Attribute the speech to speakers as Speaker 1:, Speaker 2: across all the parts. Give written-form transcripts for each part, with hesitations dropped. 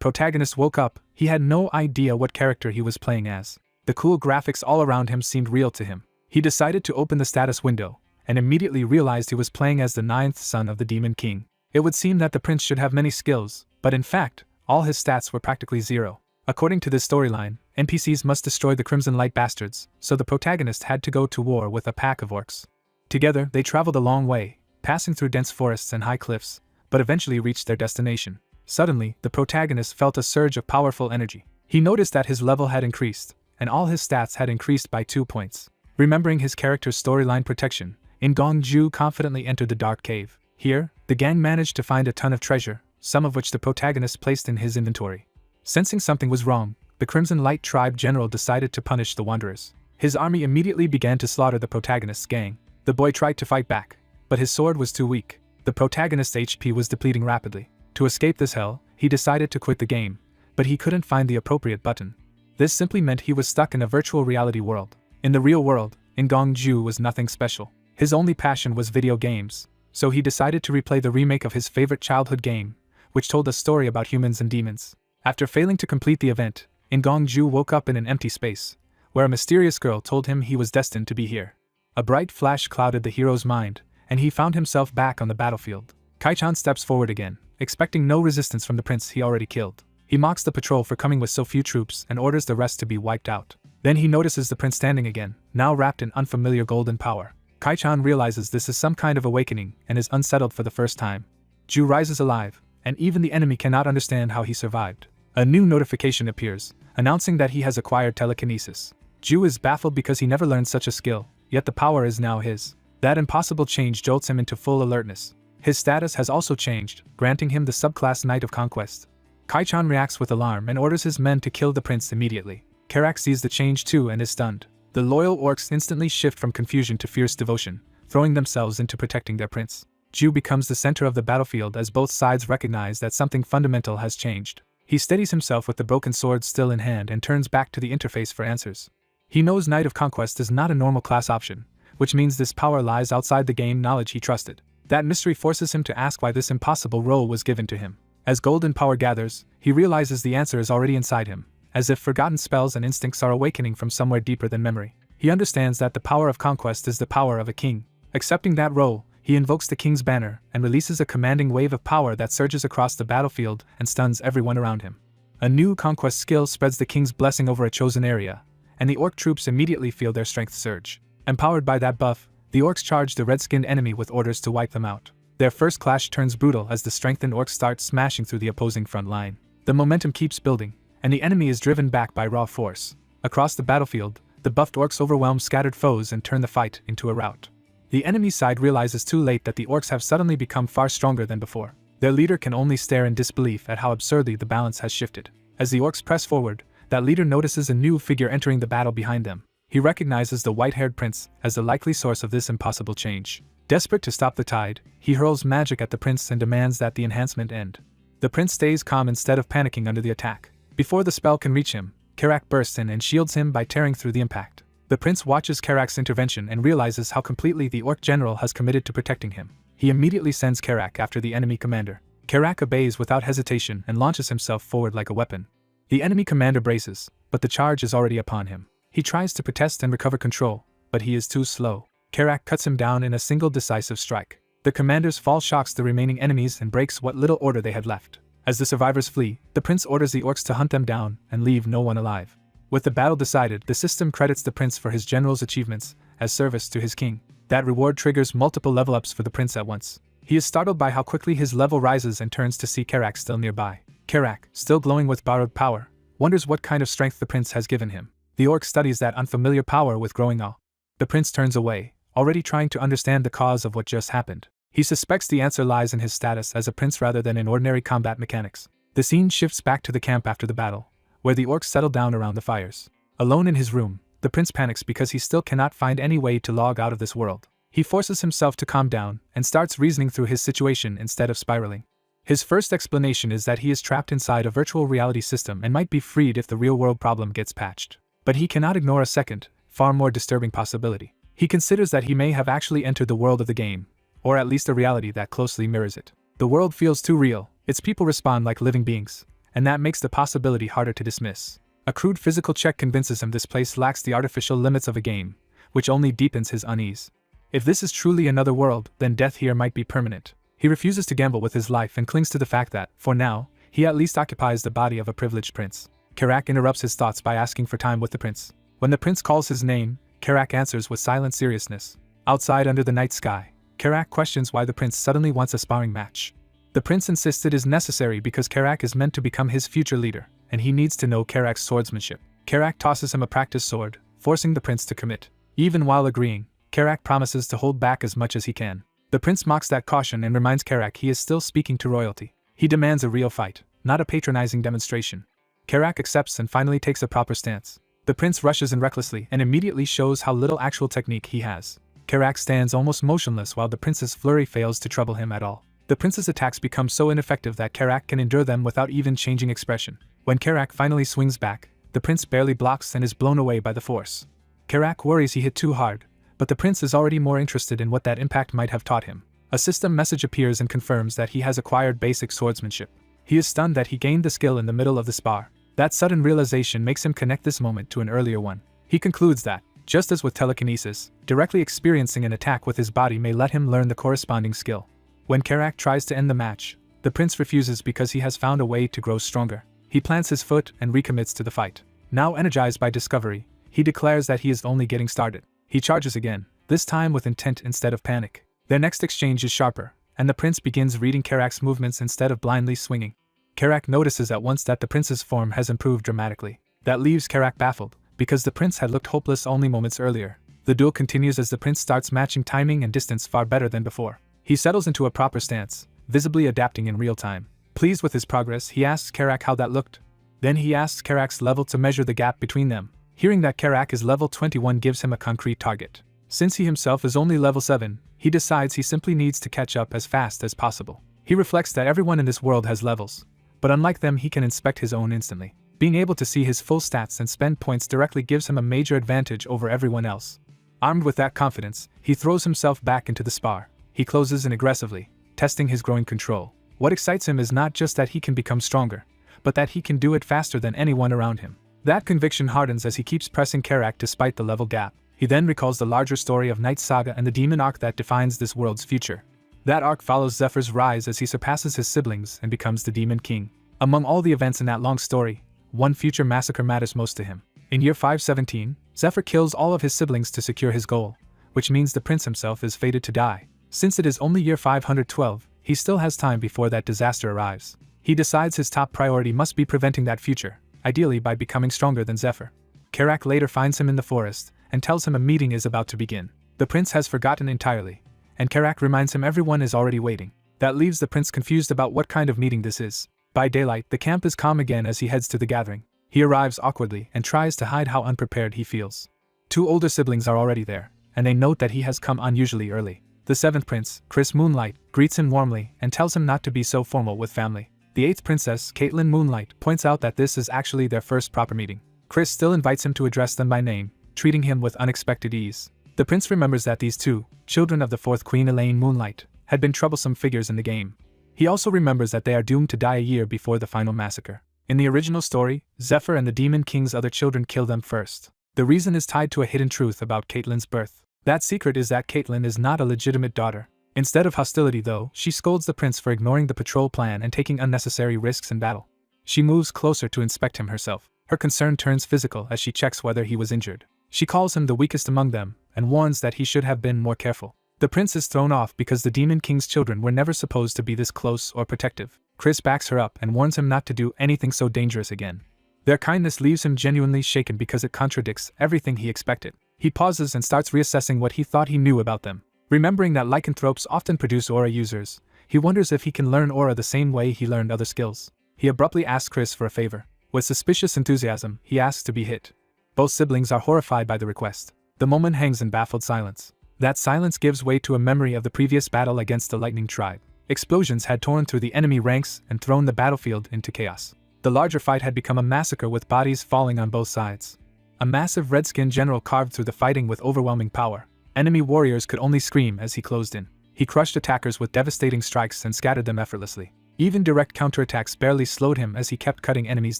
Speaker 1: protagonist woke up, he had no idea what character he was playing as. The cool graphics all around him seemed real to him. He decided to open the status window, and immediately realized he was playing as the 9th son of the Demon King. It would seem that the prince should have many skills, but in fact, all his stats were practically zero. According to this storyline, NPCs must destroy the Crimson Light Bastards, so the protagonist had to go to war with a pack of orcs. Together, they traveled a long way, passing through dense forests and high cliffs, but eventually reached their destination. Suddenly, the protagonist felt a surge of powerful energy. He noticed that his level had increased, and all his stats had increased by 2 points. Remembering his character's storyline protection, Ingong-ju confidently entered the dark cave. Here, the gang managed to find a ton of treasure, some of which the protagonist placed in his inventory. Sensing something was wrong, the Crimson Light Tribe general decided to punish the wanderers. His army immediately began to slaughter the protagonist's gang. The boy tried to fight back, but his sword was too weak. The protagonist's HP was depleting rapidly. To escape this hell, he decided to quit the game, but he couldn't find the appropriate button. This simply meant he was stuck in a virtual reality world. In the real world, Ingong-ju was nothing special. His only passion was video games, so he decided to replay the remake of his favorite childhood game, which told a story about humans and demons. After failing to complete the event, Ingong-ju woke up in an empty space, where a mysterious girl told him he was destined to be here. A bright flash clouded the hero's mind, and he found himself back on the battlefield. Kai-chan steps forward again, expecting no resistance from the prince he already killed. He mocks the patrol for coming with so few troops and orders the rest to be wiped out. Then he notices the prince standing again, now wrapped in unfamiliar golden power. Kai-chan realizes this is some kind of awakening and is unsettled for the first time. Ju rises alive, and even the enemy cannot understand how he survived. A new notification appears, announcing that he has acquired telekinesis. Ju is baffled because he never learned such a skill, yet the power is now his. That impossible change jolts him into full alertness. His status has also changed, granting him the subclass Knight of Conquest. Kai-chan reacts with alarm and orders his men to kill the prince immediately. Karak sees the change too and is stunned. The loyal orcs instantly shift from confusion to fierce devotion, throwing themselves into protecting their prince. Ju becomes the center of the battlefield as both sides recognize that something fundamental has changed. He steadies himself with the broken sword still in hand and turns back to the interface for answers. He knows Knight of Conquest is not a normal class option, which means this power lies outside the game knowledge he trusted. That mystery forces him to ask why this impossible role was given to him. As golden power gathers, he realizes the answer is already inside him, as if forgotten spells and instincts are awakening from somewhere deeper than memory. He understands that the power of conquest is the power of a king. Accepting that role, he invokes the king's banner and releases a commanding wave of power that surges across the battlefield and stuns everyone around him. A new conquest skill spreads the king's blessing over a chosen area, and the orc troops immediately feel their strength surge. Empowered by that buff, the orcs charge the red-skinned enemy with orders to wipe them out. Their first clash turns brutal as the strengthened orcs start smashing through the opposing front line. The momentum keeps building, and the enemy is driven back by raw force. Across the battlefield, the buffed orcs overwhelm scattered foes and turn the fight into a rout. The enemy side realizes too late that the orcs have suddenly become far stronger than before. Their leader can only stare in disbelief at how absurdly the balance has shifted. As the orcs press forward, that leader notices a new figure entering the battle behind them. He recognizes the white-haired prince as the likely source of this impossible change. Desperate to stop the tide, he hurls magic at the prince and demands that the enhancement end. The prince stays calm instead of panicking under the attack. Before the spell can reach him, Karak bursts in and shields him by tearing through the impact. The prince watches Karak's intervention and realizes how completely the orc general has committed to protecting him. He immediately sends Karak after the enemy commander. Karak obeys without hesitation and launches himself forward like a weapon. The enemy commander braces, but the charge is already upon him. He tries to protest and recover control, but he is too slow. Karak cuts him down in a single decisive strike. The commander's fall shocks the remaining enemies and breaks what little order they had left. As the survivors flee, the prince orders the orcs to hunt them down and leave no one alive. With the battle decided, the system credits the prince for his general's achievements as service to his king. That reward triggers multiple level ups for the prince at once. He is startled by how quickly his level rises and turns to see Karak still nearby. Karak, still glowing with borrowed power, wonders what kind of strength the prince has given him. The orc studies that unfamiliar power with growing awe. The prince turns away, already trying to understand the cause of what just happened. He suspects the answer lies in his status as a prince rather than in ordinary combat mechanics. The scene shifts back to the camp after the battle, where the orcs settle down around the fires. Alone in his room, the prince panics because he still cannot find any way to log out of this world. He forces himself to calm down and starts reasoning through his situation instead of spiraling. His first explanation is that he is trapped inside a virtual reality system and might be freed if the real-world problem gets patched. But he cannot ignore a second, far more disturbing possibility. He considers that he may have actually entered the world of the game, or at least a reality that closely mirrors it. The world feels too real, its people respond like living beings, and that makes the possibility harder to dismiss. A crude physical check convinces him this place lacks the artificial limits of a game, which only deepens his unease. If this is truly another world, then death here might be permanent. He refuses to gamble with his life and clings to the fact that, for now, he at least occupies the body of a privileged prince. Karak interrupts his thoughts by asking for time with the prince. When the prince calls his name, Karak answers with silent seriousness. Outside under the night sky, Karak questions why the prince suddenly wants a sparring match. The prince insists it is necessary because Karak is meant to become his future leader, and he needs to know Karak's swordsmanship. Karak tosses him a practice sword, forcing the prince to commit. Even while agreeing, Karak promises to hold back as much as he can. The prince mocks that caution and reminds Karak he is still speaking to royalty. He demands a real fight, not a patronizing demonstration. Karak accepts and finally takes a proper stance. The prince rushes in recklessly and immediately shows how little actual technique he has. Karak stands almost motionless while the prince's flurry fails to trouble him at all. The prince's attacks become so ineffective that Karak can endure them without even changing expression. When Karak finally swings back, the prince barely blocks and is blown away by the force. Karak worries he hit too hard, but the prince is already more interested in what that impact might have taught him. A system message appears and confirms that he has acquired basic swordsmanship. He is stunned that he gained the skill in the middle of the spar. That sudden realization makes him connect this moment to an earlier one. He concludes that, just as with telekinesis, directly experiencing an attack with his body may let him learn the corresponding skill. When Karak tries to end the match, the prince refuses because he has found a way to grow stronger. He plants his foot and recommits to the fight. Now energized by discovery, he declares that he is only getting started. He charges again, this time with intent instead of panic. Their next exchange is sharper, and the prince begins reading Karak's movements instead of blindly swinging. Karak notices at once that the prince's form has improved dramatically. That leaves Karak baffled, because the prince had looked hopeless only moments earlier. The duel continues as the prince starts matching timing and distance far better than before. He settles into a proper stance, visibly adapting in real time. Pleased with his progress, he asks Karak how that looked. Then he asks Karak's level to measure the gap between them. Hearing that Karak is level 21 gives him a concrete target. Since he himself is only level 7, he decides he simply needs to catch up as fast as possible. He reflects that everyone in this world has levels, but unlike them he can inspect his own instantly. Being able to see his full stats and spend points directly gives him a major advantage over everyone else. Armed with that confidence, he throws himself back into the spar. He closes in aggressively, testing his growing control. What excites him is not just that he can become stronger, but that he can do it faster than anyone around him. That conviction hardens as he keeps pressing Karak despite the level gap. He then recalls the larger story of Night Saga and the demon arc that defines this world's future. That arc follows Zephyr's rise as he surpasses his siblings and becomes the Demon King. Among all the events in that long story, one future massacre matters most to him. In year 517, Zephyr kills all of his siblings to secure his goal, which means the prince himself is fated to die. Since it is only year 512, he still has time before that disaster arrives. He decides his top priority must be preventing that future, ideally by becoming stronger than Zephyr. Karak later finds him in the forest and tells him a meeting is about to begin. The prince has forgotten entirely, and Karak reminds him everyone is already waiting. That leaves the prince confused about what kind of meeting this is. By daylight, the camp is calm again as he heads to the gathering. He arrives awkwardly and tries to hide how unprepared he feels. Two older siblings are already there, and they note that he has come unusually early. The seventh prince, Chris Moonlight, greets him warmly and tells him not to be so formal with family. The eighth princess, Caitlin Moonlight, points out that this is actually their first proper meeting. Chris still invites him to address them by name, treating him with unexpected ease. The prince remembers that these two, children of the fourth queen Elaine Moonlight, had been troublesome figures in the game. He also remembers that they are doomed to die a year before the final massacre. In the original story, Zephyr and the Demon King's other children kill them first. The reason is tied to a hidden truth about Caitlin's birth. That secret is that Caitlin is not a legitimate daughter. Instead of hostility though, she scolds the prince for ignoring the patrol plan and taking unnecessary risks in battle. She moves closer to inspect him herself. Her concern turns physical as she checks whether he was injured. She calls him the weakest among them and warns that he should have been more careful. The prince is thrown off because the Demon King's children were never supposed to be this close or protective. Chris backs her up and warns him not to do anything so dangerous again. Their kindness leaves him genuinely shaken because it contradicts everything he expected. He pauses and starts reassessing what he thought he knew about them. Remembering that lycanthropes often produce aura users, he wonders if he can learn aura the same way he learned other skills. He abruptly asks Chris for a favor. With suspicious enthusiasm, he asks to be hit. Both siblings are horrified by the request. The moment hangs in baffled silence. That silence gives way to a memory of the previous battle against the Lightning Tribe. Explosions had torn through the enemy ranks and thrown the battlefield into chaos. The larger fight had become a massacre with bodies falling on both sides. A massive red-skinned general carved through the fighting with overwhelming power. Enemy warriors could only scream as he closed in. He crushed attackers with devastating strikes and scattered them effortlessly. Even direct counterattacks barely slowed him as he kept cutting enemies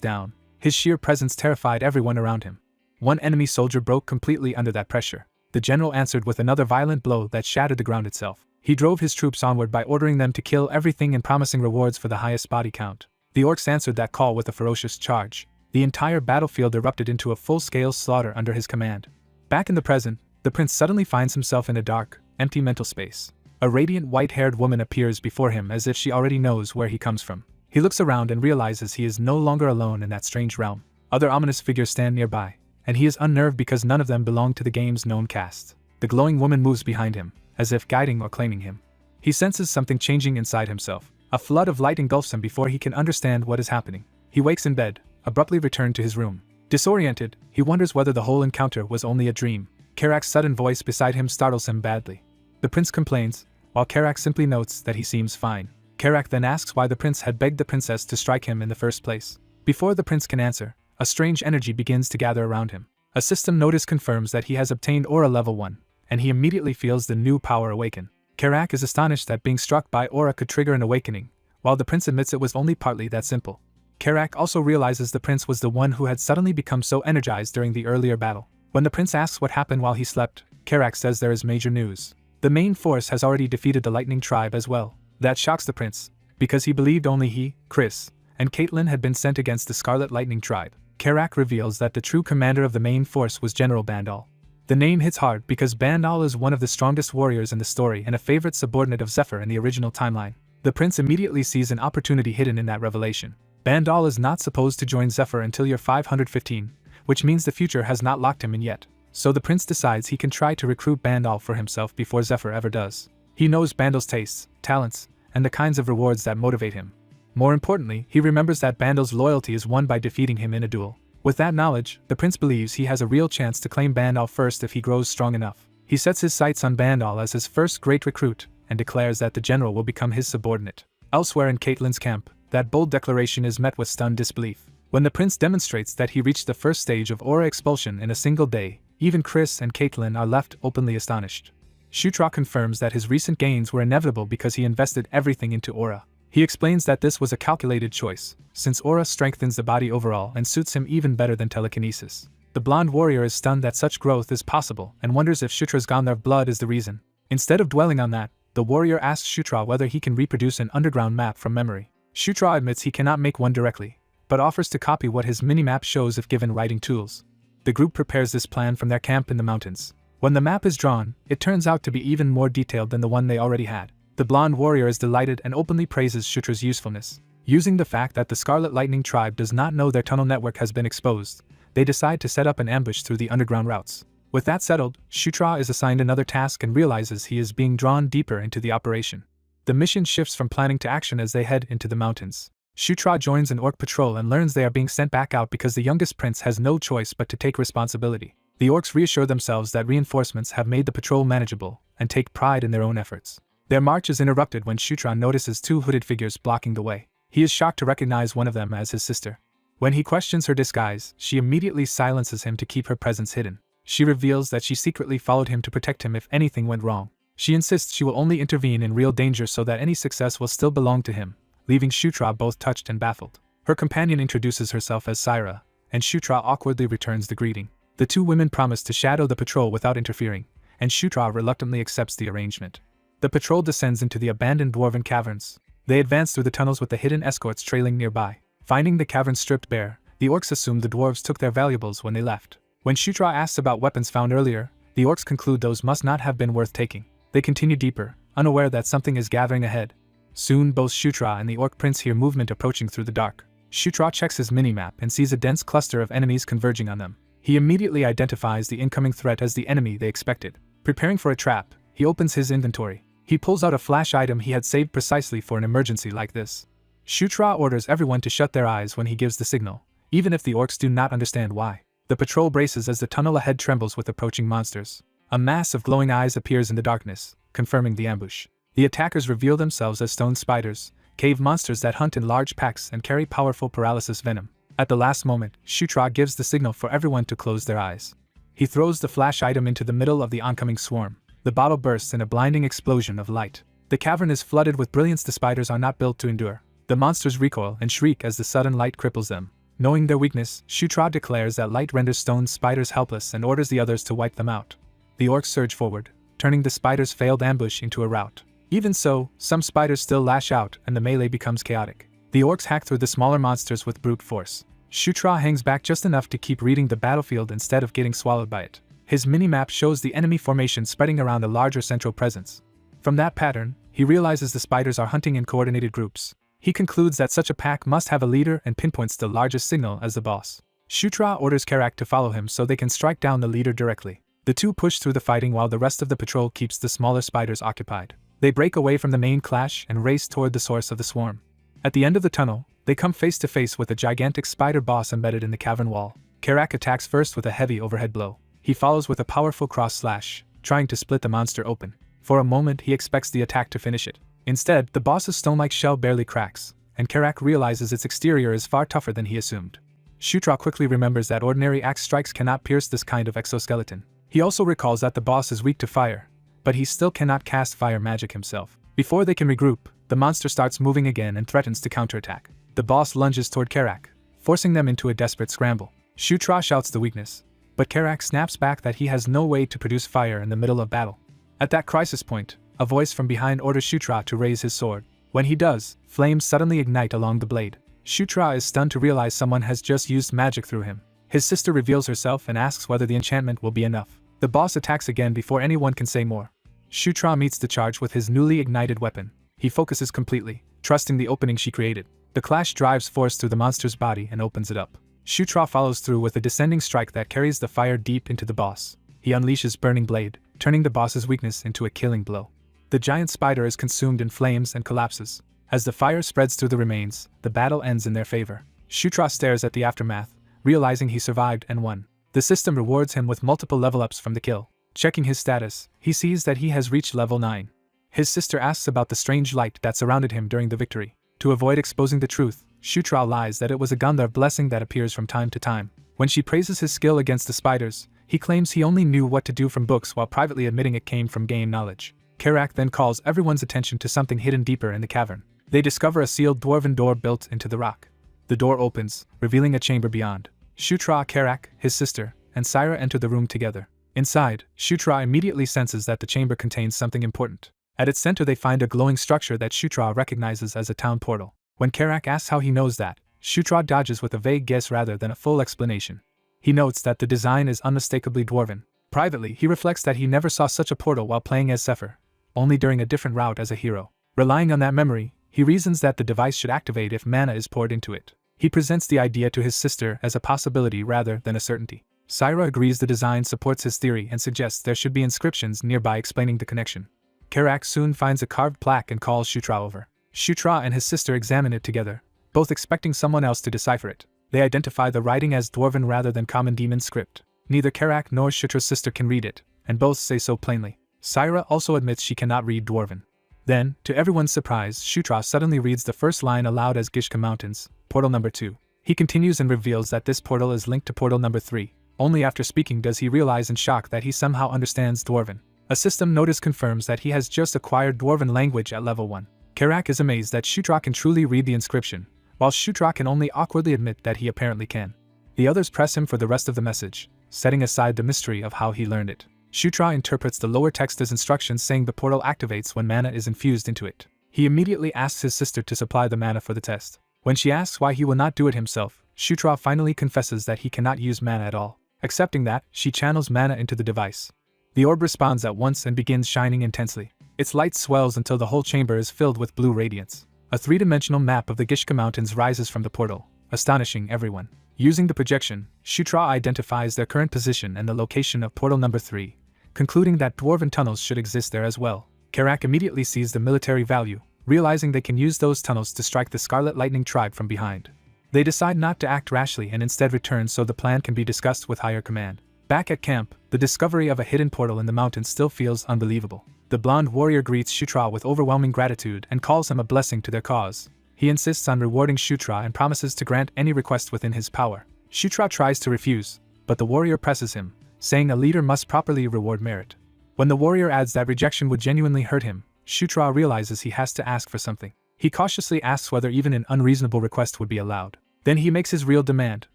Speaker 1: down. His sheer presence terrified everyone around him. One enemy soldier broke completely under that pressure. The general answered with another violent blow that shattered the ground itself. He drove his troops onward by ordering them to kill everything and promising rewards for the highest body count. The orcs answered that call with a ferocious charge. The entire battlefield erupted into a full-scale slaughter under his command. Back in the present, the prince suddenly finds himself in a dark, empty mental space. A radiant white-haired woman appears before him as if she already knows where he comes from. He looks around and realizes he is no longer alone in that strange realm. Other ominous figures stand nearby, and he is unnerved because none of them belong to the game's known cast. The glowing woman moves behind him, as if guiding or claiming him. He senses something changing inside himself. A flood of light engulfs him before he can understand what is happening. He wakes in bed, abruptly returned to his room. Disoriented, he wonders whether the whole encounter was only a dream. Karak's sudden voice beside him startles him badly. The prince complains, while Karak simply notes that he seems fine. Karak then asks why the prince had begged the princess to strike him in the first place. Before the prince can answer, a strange energy begins to gather around him. A system notice confirms that he has obtained Aura Level 1, and he immediately feels the new power awaken. Karak is astonished that being struck by Aura could trigger an awakening, while the prince admits it was only partly that simple. Karak also realizes the prince was the one who had suddenly become so energized during the earlier battle. When the prince asks what happened while he slept, Karak says there is major news. The main force has already defeated the Lightning Tribe as well. That shocks the prince, because he believed only he, Chris, and Caitlin had been sent against the Scarlet Lightning Tribe. Karak reveals that the true commander of the main force was General Bandal. The name hits hard because Bandal is one of the strongest warriors in the story and a favorite subordinate of Zephyr in the original timeline. The prince immediately sees an opportunity hidden in that revelation. Bandal is not supposed to join Zephyr until year 515, which means the future has not locked him in yet. So the prince decides he can try to recruit Bandal for himself before Zephyr ever does. He knows Bandal's tastes, talents, and the kinds of rewards that motivate him. More importantly, he remembers that Bandal's loyalty is won by defeating him in a duel. With that knowledge, the prince believes he has a real chance to claim Bandal first if he grows strong enough. He sets his sights on Bandal as his first great recruit, and declares that the general will become his subordinate. Elsewhere in Caitlin's camp, that bold declaration is met with stunned disbelief. When the prince demonstrates that he reached the first stage of aura expulsion in a single day, even Chris and Caitlin are left openly astonished. Shutra confirms that his recent gains were inevitable because he invested everything into aura. He explains that this was a calculated choice, since aura strengthens the body overall and suits him even better than telekinesis. The blonde warrior is stunned that such growth is possible and wonders if Shutra's Gandhar blood is the reason. Instead of dwelling on that, the warrior asks Shutra whether he can reproduce an underground map from memory. Shutra admits he cannot make one directly, but offers to copy what his minimap shows if given writing tools. The group prepares this plan from their camp in the mountains. When the map is drawn, it turns out to be even more detailed than the one they already had. The blonde warrior is delighted and openly praises Shutra's usefulness. Using the fact that the Scarlet Lightning Tribe does not know their tunnel network has been exposed, they decide to set up an ambush through the underground routes. With that settled, Shutra is assigned another task and realizes he is being drawn deeper into the operation. The mission shifts from planning to action as they head into the mountains. Shutra joins an orc patrol and learns they are being sent back out because the youngest prince has no choice but to take responsibility. The orcs reassure themselves that reinforcements have made the patrol manageable and take pride in their own efforts. Their march is interrupted when Shutra notices two hooded figures blocking the way. He is shocked to recognize one of them as his sister. When he questions her disguise, she immediately silences him to keep her presence hidden. She reveals that she secretly followed him to protect him if anything went wrong. She insists she will only intervene in real danger so that any success will still belong to him, leaving Shutra both touched and baffled. Her companion introduces herself as Syra, and Shutra awkwardly returns the greeting. The two women promise to shadow the patrol without interfering, and Shutra reluctantly accepts the arrangement. The patrol descends into the abandoned dwarven caverns. They advance through the tunnels with the hidden escorts trailing nearby. Finding the caverns stripped bare, the orcs assume the dwarves took their valuables when they left. When Shutra asks about weapons found earlier, the orcs conclude those must not have been worth taking. They continue deeper, unaware that something is gathering ahead. Soon both Shutra and the orc prince hear movement approaching through the dark. Shutra checks his minimap and sees a dense cluster of enemies converging on them. He immediately identifies the incoming threat as the enemy they expected. Preparing for a trap, he opens his inventory. He pulls out a flash item he had saved precisely for an emergency like this. Shutra orders everyone to shut their eyes when he gives the signal, even if the orcs do not understand why. The patrol braces as the tunnel ahead trembles with approaching monsters. A mass of glowing eyes appears in the darkness, confirming the ambush. The attackers reveal themselves as stone spiders, cave monsters that hunt in large packs and carry powerful paralysis venom. At the last moment, Shutra gives the signal for everyone to close their eyes. He throws the flash item into the middle of the oncoming swarm. The bottle bursts in a blinding explosion of light. The cavern is flooded with brilliance the spiders are not built to endure. The monsters recoil and shriek as the sudden light cripples them. Knowing their weakness, Shutra declares that light renders stone spiders helpless and orders the others to wipe them out. The orcs surge forward, turning the spiders' failed ambush into a rout. Even so, some spiders still lash out and the melee becomes chaotic. The orcs hack through the smaller monsters with brute force. Shutra hangs back just enough to keep reading the battlefield instead of getting swallowed by it. His mini-map shows the enemy formation spreading around a larger central presence. From that pattern, he realizes the spiders are hunting in coordinated groups. He concludes that such a pack must have a leader and pinpoints the largest signal as the boss. Shutra orders Karak to follow him so they can strike down the leader directly. The two push through the fighting while the rest of the patrol keeps the smaller spiders occupied. They break away from the main clash and race toward the source of the swarm. At the end of the tunnel, they come face to face with a gigantic spider boss embedded in the cavern wall. Karak attacks first with a heavy overhead blow. He follows with a powerful cross slash, trying to split the monster open. For a moment he expects the attack to finish it. Instead, the boss's stone-like shell barely cracks, and Karak realizes its exterior is far tougher than he assumed. Shutra quickly remembers that ordinary axe strikes cannot pierce this kind of exoskeleton. He also recalls that the boss is weak to fire, but he still cannot cast fire magic himself. Before they can regroup, the monster starts moving again and threatens to counterattack. The boss lunges toward Karak, forcing them into a desperate scramble. Shutra shouts the weakness, but Karak snaps back that he has no way to produce fire in the middle of battle. At that crisis point, a voice from behind orders Shutra to raise his sword. When he does, flames suddenly ignite along the blade. Shutra is stunned to realize someone has just used magic through him. His sister reveals herself and asks whether the enchantment will be enough. The boss attacks again before anyone can say more. Shutra meets the charge with his newly ignited weapon. He focuses completely, trusting the opening she created. The clash drives force through the monster's body and opens it up. Shutra follows through with a descending strike that carries the fire deep into the boss. He unleashes Burning Blade, turning the boss's weakness into a killing blow. The giant spider is consumed in flames and collapses. As the fire spreads through the remains, the battle ends in their favor. Shutra stares at the aftermath, realizing he survived and won. The system rewards him with multiple level-ups from the kill. Checking his status, he sees that he has reached level 9. His sister asks about the strange light that surrounded him during the victory. To avoid exposing the truth, Shutra lies that it was a Gandhar blessing that appears from time to time. When she praises his skill against the spiders, he claims he only knew what to do from books while privately admitting it came from game knowledge. Karak then calls everyone's attention to something hidden deeper in the cavern. They discover a sealed dwarven door built into the rock. The door opens, revealing a chamber beyond. Shutra, Karak, his sister, and Syra enter the room together. Inside, Shutra immediately senses that the chamber contains something important. At its center they find a glowing structure that Shutra recognizes as a town portal. When Karak asks how he knows that, Shutra dodges with a vague guess rather than a full explanation. He notes that the design is unmistakably dwarven. Privately, he reflects that he never saw such a portal while playing as Sefer, only during a different route as a hero. Relying on that memory, he reasons that the device should activate if mana is poured into it. He presents the idea to his sister as a possibility rather than a certainty. Syra agrees the design supports his theory and suggests there should be inscriptions nearby explaining the connection. Karak soon finds a carved plaque and calls Shutra over. Shutra and his sister examine it together, both expecting someone else to decipher it. They identify the writing as Dwarven rather than common demon script. Neither Karak nor Shutra's sister can read it, and both say so plainly. Syra also admits she cannot read Dwarven. Then, to everyone's surprise, Shutra suddenly reads the first line aloud as Gishka Mountains, Portal number 2. He continues and reveals that this portal is linked to Portal number 3. Only after speaking does he realize in shock that he somehow understands Dwarven. A system notice confirms that he has just acquired Dwarven language at level 1. Karak is amazed that Shutra can truly read the inscription, while Shutra can only awkwardly admit that he apparently can. The others press him for the rest of the message, setting aside the mystery of how he learned it. Shutra interprets the lower text as instructions saying the portal activates when mana is infused into it. He immediately asks his sister to supply the mana for the test. When she asks why he will not do it himself, Shutra finally confesses that he cannot use mana at all. Accepting that, she channels mana into the device. The orb responds at once and begins shining intensely. Its light swells until the whole chamber is filled with blue radiance. A three-dimensional map of the Gishka Mountains rises from the portal, astonishing everyone. Using the projection, Shutra identifies their current position and the location of portal number 3, concluding that dwarven tunnels should exist there as well. Karak immediately sees the military value, realizing they can use those tunnels to strike the Scarlet Lightning tribe from behind. They decide not to act rashly and instead return so the plan can be discussed with higher command. Back at camp, the discovery of a hidden portal in the mountains still feels unbelievable. The blonde warrior greets Shutra with overwhelming gratitude and calls him a blessing to their cause. He insists on rewarding Shutra and promises to grant any request within his power. Shutra tries to refuse, but the warrior presses him, saying a leader must properly reward merit. When the warrior adds that rejection would genuinely hurt him, Shutra realizes he has to ask for something. He cautiously asks whether even an unreasonable request would be allowed. Then he makes his real demand.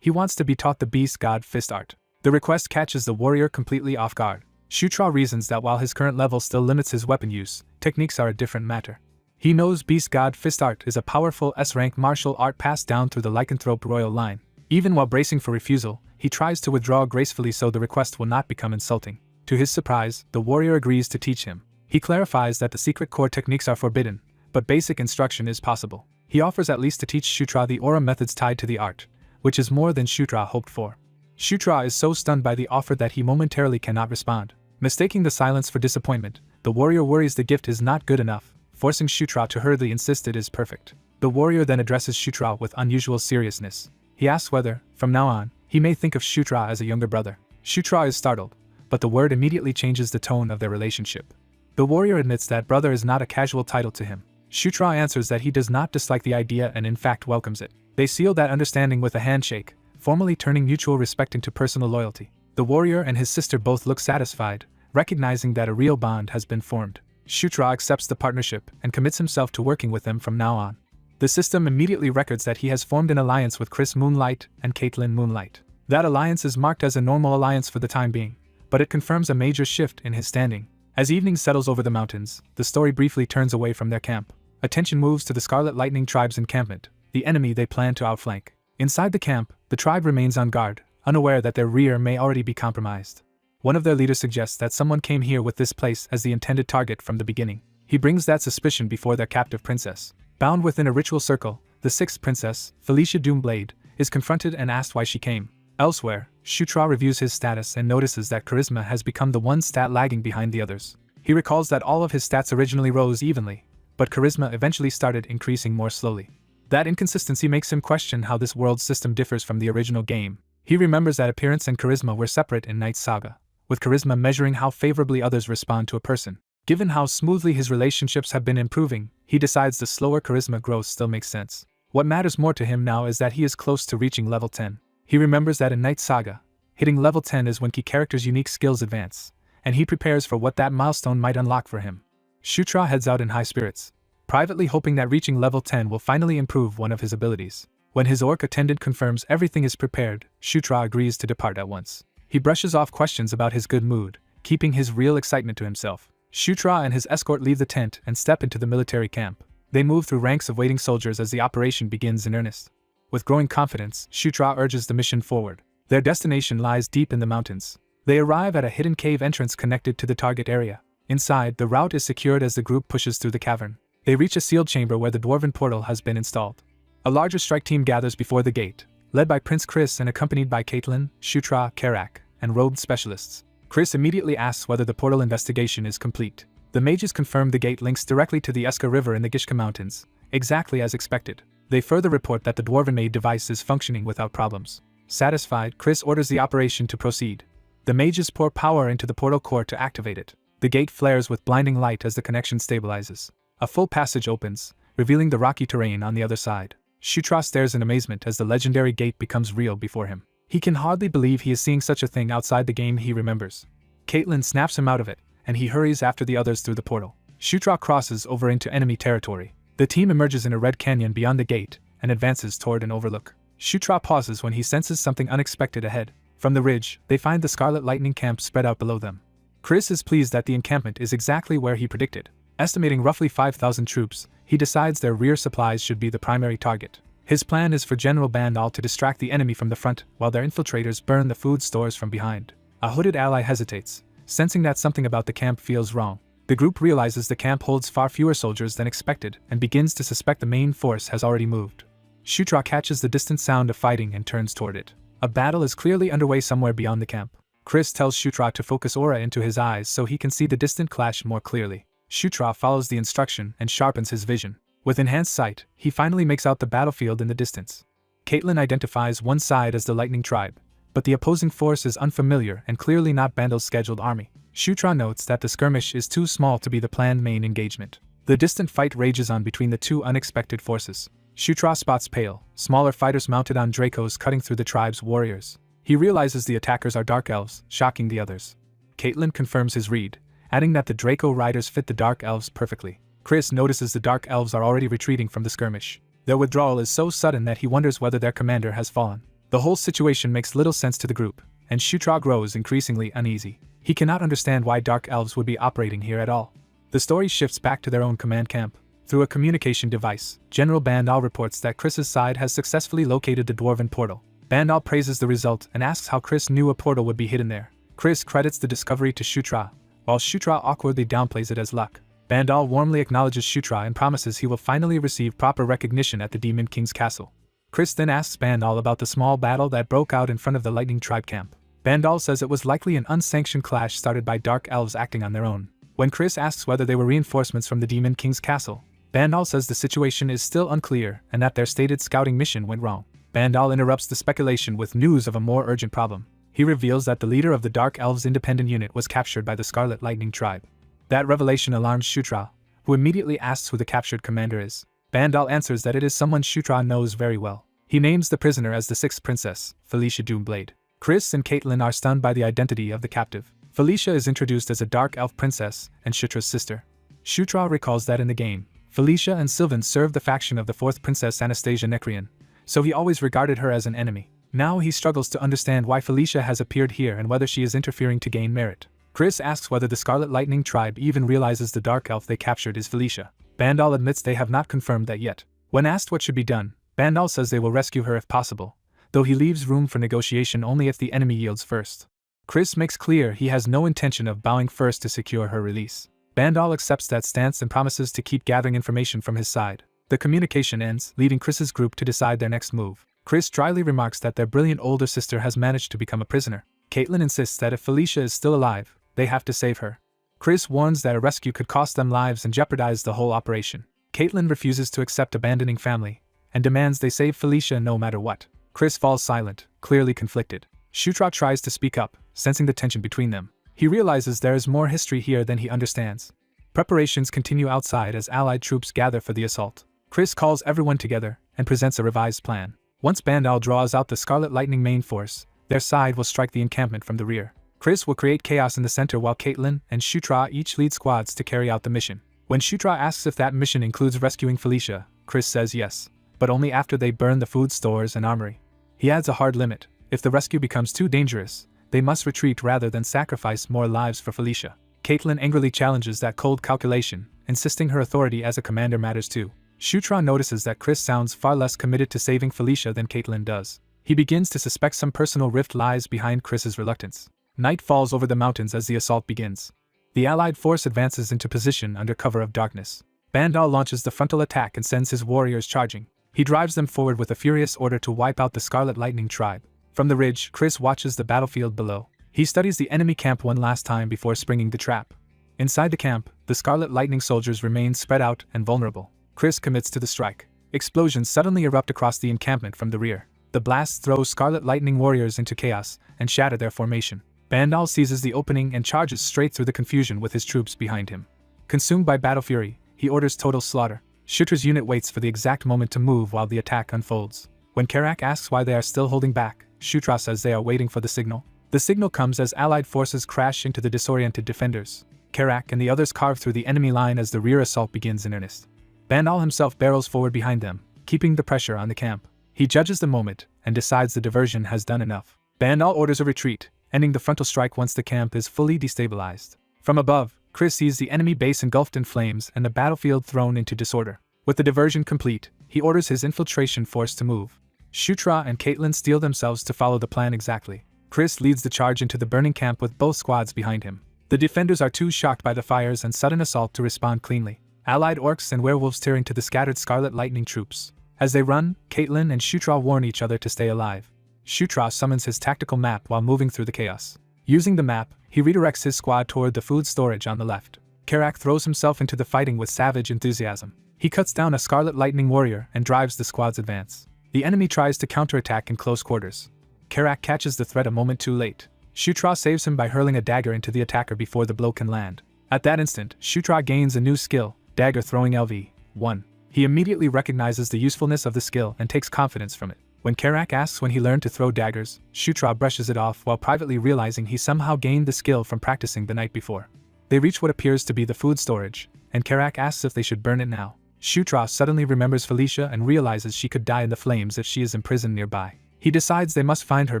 Speaker 1: He wants to be taught the beast god fist art. The request catches the warrior completely off guard. Shutra reasons that while his current level still limits his weapon use, techniques are a different matter. He knows beast god fist art is a powerful S-rank martial art passed down through the lycanthrope royal line. Even while bracing for refusal, he tries to withdraw gracefully so the request will not become insulting. To his surprise, the warrior agrees to teach him. He clarifies that the secret core techniques are forbidden, but basic instruction is possible. He offers at least to teach Shutra the aura methods tied to the art, which is more than Shutra hoped for. Shutra is so stunned by the offer that he momentarily cannot respond. Mistaking the silence for disappointment, the warrior worries the gift is not good enough, forcing Shutra to hurriedly insist it is perfect. The warrior then addresses Shutra with unusual seriousness. He asks whether, from now on, he may think of Shutra as a younger brother. Shutra is startled, but the word immediately changes the tone of their relationship. The warrior admits that brother is not a casual title to him. Shutra answers that he does not dislike the idea and in fact welcomes it. They seal that understanding with a handshake, formally turning mutual respect into personal loyalty. The warrior and his sister both look satisfied, recognizing that a real bond has been formed. Shutra accepts the partnership and commits himself to working with them from now on. The system immediately records that he has formed an alliance with Chris Moonlight and Caitlin Moonlight. That alliance is marked as a normal alliance for the time being, but it confirms a major shift in his standing. As evening settles over the mountains, the story briefly turns away from their camp. Attention moves to the Scarlet Lightning tribe's encampment, the enemy they plan to outflank. Inside the camp, the tribe remains on guard, unaware that their rear may already be compromised. One of their leaders suggests that someone came here with this place as the intended target from the beginning. He brings that suspicion before their captive princess. Bound within a ritual circle, the sixth princess, Felicia Doomblade, is confronted and asked why she came. Elsewhere, Shutra reviews his status and notices that charisma has become the one stat lagging behind the others. He recalls that all of his stats originally rose evenly, but charisma eventually started increasing more slowly. That inconsistency makes him question how this world's system differs from the original game. He remembers that appearance and charisma were separate in Knight's Saga, with charisma measuring how favorably others respond to a person. Given how smoothly his relationships have been improving, he decides the slower charisma growth still makes sense. What matters more to him now is that he is close to reaching level 10. He remembers that in Knight's Saga, hitting level 10 is when key characters' unique skills advance, and he prepares for what that milestone might unlock for him. Shutra heads out in high spirits, privately hoping that reaching level 10 will finally improve one of his abilities. When his orc attendant confirms everything is prepared, Shutra agrees to depart at once. He brushes off questions about his good mood, keeping his real excitement to himself. Shutra and his escort leave the tent and step into the military camp. They move through ranks of waiting soldiers as the operation begins in earnest. With growing confidence, Shutra urges the mission forward. Their destination lies deep in the mountains. They arrive at a hidden cave entrance connected to the target area. Inside, the route is secured as the group pushes through the cavern. They reach a sealed chamber where the dwarven portal has been installed. A larger strike team gathers before the gate, led by Prince Chris and accompanied by Caitlin, Shutra, Karak, and robed specialists. Chris immediately asks whether the portal investigation is complete. The mages confirm the gate links directly to the Eska River in the Gishka Mountains, exactly as expected. They further report that the dwarven-made device is functioning without problems. Satisfied, Chris orders the operation to proceed. The mages pour power into the portal core to activate it. The gate flares with blinding light as the connection stabilizes. A full passage opens, revealing the rocky terrain on the other side. Shutra stares in amazement as the legendary gate becomes real before him. He can hardly believe he is seeing such a thing outside the game he remembers. Caitlin snaps him out of it, and he hurries after the others through the portal. Shutra crosses over into enemy territory. The team emerges in a red canyon beyond the gate and advances toward an overlook. Shutra pauses when he senses something unexpected ahead. From the ridge, they find the Scarlet Lightning camp spread out below them. Chris is pleased that the encampment is exactly where he predicted. Estimating roughly 5,000 troops, he decides their rear supplies should be the primary target. His plan is for General Bandal to distract the enemy from the front while their infiltrators burn the food stores from behind. A hooded ally hesitates, sensing that something about the camp feels wrong. The group realizes the camp holds far fewer soldiers than expected and begins to suspect the main force has already moved. Shutra catches the distant sound of fighting and turns toward it. A battle is clearly underway somewhere beyond the camp. Chris tells Shutra to focus aura into his eyes so he can see the distant clash more clearly. Shutra follows the instruction and sharpens his vision. With enhanced sight, he finally makes out the battlefield in the distance. Caitlin identifies one side as the Lightning Tribe, but the opposing force is unfamiliar and clearly not Bandal's scheduled army. Shutra notes that the skirmish is too small to be the planned main engagement. The distant fight rages on between the two unexpected forces. Shutra spots pale, smaller fighters mounted on Dracos cutting through the tribe's warriors. He realizes the attackers are Dark Elves, shocking the others. Caitlin confirms his read, adding that the Draco riders fit the Dark Elves perfectly. Chris notices the Dark Elves are already retreating from the skirmish. Their withdrawal is so sudden that he wonders whether their commander has fallen. The whole situation makes little sense to the group, and Shutra grows increasingly uneasy. He cannot understand why Dark Elves would be operating here at all. The story shifts back to their own command camp. Through a communication device, General Bandal reports that Chris's side has successfully located the Dwarven portal. Bandal praises the result and asks how Chris knew a portal would be hidden there. Chris credits the discovery to Shutra, while Shutra awkwardly downplays it as luck. Bandal warmly acknowledges Shutra and promises he will finally receive proper recognition at the Demon King's castle. Chris then asks Bandal about the small battle that broke out in front of the Lightning Tribe camp. Bandal says it was likely an unsanctioned clash started by Dark Elves acting on their own. When Chris asks whether they were reinforcements from the Demon King's castle, Bandal says the situation is still unclear and that their stated scouting mission went wrong. Bandal interrupts the speculation with news of a more urgent problem. He reveals that the leader of the Dark Elves' independent unit was captured by the Scarlet Lightning Tribe. That revelation alarms Shutra, who immediately asks who the captured commander is. Bandal answers that it is someone Shutra knows very well. He names the prisoner as the sixth princess, Felicia Doomblade. Chris and Caitlin are stunned by the identity of the captive. Felicia is introduced as a Dark Elf princess and Shutra's sister. Shutra recalls that in the game, Felicia and Sylvan served the faction of the fourth princess Anastasia Necrian, so he always regarded her as an enemy. Now he struggles to understand why Felicia has appeared here and whether she is interfering to gain merit. Chris asks whether the Scarlet Lightning Tribe even realizes the Dark Elf they captured is Felicia. Bandal admits they have not confirmed that yet. When asked what should be done, Bandal says they will rescue her if possible, though he leaves room for negotiation only if the enemy yields first. Chris makes clear he has no intention of bowing first to secure her release. Bandal accepts that stance and promises to keep gathering information from his side. The communication ends, leaving Chris's group to decide their next move. Chris dryly remarks that their brilliant older sister has managed to become a prisoner. Caitlin insists that if Felicia is still alive, they have to save her. Chris warns that a rescue could cost them lives and jeopardize the whole operation. Caitlin refuses to accept abandoning family, and demands they save Felicia no matter what. Chris falls silent, clearly conflicted. Shutra tries to speak up, sensing the tension between them. He realizes there is more history here than he understands. Preparations continue outside as Allied troops gather for the assault. Chris calls everyone together and presents a revised plan. Once Bandal draws out the Scarlet Lightning main force, their side will strike the encampment from the rear. Chris will create chaos in the center while Caitlin and Shutra each lead squads to carry out the mission. When Shutra asks if that mission includes rescuing Felicia, Chris says yes, but only after they burn the food stores and armory. He adds a hard limit: if the rescue becomes too dangerous, they must retreat rather than sacrifice more lives for Felicia. Caitlin angrily challenges that cold calculation, insisting her authority as a commander matters too. Shutra notices that Chris sounds far less committed to saving Felicia than Caitlin does. He begins to suspect some personal rift lies behind Chris's reluctance. Night falls over the mountains as the assault begins. The Allied force advances into position under cover of darkness. Bandal launches the frontal attack and sends his warriors charging. He drives them forward with a furious order to wipe out the Scarlet Lightning Tribe. From the ridge, Chris watches the battlefield below. He studies the enemy camp one last time before springing the trap. Inside the camp, the Scarlet Lightning soldiers remain spread out and vulnerable. Chris commits to the strike. Explosions suddenly erupt across the encampment from the rear. The blasts throw Scarlet Lightning warriors into chaos and shatter their formation. Bandal seizes the opening and charges straight through the confusion with his troops behind him. Consumed by battle fury, he orders total slaughter. Shutra's unit waits for the exact moment to move while the attack unfolds. When Karak asks why they are still holding back, Shutra says they are waiting for the signal. The signal comes as Allied forces crash into the disoriented defenders. Karak and the others carve through the enemy line as the rear assault begins in earnest. Bandal himself barrels forward behind them, keeping the pressure on the camp. He judges the moment and decides the diversion has done enough. Bandal orders a retreat, ending the frontal strike once the camp is fully destabilized. From above, Chris sees the enemy base engulfed in flames and the battlefield thrown into disorder. With the diversion complete, he orders his infiltration force to move. Shutra and Caitlin steel themselves to follow the plan exactly. Chris leads the charge into the burning camp with both squads behind him. The defenders are too shocked by the fires and sudden assault to respond cleanly. Allied orcs and werewolves tear into the scattered Scarlet Lightning troops. As they run, Caitlin and Shutra warn each other to stay alive. Shutra summons his tactical map while moving through the chaos. Using the map, he redirects his squad toward the food storage on the left. Karak throws himself into the fighting with savage enthusiasm. He cuts down a Scarlet Lightning warrior and drives the squad's advance. The enemy tries to counterattack in close quarters. Karak catches the threat a moment too late. Shutra saves him by hurling a dagger into the attacker before the blow can land. At that instant, Shutra gains a new skill, dagger throwing LV-1. He immediately recognizes the usefulness of the skill and takes confidence from it. When Karak asks when he learned to throw daggers, Shutra brushes it off while privately realizing he somehow gained the skill from practicing the night before. They reach what appears to be the food storage, and Karak asks if they should burn it now. Shutra suddenly remembers Felicia and realizes she could die in the flames if she is imprisoned nearby. He decides they must find her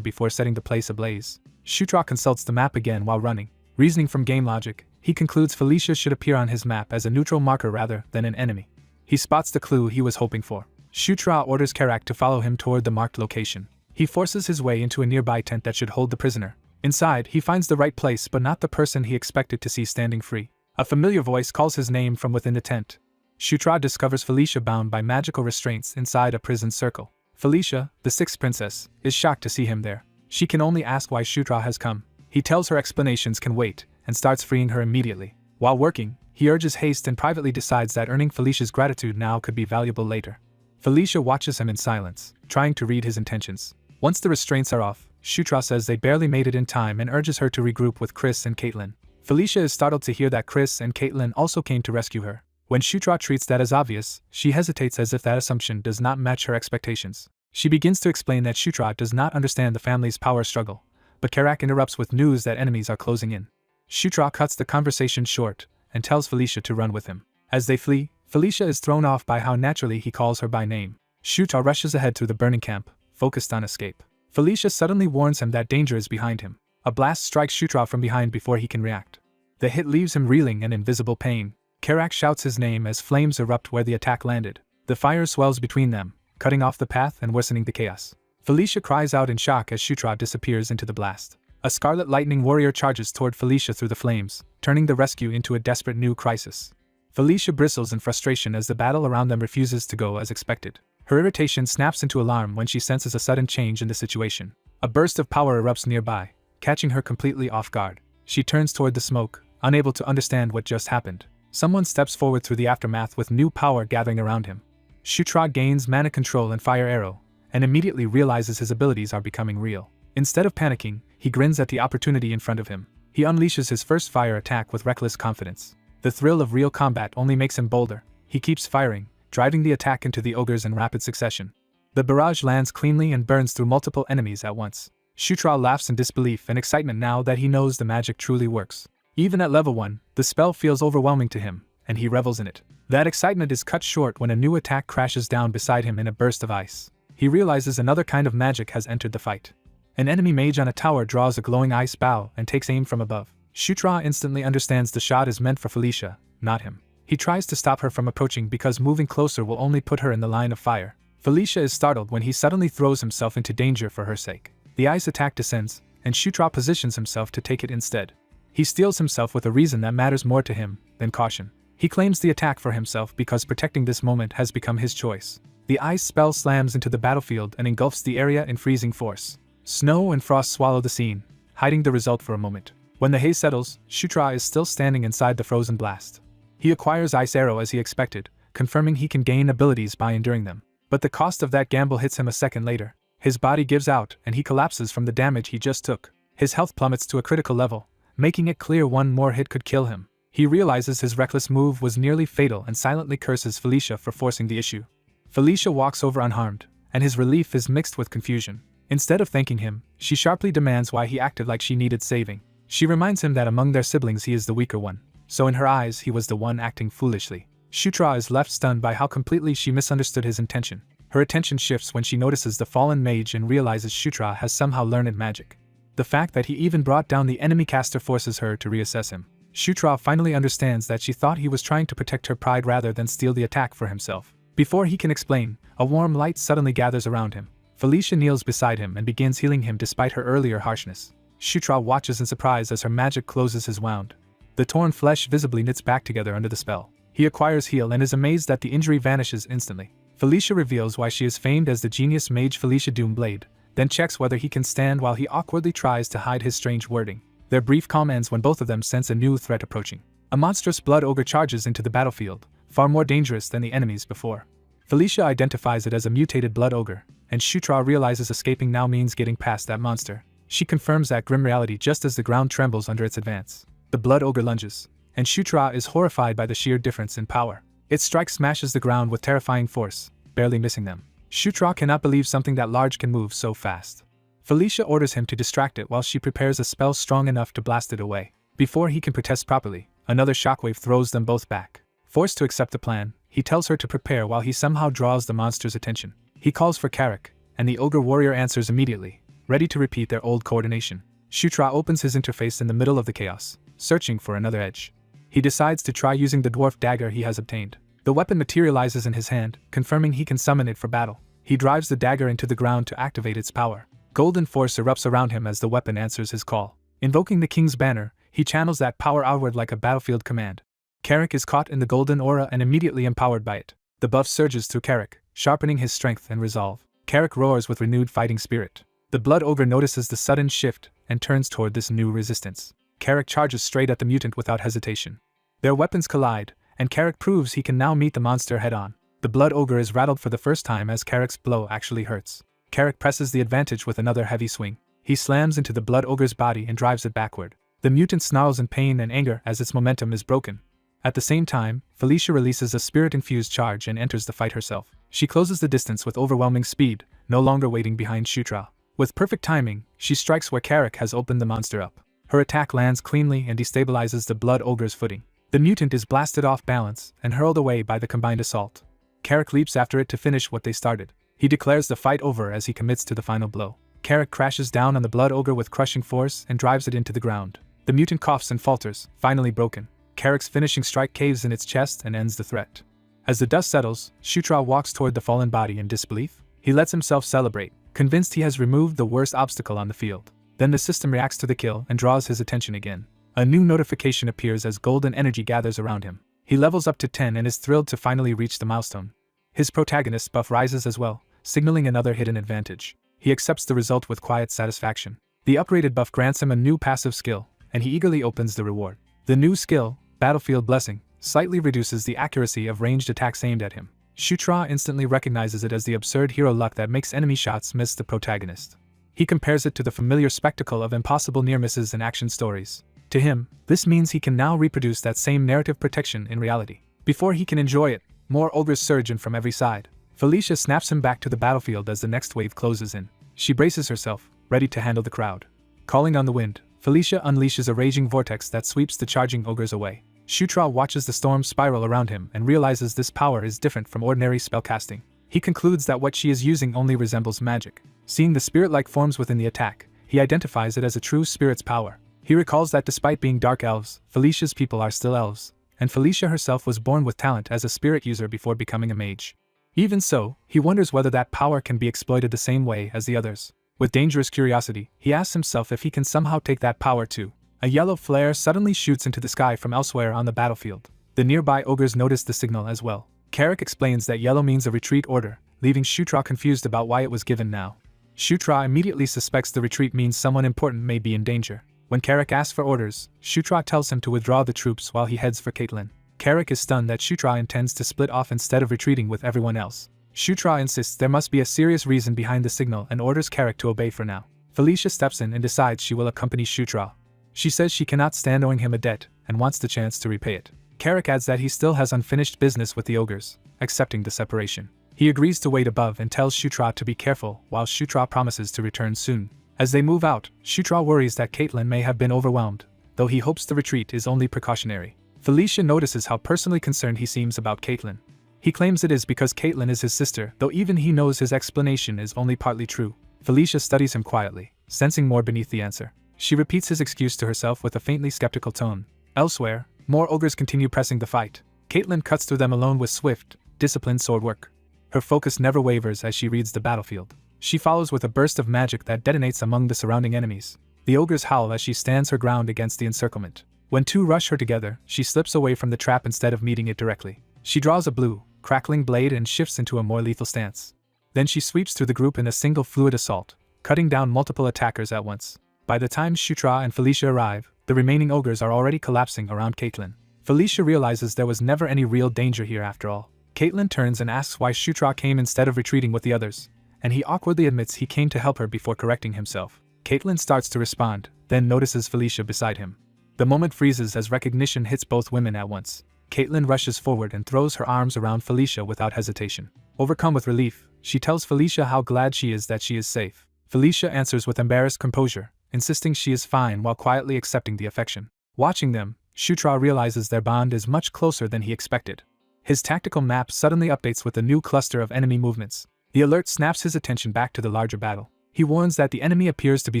Speaker 1: before setting the place ablaze. Shutra consults the map again while running. Reasoning from game logic, he concludes Felicia should appear on his map as a neutral marker rather than an enemy. He spots the clue he was hoping for. Shutra orders Karak to follow him toward the marked location. He forces his way into a nearby tent that should hold the prisoner. Inside, he finds the right place but not the person he expected to see standing free. A familiar voice calls his name from within the tent. Shutra discovers Felicia bound by magical restraints inside a prison circle. Felicia, the sixth princess, is shocked to see him there. She can only ask why Shutra has come. He tells her explanations can wait, and starts freeing her immediately. While working, he urges haste and privately decides that earning Felicia's gratitude now could be valuable later. Felicia watches him in silence, trying to read his intentions. Once the restraints are off, Shutra says they barely made it in time and urges her to regroup with Chris and Caitlin. Felicia is startled to hear that Chris and Caitlin also came to rescue her. When Shutra treats that as obvious, she hesitates as if that assumption does not match her expectations. She begins to explain that Shutra does not understand the family's power struggle, but Karak interrupts with news that enemies are closing in. Shutra cuts the conversation short and tells Felicia to run with him. As they flee, Felicia is thrown off by how naturally he calls her by name. Shutra rushes ahead through the burning camp, focused on escape. Felicia suddenly warns him that danger is behind him. A blast strikes Shutra from behind before he can react. The hit leaves him reeling in invisible pain. Karak shouts his name as flames erupt where the attack landed. The fire swells between them, cutting off the path and worsening the chaos. Felicia cries out in shock as Shutra disappears into the blast. A Scarlet Lightning warrior charges toward Felicia through the flames, turning the rescue into a desperate new crisis. Felicia bristles in frustration as the battle around them refuses to go as expected. Her irritation snaps into alarm when she senses a sudden change in the situation. A burst of power erupts nearby, catching her completely off guard. She turns toward the smoke, unable to understand what just happened. Someone steps forward through the aftermath with new power gathering around him. Shutra gains mana control and fire arrow, and immediately realizes his abilities are becoming real. Instead of panicking, he grins at the opportunity in front of him. He unleashes his first fire attack with reckless confidence. The thrill of real combat only makes him bolder. He keeps firing, driving the attack into the ogres in rapid succession. The barrage lands cleanly and burns through multiple enemies at once. Shutra laughs in disbelief and excitement now that he knows the magic truly works. Even at level 1, the spell feels overwhelming to him, and he revels in it. That excitement is cut short when a new attack crashes down beside him in a burst of ice. He realizes another kind of magic has entered the fight. An enemy mage on a tower draws a glowing ice bow and takes aim from above. Shutra instantly understands the shot is meant for Felicia, not him. He tries to stop her from approaching because moving closer will only put her in the line of fire. Felicia is startled when he suddenly throws himself into danger for her sake. The ice attack descends, and Shutra positions himself to take it instead. He steels himself with a reason that matters more to him than caution. He claims the attack for himself because protecting this moment has become his choice. The ice spell slams into the battlefield and engulfs the area in freezing force. Snow and frost swallow the scene, hiding the result for a moment. When the haze settles, Shutra is still standing inside the frozen blast. He acquires Ice Arrow as he expected, confirming he can gain abilities by enduring them. But the cost of that gamble hits him a second later. His body gives out and he collapses from the damage he just took. His health plummets to a critical level, making it clear one more hit could kill him. He realizes his reckless move was nearly fatal and silently curses Felicia for forcing the issue. Felicia walks over unharmed, and his relief is mixed with confusion. Instead of thanking him, she sharply demands why he acted like she needed saving. She reminds him that among their siblings he is the weaker one, so in her eyes he was the one acting foolishly. Shutra is left stunned by how completely she misunderstood his intention. Her attention shifts when she notices the fallen mage and realizes Shutra has somehow learned magic. The fact that he even brought down the enemy caster forces her to reassess him. Shutra finally understands that she thought he was trying to protect her pride rather than steal the attack for himself. Before he can explain, a warm light suddenly gathers around him. Felicia kneels beside him and begins healing him despite her earlier harshness. Shutra watches in surprise as her magic closes his wound. The torn flesh visibly knits back together under the spell. He acquires heal and is amazed that the injury vanishes instantly. Felicia reveals why she is famed as the genius mage Felicia Doomblade, then checks whether he can stand while he awkwardly tries to hide his strange wording. Their brief calm ends when both of them sense a new threat approaching. A monstrous blood ogre charges into the battlefield, far more dangerous than the enemies before. Felicia identifies it as a mutated blood ogre, and Shutra realizes escaping now means getting past that monster. She confirms that grim reality just as the ground trembles under its advance. The blood ogre lunges, and Shutra is horrified by the sheer difference in power. Its strike smashes the ground with terrifying force, barely missing them. Shutra cannot believe something that large can move so fast. Felicia orders him to distract it while she prepares a spell strong enough to blast it away. Before he can protest properly, another shockwave throws them both back. Forced to accept the plan, he tells her to prepare while he somehow draws the monster's attention. He calls for Carrick, and the ogre warrior answers immediately, ready to repeat their old coordination. Shutra opens his interface in the middle of the chaos, searching for another edge. He decides to try using the dwarf dagger he has obtained. The weapon materializes in his hand, confirming he can summon it for battle. He drives the dagger into the ground to activate its power. Golden force erupts around him as the weapon answers his call. Invoking the king's banner, he channels that power outward like a battlefield command. Carrick is caught in the golden aura and immediately empowered by it. The buff surges through Carrick, sharpening his strength and resolve. Carrick roars with renewed fighting spirit. The blood ogre notices the sudden shift and turns toward this new resistance. Carrick charges straight at the mutant without hesitation. Their weapons collide, and Carrick proves he can now meet the monster head-on. The blood ogre is rattled for the first time as Carrick's blow actually hurts. Carrick presses the advantage with another heavy swing. He slams into the blood ogre's body and drives it backward. The mutant snarls in pain and anger as its momentum is broken. At the same time, Felicia releases a spirit-infused charge and enters the fight herself. She closes the distance with overwhelming speed, no longer waiting behind Shutra. With perfect timing, she strikes where Carrick has opened the monster up. Her attack lands cleanly and destabilizes the blood ogre's footing. The mutant is blasted off balance and hurled away by the combined assault. Carrick leaps after it to finish what they started. He declares the fight over as he commits to the final blow. Carrick crashes down on the blood ogre with crushing force and drives it into the ground. The mutant coughs and falters, finally broken. Carrick's finishing strike caves in its chest and ends the threat. As the dust settles, Shutra walks toward the fallen body in disbelief. He lets himself celebrate, convinced he has removed the worst obstacle on the field. Then the system reacts to the kill and draws his attention again. A new notification appears as golden energy gathers around him. He levels up to 10 and is thrilled to finally reach the milestone. His protagonist's buff rises as well, signaling another hidden advantage. He accepts the result with quiet satisfaction. The upgraded buff grants him a new passive skill, and he eagerly opens the reward. The new skill, Battlefield Blessing, slightly reduces the accuracy of ranged attacks aimed at him. Shutra instantly recognizes it as the absurd hero luck that makes enemy shots miss the protagonist. He compares it to the familiar spectacle of impossible near misses in action stories. To him, this means he can now reproduce that same narrative protection in reality. Before he can enjoy it, more ogres surge in from every side. Felicia snaps him back to the battlefield as the next wave closes in. She braces herself, ready to handle the crowd. Calling on the wind, Felicia unleashes a raging vortex that sweeps the charging ogres away. Shutra watches the storm spiral around him and realizes this power is different from ordinary spellcasting. He concludes that what she is using only resembles magic. Seeing the spirit-like forms within the attack, he identifies it as a true spirit's power. He recalls that despite being dark elves, Felicia's people are still elves, and Felicia herself was born with talent as a spirit user before becoming a mage. Even so, he wonders whether that power can be exploited the same way as the others. With dangerous curiosity, he asks himself if he can somehow take that power too. A yellow flare suddenly shoots into the sky from elsewhere on the battlefield. The nearby ogres notice the signal as well. Carrick explains that yellow means a retreat order, leaving Shutra confused about why it was given now. Shutra immediately suspects the retreat means someone important may be in danger. When Carrick asks for orders, Shutra tells him to withdraw the troops while he heads for Caitlin. Carrick is stunned that Shutra intends to split off instead of retreating with everyone else. Shutra insists there must be a serious reason behind the signal and orders Carrick to obey for now. Felicia steps in and decides she will accompany Shutra. She says she cannot stand owing him a debt and wants the chance to repay it. Carrick adds that he still has unfinished business with the ogres, accepting the separation. He agrees to wait above and tells Shutra to be careful while Shutra promises to return soon. As they move out, Shutra worries that Caitlin may have been overwhelmed, though he hopes the retreat is only precautionary. Felicia notices how personally concerned he seems about Caitlin. He claims it is because Caitlin is his sister, though even he knows his explanation is only partly true. Felicia studies him quietly, sensing more beneath the answer. She repeats his excuse to herself with a faintly skeptical tone. Elsewhere, more ogres continue pressing the fight. Caitlin cuts through them alone with swift, disciplined sword work. Her focus never wavers as she reads the battlefield. She follows with a burst of magic that detonates among the surrounding enemies. The ogres howl as she stands her ground against the encirclement. When two rush her together, she slips away from the trap instead of meeting it directly. She draws a blue, crackling blade and shifts into a more lethal stance. Then she sweeps through the group in a single fluid assault, cutting down multiple attackers at once. By the time Shutra and Felicia arrive, the remaining ogres are already collapsing around Caitlin. Felicia realizes there was never any real danger here after all. Caitlin turns and asks why Shutra came instead of retreating with the others, and he awkwardly admits he came to help her before correcting himself. Caitlin starts to respond, then notices Felicia beside him. The moment freezes as recognition hits both women at once. Caitlin rushes forward and throws her arms around Felicia without hesitation. Overcome with relief, she tells Felicia how glad she is that she is safe. Felicia answers with embarrassed composure, insisting she is fine while quietly accepting the affection. Watching them, Shutra realizes their bond is much closer than he expected. His tactical map suddenly updates with a new cluster of enemy movements. The alert snaps his attention back to the larger battle. He warns that the enemy appears to be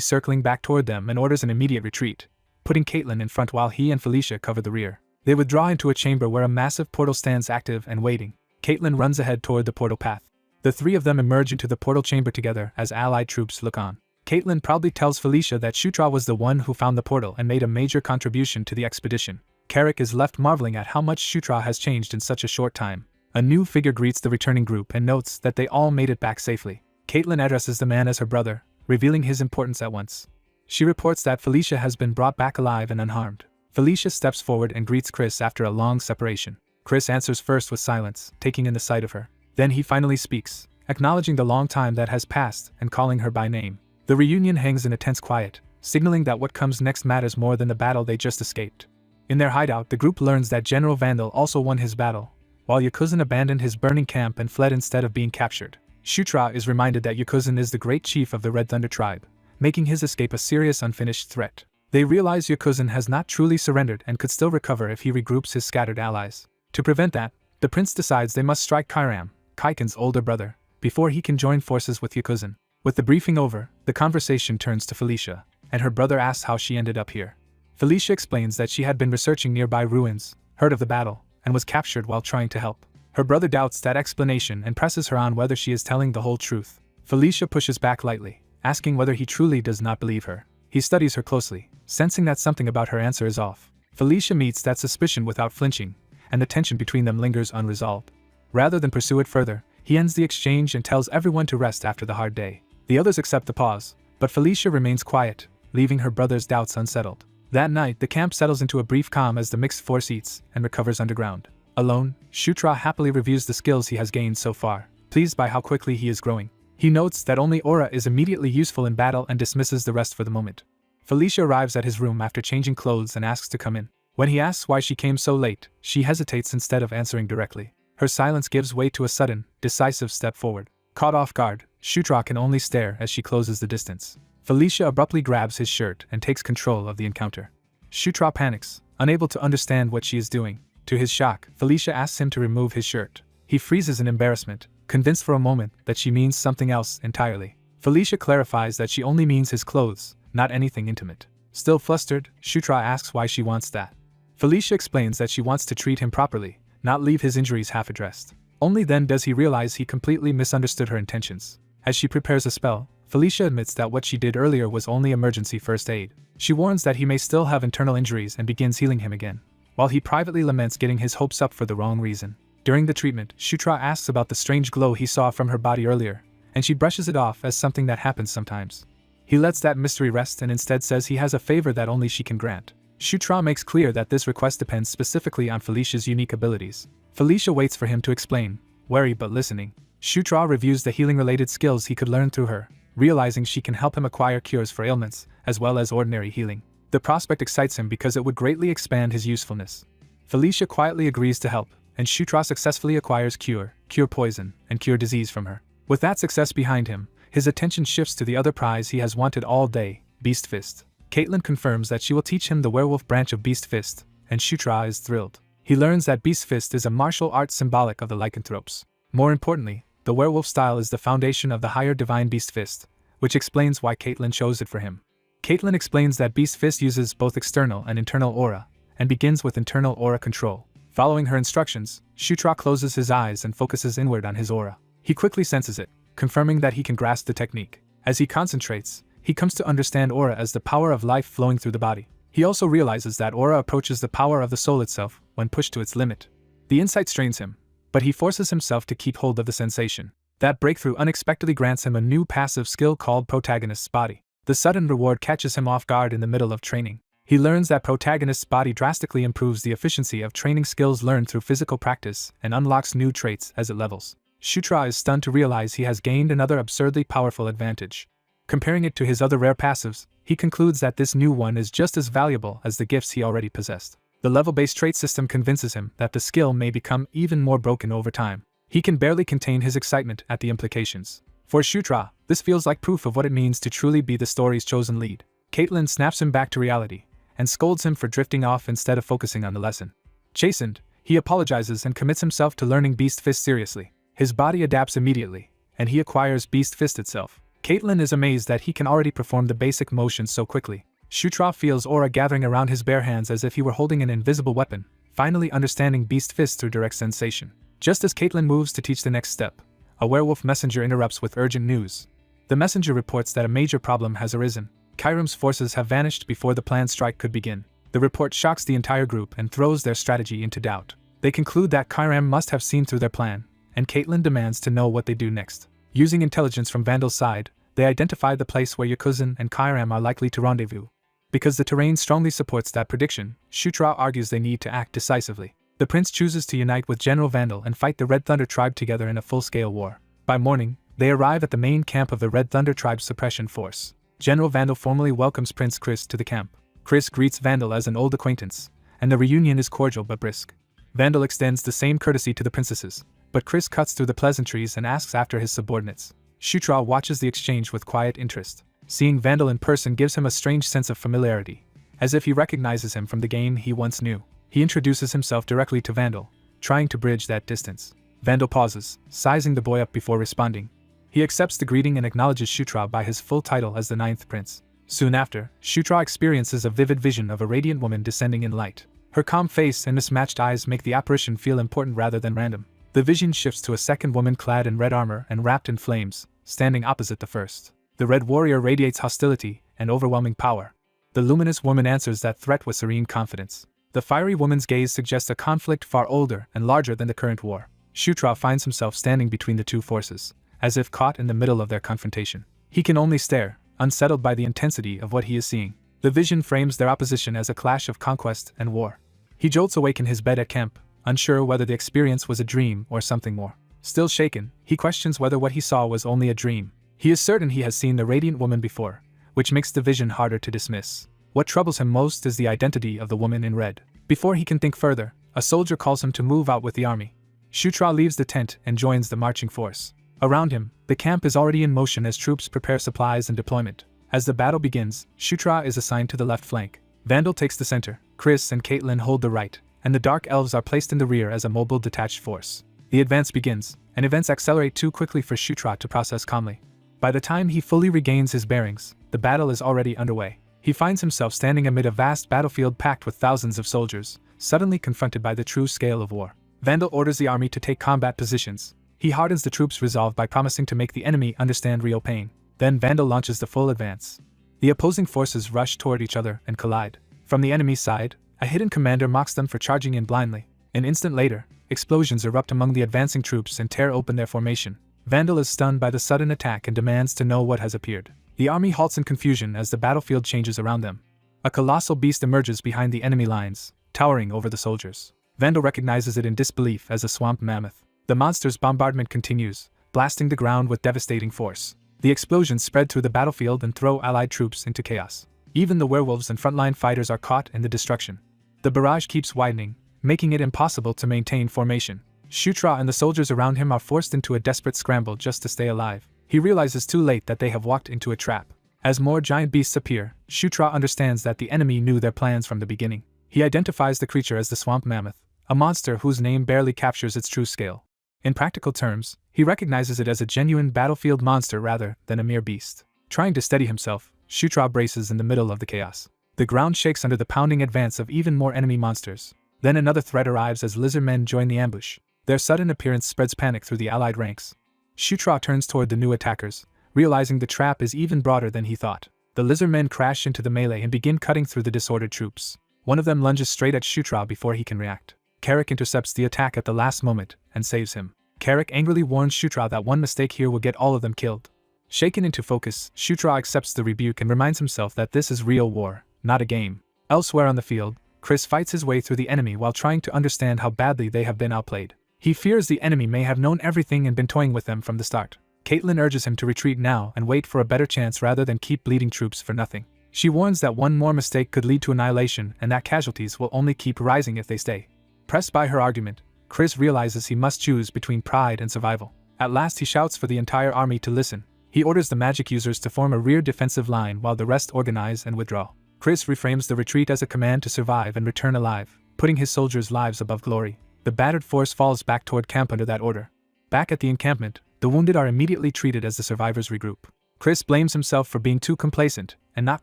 Speaker 1: circling back toward them and orders an immediate retreat, putting Caitlin in front while he and Felicia cover the rear. They withdraw into a chamber where a massive portal stands active and waiting. Caitlin runs ahead toward the portal path. The three of them emerge into the portal chamber together as allied troops look on. Caitlin proudly tells Felicia that Shutra was the one who found the portal and made a major contribution to the expedition. Carrick is left marveling at how much Shutra has changed in such a short time. A new figure greets the returning group and notes that they all made it back safely. Caitlin addresses the man as her brother, revealing his importance at once. She reports that Felicia has been brought back alive and unharmed. Felicia steps forward and greets Chris after a long separation. Chris answers first with silence, taking in the sight of her. Then he finally speaks, acknowledging the long time that has passed and calling her by name. The reunion hangs in a tense quiet, signaling that what comes next matters more than the battle they just escaped. In their hideout, the group learns that General Vandal also won his battle, while Yakuzan abandoned his burning camp and fled instead of being captured. Shutra is reminded that Yakuzan is the great chief of the Red Thunder tribe, making his escape a serious unfinished threat. They realize Yakuzan has not truly surrendered and could still recover if he regroups his scattered allies. To prevent that, the prince decides they must strike Kairam, Kaiken's older brother, before he can join forces with Yakuzan. With the briefing over, the conversation turns to Felicia, and her brother asks how she ended up here. Felicia explains that she had been researching nearby ruins, heard of the battle, and was captured while trying to help. Her brother doubts that explanation and presses her on whether she is telling the whole truth. Felicia pushes back lightly, asking whether he truly does not believe her. He studies her closely, sensing that something about her answer is off. Felicia meets that suspicion without flinching, and the tension between them lingers unresolved. Rather than pursue it further, he ends the exchange and tells everyone to rest after the hard day. The others accept the pause, but Felicia remains quiet, leaving her brother's doubts unsettled. That night, the camp settles into a brief calm as the mixed force eats and recovers underground. Alone, Shutra happily reviews the skills he has gained so far, pleased by how quickly he is growing. He notes that only aura is immediately useful in battle and dismisses the rest for the moment. Felicia arrives at his room after changing clothes and asks to come in. When he asks why she came so late, she hesitates instead of answering directly. Her silence gives way to a sudden, decisive step forward. Caught off guard, Shutra can only stare as she closes the distance. Felicia abruptly grabs his shirt and takes control of the encounter. Shutra panics, unable to understand what she is doing. To his shock, Felicia asks him to remove his shirt. He freezes in embarrassment, convinced for a moment that she means something else entirely. Felicia clarifies that she only means his clothes, not anything intimate. Still flustered, Shutra asks why she wants that. Felicia explains that she wants to treat him properly, not leave his injuries half-addressed. Only then does he realize he completely misunderstood her intentions. As she prepares a spell, Felicia admits that what she did earlier was only emergency first aid. She warns that he may still have internal injuries and begins healing him again, while he privately laments getting his hopes up for the wrong reason. During the treatment, Shutra asks about the strange glow he saw from her body earlier, and she brushes it off as something that happens sometimes. He lets that mystery rest and instead says he has a favor that only she can grant. Shutra makes clear that this request depends specifically on Felicia's unique abilities. Felicia waits for him to explain, wary but listening. Shutra reviews the healing-related skills he could learn through her, realizing she can help him acquire cures for ailments, as well as ordinary healing. The prospect excites him because it would greatly expand his usefulness. Felicia quietly agrees to help, and Shutra successfully acquires cure poison, and cure disease from her. With that success behind him, his attention shifts to the other prize he has wanted all day, Beast Fist. Caitlin confirms that she will teach him the werewolf branch of Beast Fist, and Shutra is thrilled. He learns that Beast Fist is a martial art symbolic of the lycanthropes. More importantly, the werewolf style is the foundation of the higher divine Beast Fist, which explains why Caitlin chose it for him. Caitlin explains that Beast Fist uses both external and internal aura, and begins with internal aura control. Following her instructions, Shutra closes his eyes and focuses inward on his aura. He quickly senses it, confirming that he can grasp the technique. As he concentrates, he comes to understand aura as the power of life flowing through the body. He also realizes that aura approaches the power of the soul itself when pushed to its limit. The insight strains him, but he forces himself to keep hold of the sensation. That breakthrough unexpectedly grants him a new passive skill called Protagonist's Body. The sudden reward catches him off guard in the middle of training. He learns that Protagonist's Body drastically improves the efficiency of training skills learned through physical practice and unlocks new traits as it levels. Shutra is stunned to realize he has gained another absurdly powerful advantage. Comparing it to his other rare passives, he concludes that this new one is just as valuable as the gifts he already possessed. The level-based trait system convinces him that the skill may become even more broken over time. He can barely contain his excitement at the implications. For Shutra, this feels like proof of what it means to truly be the story's chosen lead. Caitlin snaps him back to reality, and scolds him for drifting off instead of focusing on the lesson. Chastened, he apologizes and commits himself to learning Beast Fist seriously. His body adapts immediately, and he acquires Beast Fist itself. Caitlin is amazed that he can already perform the basic motions so quickly. Shutra feels aura gathering around his bare hands as if he were holding an invisible weapon, finally understanding Beast Fist through direct sensation. Just as Caitlin moves to teach the next step, a werewolf messenger interrupts with urgent news. The messenger reports that a major problem has arisen. Kyram's forces have vanished before the planned strike could begin. The report shocks the entire group and throws their strategy into doubt. They conclude that Kyram must have seen through their plan, and Caitlin demands to know what they do next. Using intelligence from Vandal's side, they identify the place where Yakuzan and Kyram are likely to rendezvous. Because the terrain strongly supports that prediction, Shutra argues they need to act decisively. The prince chooses to unite with General Vandal and fight the Red Thunder tribe together in a full-scale war. By morning, they arrive at the main camp of the Red Thunder tribe's suppression force. General Vandal formally welcomes Prince Chris to the camp. Chris greets Vandal as an old acquaintance, and the reunion is cordial but brisk. Vandal extends the same courtesy to the princesses, but Chris cuts through the pleasantries and asks after his subordinates. Shutra watches the exchange with quiet interest. Seeing Vandal in person gives him a strange sense of familiarity, as if he recognizes him from the game he once knew. He introduces himself directly to Vandal, trying to bridge that distance. Vandal pauses, sizing the boy up before responding. He accepts the greeting and acknowledges Shutra by his full title as the Ninth Prince. Soon after, Shutra experiences a vivid vision of a radiant woman descending in light. Her calm face and mismatched eyes make the apparition feel important rather than random. The vision shifts to a second woman clad in red armor and wrapped in flames, standing opposite the first. The red warrior radiates hostility and overwhelming power. The luminous woman answers that threat with serene confidence. The fiery woman's gaze suggests a conflict far older and larger than the current war. Shutra finds himself standing between the two forces, as if caught in the middle of their confrontation. He can only stare, unsettled by the intensity of what he is seeing. The vision frames their opposition as a clash of conquest and war. He jolts awake in his bed at camp, unsure whether the experience was a dream or something more. Still shaken, he questions whether what he saw was only a dream. He is certain he has seen the radiant woman before, which makes the vision harder to dismiss. What troubles him most is the identity of the woman in red. Before he can think further, a soldier calls him to move out with the army. Shutra leaves the tent and joins the marching force. Around him, the camp is already in motion as troops prepare supplies and deployment. As the battle begins, Shutra is assigned to the left flank. Vandal takes the center, Chris and Caitlin hold the right, and the Dark Elves are placed in the rear as a mobile detached force. The advance begins, and events accelerate too quickly for Shutra to process calmly. By the time he fully regains his bearings, the battle is already underway. He finds himself standing amid a vast battlefield packed with thousands of soldiers, suddenly confronted by the true scale of war. Vandal orders the army to take combat positions. He hardens the troops' resolve by promising to make the enemy understand real pain. Then Vandal launches the full advance. The opposing forces rush toward each other and collide. From the enemy's side, a hidden commander mocks them for charging in blindly. An instant later, explosions erupt among the advancing troops and tear open their formation. Vandal is stunned by the sudden attack and demands to know what has appeared. The army halts in confusion as the battlefield changes around them. A colossal beast emerges behind the enemy lines, towering over the soldiers. Vandal recognizes it in disbelief as a swamp mammoth. The monster's bombardment continues, blasting the ground with devastating force. The explosions spread through the battlefield and throw allied troops into chaos. Even the werewolves and frontline fighters are caught in the destruction. The barrage keeps widening, making it impossible to maintain formation. Shutra and the soldiers around him are forced into a desperate scramble just to stay alive. He realizes too late that they have walked into a trap. As more giant beasts appear, Shutra understands that the enemy knew their plans from the beginning. He identifies the creature as the swamp mammoth, a monster whose name barely captures its true scale. In practical terms, he recognizes it as a genuine battlefield monster rather than a mere beast. Trying to steady himself, Shutra braces in the middle of the chaos. The ground shakes under the pounding advance of even more enemy monsters. Then another threat arrives as lizardmen join the ambush. Their sudden appearance spreads panic through the allied ranks. Shutra turns toward the new attackers, realizing the trap is even broader than he thought. The lizardmen crash into the melee and begin cutting through the disordered troops. One of them lunges straight at Shutra before he can react. Carrick intercepts the attack at the last moment and saves him. Carrick angrily warns Shutra that one mistake here will get all of them killed. Shaken into focus, Shutra accepts the rebuke and reminds himself that this is real war, not a game. Elsewhere on the field, Chris fights his way through the enemy while trying to understand how badly they have been outplayed. He fears the enemy may have known everything and been toying with them from the start. Caitlin urges him to retreat now and wait for a better chance rather than keep bleeding troops for nothing. She warns that one more mistake could lead to annihilation and that casualties will only keep rising if they stay. Pressed by her argument, Chris realizes he must choose between pride and survival. At last he shouts for the entire army to listen. He orders the magic users to form a rear defensive line while the rest organize and withdraw. Chris reframes the retreat as a command to survive and return alive, putting his soldiers' lives above glory. The battered force falls back toward camp under that order. Back at the encampment, the wounded are immediately treated as the survivors regroup. Chris blames himself for being too complacent and not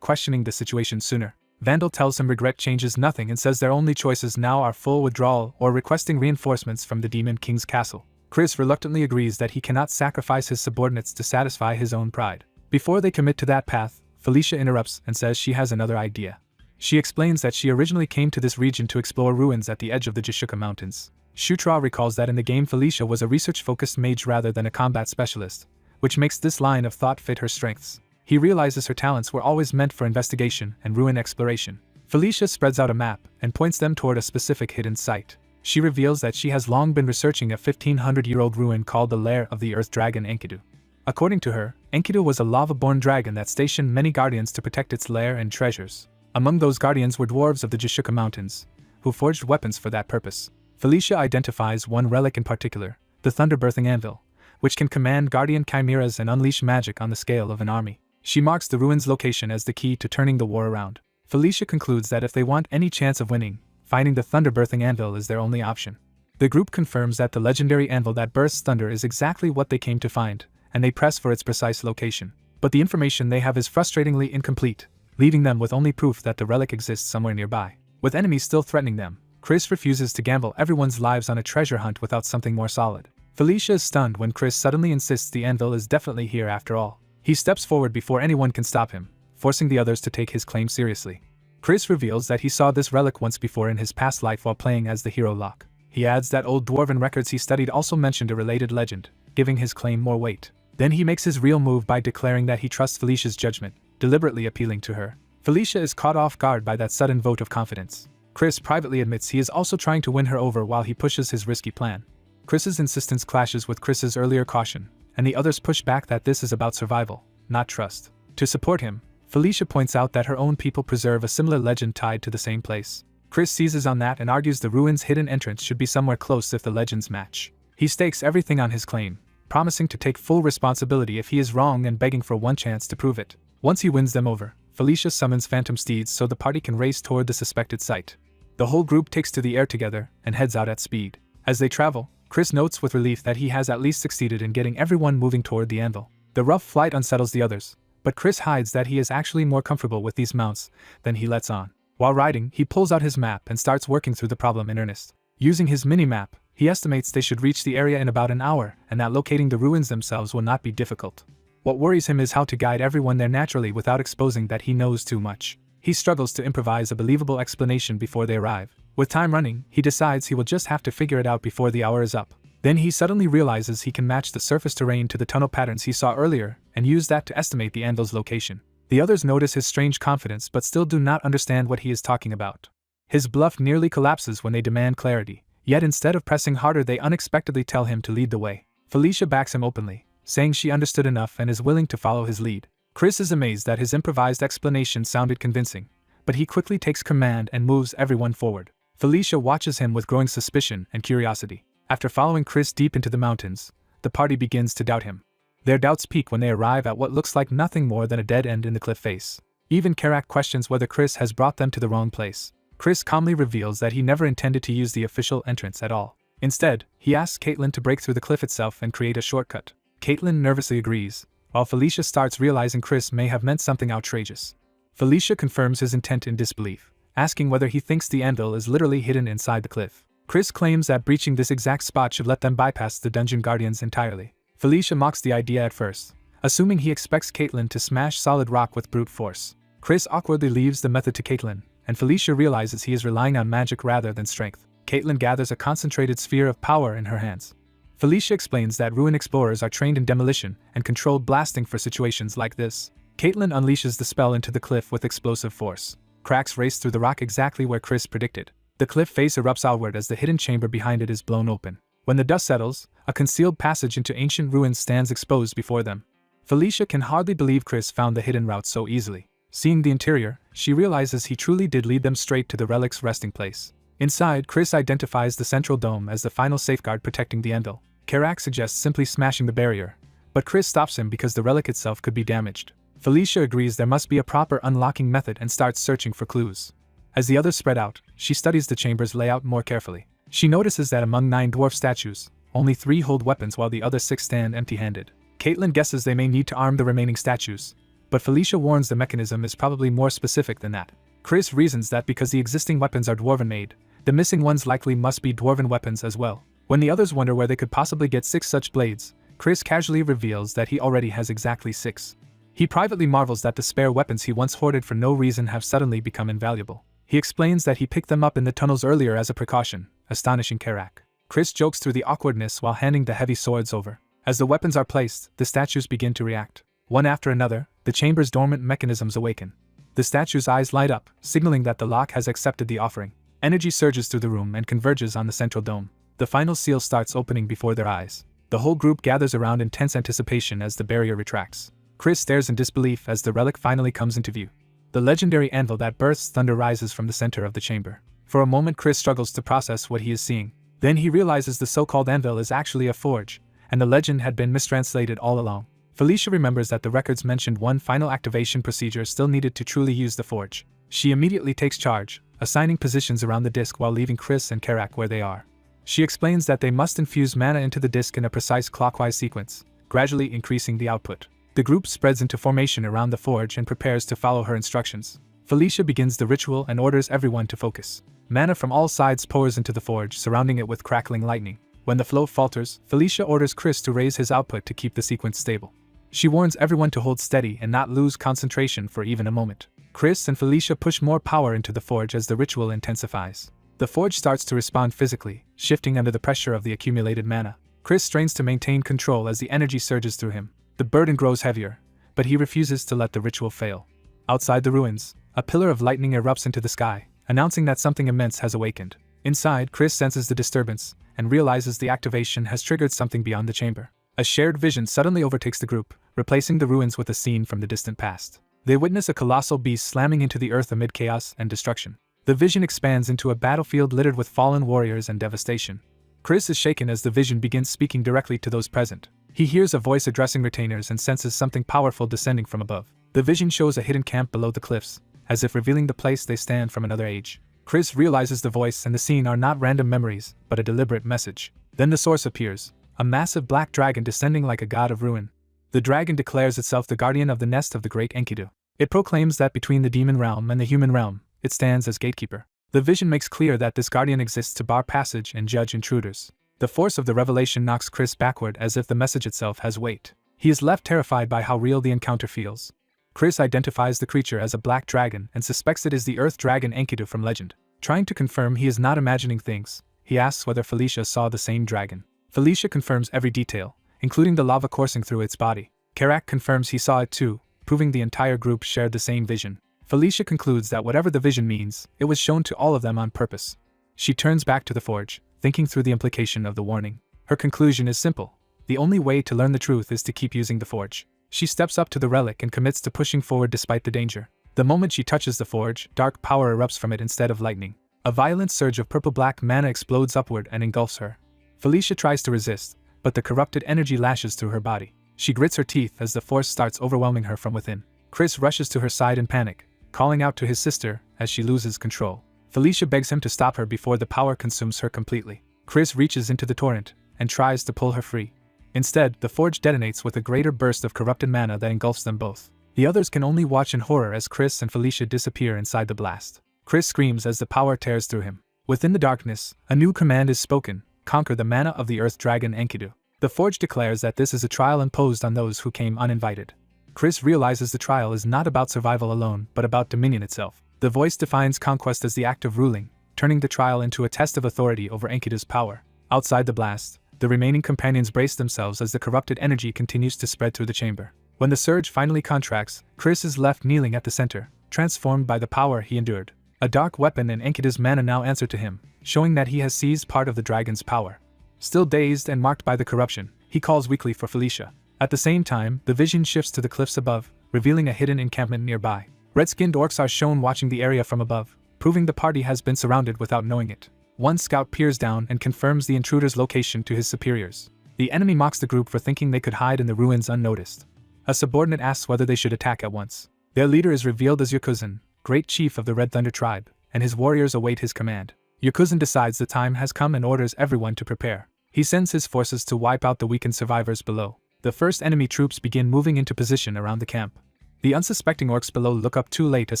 Speaker 1: questioning the situation sooner. Vandal tells him regret changes nothing and says their only choices now are full withdrawal or requesting reinforcements from the Demon King's castle. Chris reluctantly agrees that he cannot sacrifice his subordinates to satisfy his own pride. Before they commit to that path, Felicia interrupts and says she has another idea. She explains that she originally came to this region to explore ruins at the edge of the Jishuka Mountains. Shutra recalls that in the game Felicia was a research-focused mage rather than a combat specialist, which makes this line of thought fit her strengths. He realizes her talents were always meant for investigation and ruin exploration. Felicia spreads out a map and points them toward a specific hidden site. She reveals that she has long been researching a 1500-year-old ruin called the Lair of the Earth Dragon Enkidu. According to her, Enkidu was a lava-born dragon that stationed many guardians to protect its lair and treasures. Among those guardians were dwarves of the Jishuka Mountains, who forged weapons for that purpose. Felicia identifies one relic in particular, the Thunder-Birthing Anvil, which can command guardian chimeras and unleash magic on the scale of an army. She marks the ruin's location as the key to turning the war around. Felicia concludes that if they want any chance of winning, finding the Thunder-Birthing Anvil is their only option. The group confirms that the legendary anvil that bursts thunder is exactly what they came to find, and they press for its precise location. But the information they have is frustratingly incomplete, leaving them with only proof that the relic exists somewhere nearby. With enemies still threatening them, Chris refuses to gamble everyone's lives on a treasure hunt without something more solid. Felicia is stunned when Chris suddenly insists the anvil is definitely here after all. He steps forward before anyone can stop him, forcing the others to take his claim seriously. Chris reveals that he saw this relic once before in his past life while playing as the hero Locke. He adds that old dwarven records he studied also mentioned a related legend, giving his claim more weight. Then he makes his real move by declaring that he trusts Felicia's judgment, deliberately appealing to her. Felicia is caught off guard by that sudden vote of confidence. Chris privately admits he is also trying to win her over while he pushes his risky plan. Chris's insistence clashes with Chris's earlier caution, and the others push back that this is about survival, not trust. To support him, Felicia points out that her own people preserve a similar legend tied to the same place. Chris seizes on that and argues the ruin's hidden entrance should be somewhere close if the legends match. He stakes everything on his claim, promising to take full responsibility if he is wrong and begging for one chance to prove it. Once he wins them over, Felicia summons phantom steeds so the party can race toward the suspected site. The whole group takes to the air together and heads out at speed. As they travel, Chris notes with relief that he has at least succeeded in getting everyone moving toward the anvil. The rough flight unsettles the others, but Chris hides that he is actually more comfortable with these mounts than he lets on. While riding, he pulls out his map and starts working through the problem in earnest. Using his mini-map, he estimates they should reach the area in about an hour and that locating the ruins themselves will not be difficult. What worries him is how to guide everyone there naturally without exposing that he knows too much. He struggles to improvise a believable explanation before they arrive. With time running, he decides he will just have to figure it out before the hour is up. Then he suddenly realizes he can match the surface terrain to the tunnel patterns he saw earlier and use that to estimate the anvil's location. The others notice his strange confidence but still do not understand what he is talking about. His bluff nearly collapses when they demand clarity, yet instead of pressing harder they unexpectedly tell him to lead the way. Felicia backs him openly, saying she understood enough and is willing to follow his lead. Chris is amazed that his improvised explanation sounded convincing, but he quickly takes command and moves everyone forward. Felicia watches him with growing suspicion and curiosity. After following Chris deep into the mountains, the party begins to doubt him. Their doubts peak when they arrive at what looks like nothing more than a dead end in the cliff face. Even Karak questions whether Chris has brought them to the wrong place. Chris calmly reveals that he never intended to use the official entrance at all. Instead, he asks Caitlin to break through the cliff itself and create a shortcut. Caitlin nervously agrees, while Felicia starts realizing Chris may have meant something outrageous. Felicia confirms his intent in disbelief, asking whether he thinks the anvil is literally hidden inside the cliff. Chris claims that breaching this exact spot should let them bypass the dungeon guardians entirely. Felicia mocks the idea at first, assuming he expects Caitlin to smash solid rock with brute force. Chris awkwardly leaves the method to Caitlin, and Felicia realizes he is relying on magic rather than strength. Caitlin gathers a concentrated sphere of power in her hands. Felicia explains that ruin explorers are trained in demolition and controlled blasting for situations like this. Caitlin unleashes the spell into the cliff with explosive force. Cracks race through the rock exactly where Chris predicted. The cliff face erupts outward as the hidden chamber behind it is blown open. When the dust settles, a concealed passage into ancient ruins stands exposed before them. Felicia can hardly believe Chris found the hidden route so easily. Seeing the interior, she realizes he truly did lead them straight to the relic's resting place. Inside, Chris identifies the central dome as the final safeguard protecting the anvil. Karak suggests simply smashing the barrier, but Chris stops him because the relic itself could be damaged. Felicia agrees there must be a proper unlocking method and starts searching for clues. As the others spread out, she studies the chamber's layout more carefully. She notices that among 9 dwarf statues, only 3 hold weapons while the other 6 stand empty-handed. Caitlin guesses they may need to arm the remaining statues, but Felicia warns the mechanism is probably more specific than that. Chris reasons that because the existing weapons are dwarven-made, the missing ones likely must be dwarven weapons as well. When the others wonder where they could possibly get 6 such blades, Chris casually reveals that he already has exactly 6. He privately marvels that the spare weapons he once hoarded for no reason have suddenly become invaluable. He explains that he picked them up in the tunnels earlier as a precaution, astonishing Karak. Chris jokes through the awkwardness while handing the heavy swords over. As the weapons are placed, the statues begin to react. One after another, the chamber's dormant mechanisms awaken. The statues' eyes light up, signaling that the lock has accepted the offering. Energy surges through the room and converges on the central dome. The final seal starts opening before their eyes. The whole group gathers around in tense anticipation as the barrier retracts. Chris stares in disbelief as the relic finally comes into view. The legendary anvil that bursts thunder rises from the center of the chamber. For a moment Chris struggles to process what he is seeing. Then he realizes the so-called anvil is actually a forge, and the legend had been mistranslated all along. Felicia remembers that the records mentioned one final activation procedure still needed to truly use the forge. She immediately takes charge, assigning positions around the disc while leaving Chris and Karak where they are. She explains that they must infuse mana into the disc in a precise clockwise sequence, gradually increasing the output. The group spreads into formation around the forge and prepares to follow her instructions. Felicia begins the ritual and orders everyone to focus. Mana from all sides pours into the forge, surrounding it with crackling lightning. When the flow falters, Felicia orders Chris to raise his output to keep the sequence stable. She warns everyone to hold steady and not lose concentration for even a moment. Chris and Felicia push more power into the forge as the ritual intensifies. The forge starts to respond physically, shifting under the pressure of the accumulated mana. Chris strains to maintain control as the energy surges through him. The burden grows heavier, but he refuses to let the ritual fail. Outside the ruins, a pillar of lightning erupts into the sky, announcing that something immense has awakened. Inside, Chris senses the disturbance and realizes the activation has triggered something beyond the chamber. A shared vision suddenly overtakes the group, replacing the ruins with a scene from the distant past. They witness a colossal beast slamming into the earth amid chaos and destruction. The vision expands into a battlefield littered with fallen warriors and devastation. Chris is shaken as the vision begins speaking directly to those present. He hears a voice addressing retainers and senses something powerful descending from above. The vision shows a hidden camp below the cliffs, as if revealing the place they stand from another age. Chris realizes the voice and the scene are not random memories, but a deliberate message. Then the source appears, a massive black dragon descending like a god of ruin. The dragon declares itself the guardian of the nest of the great Enkidu. It proclaims that between the demon realm and the human realm, it stands as gatekeeper. The vision makes clear that this guardian exists to bar passage and judge intruders. The force of the revelation knocks Chris backward as if the message itself has weight. He is left terrified by how real the encounter feels. Chris identifies the creature as a black dragon and suspects it is the earth dragon Enkidu from legend. Trying to confirm he is not imagining things, he asks whether Felicia saw the same dragon. Felicia confirms every detail, including the lava coursing through its body. Karak confirms he saw it too, proving the entire group shared the same vision. Felicia concludes that whatever the vision means, it was shown to all of them on purpose. She turns back to the forge, thinking through the implication of the warning. Her conclusion is simple. The only way to learn the truth is to keep using the forge. She steps up to the relic and commits to pushing forward despite the danger. The moment she touches the forge, dark power erupts from it instead of lightning. A violent surge of purple-black mana explodes upward and engulfs her. Felicia tries to resist, but the corrupted energy lashes through her body. She grits her teeth as the force starts overwhelming her from within. Chris rushes to her side in panic, calling out to his sister as she loses control. Felicia begs him to stop her before the power consumes her completely. Chris reaches into the torrent and tries to pull her free. Instead, the forge detonates with a greater burst of corrupted mana that engulfs them both. The others can only watch in horror as Chris and Felicia disappear inside the blast. Chris screams as the power tears through him. Within the darkness, a new command is spoken: conquer the mana of the earth dragon Enkidu. The forge declares that this is a trial imposed on those who came uninvited. Chris realizes the trial is not about survival alone, but about dominion itself. The voice defines conquest as the act of ruling, turning the trial into a test of authority over Enkidu's power. Outside the blast, the remaining companions brace themselves as the corrupted energy continues to spread through the chamber. When the surge finally contracts, Chris is left kneeling at the center, transformed by the power he endured. A dark weapon and Enkidu's mana now answer to him, showing that he has seized part of the dragon's power. Still dazed and marked by the corruption, he calls weakly for Felicia. At the same time, the vision shifts to the cliffs above, revealing a hidden encampment nearby. Red-skinned orcs are shown watching the area from above, proving the party has been surrounded without knowing it. One scout peers down and confirms the intruder's location to his superiors. The enemy mocks the group for thinking they could hide in the ruins unnoticed. A subordinate asks whether they should attack at once. Their leader is revealed as Yakuzan, great chief of the Red Thunder tribe, and his warriors await his command. Yakuzan decides the time has come and orders everyone to prepare. He sends his forces to wipe out the weakened survivors below. The first enemy troops begin moving into position around the camp. The unsuspecting orcs below look up too late as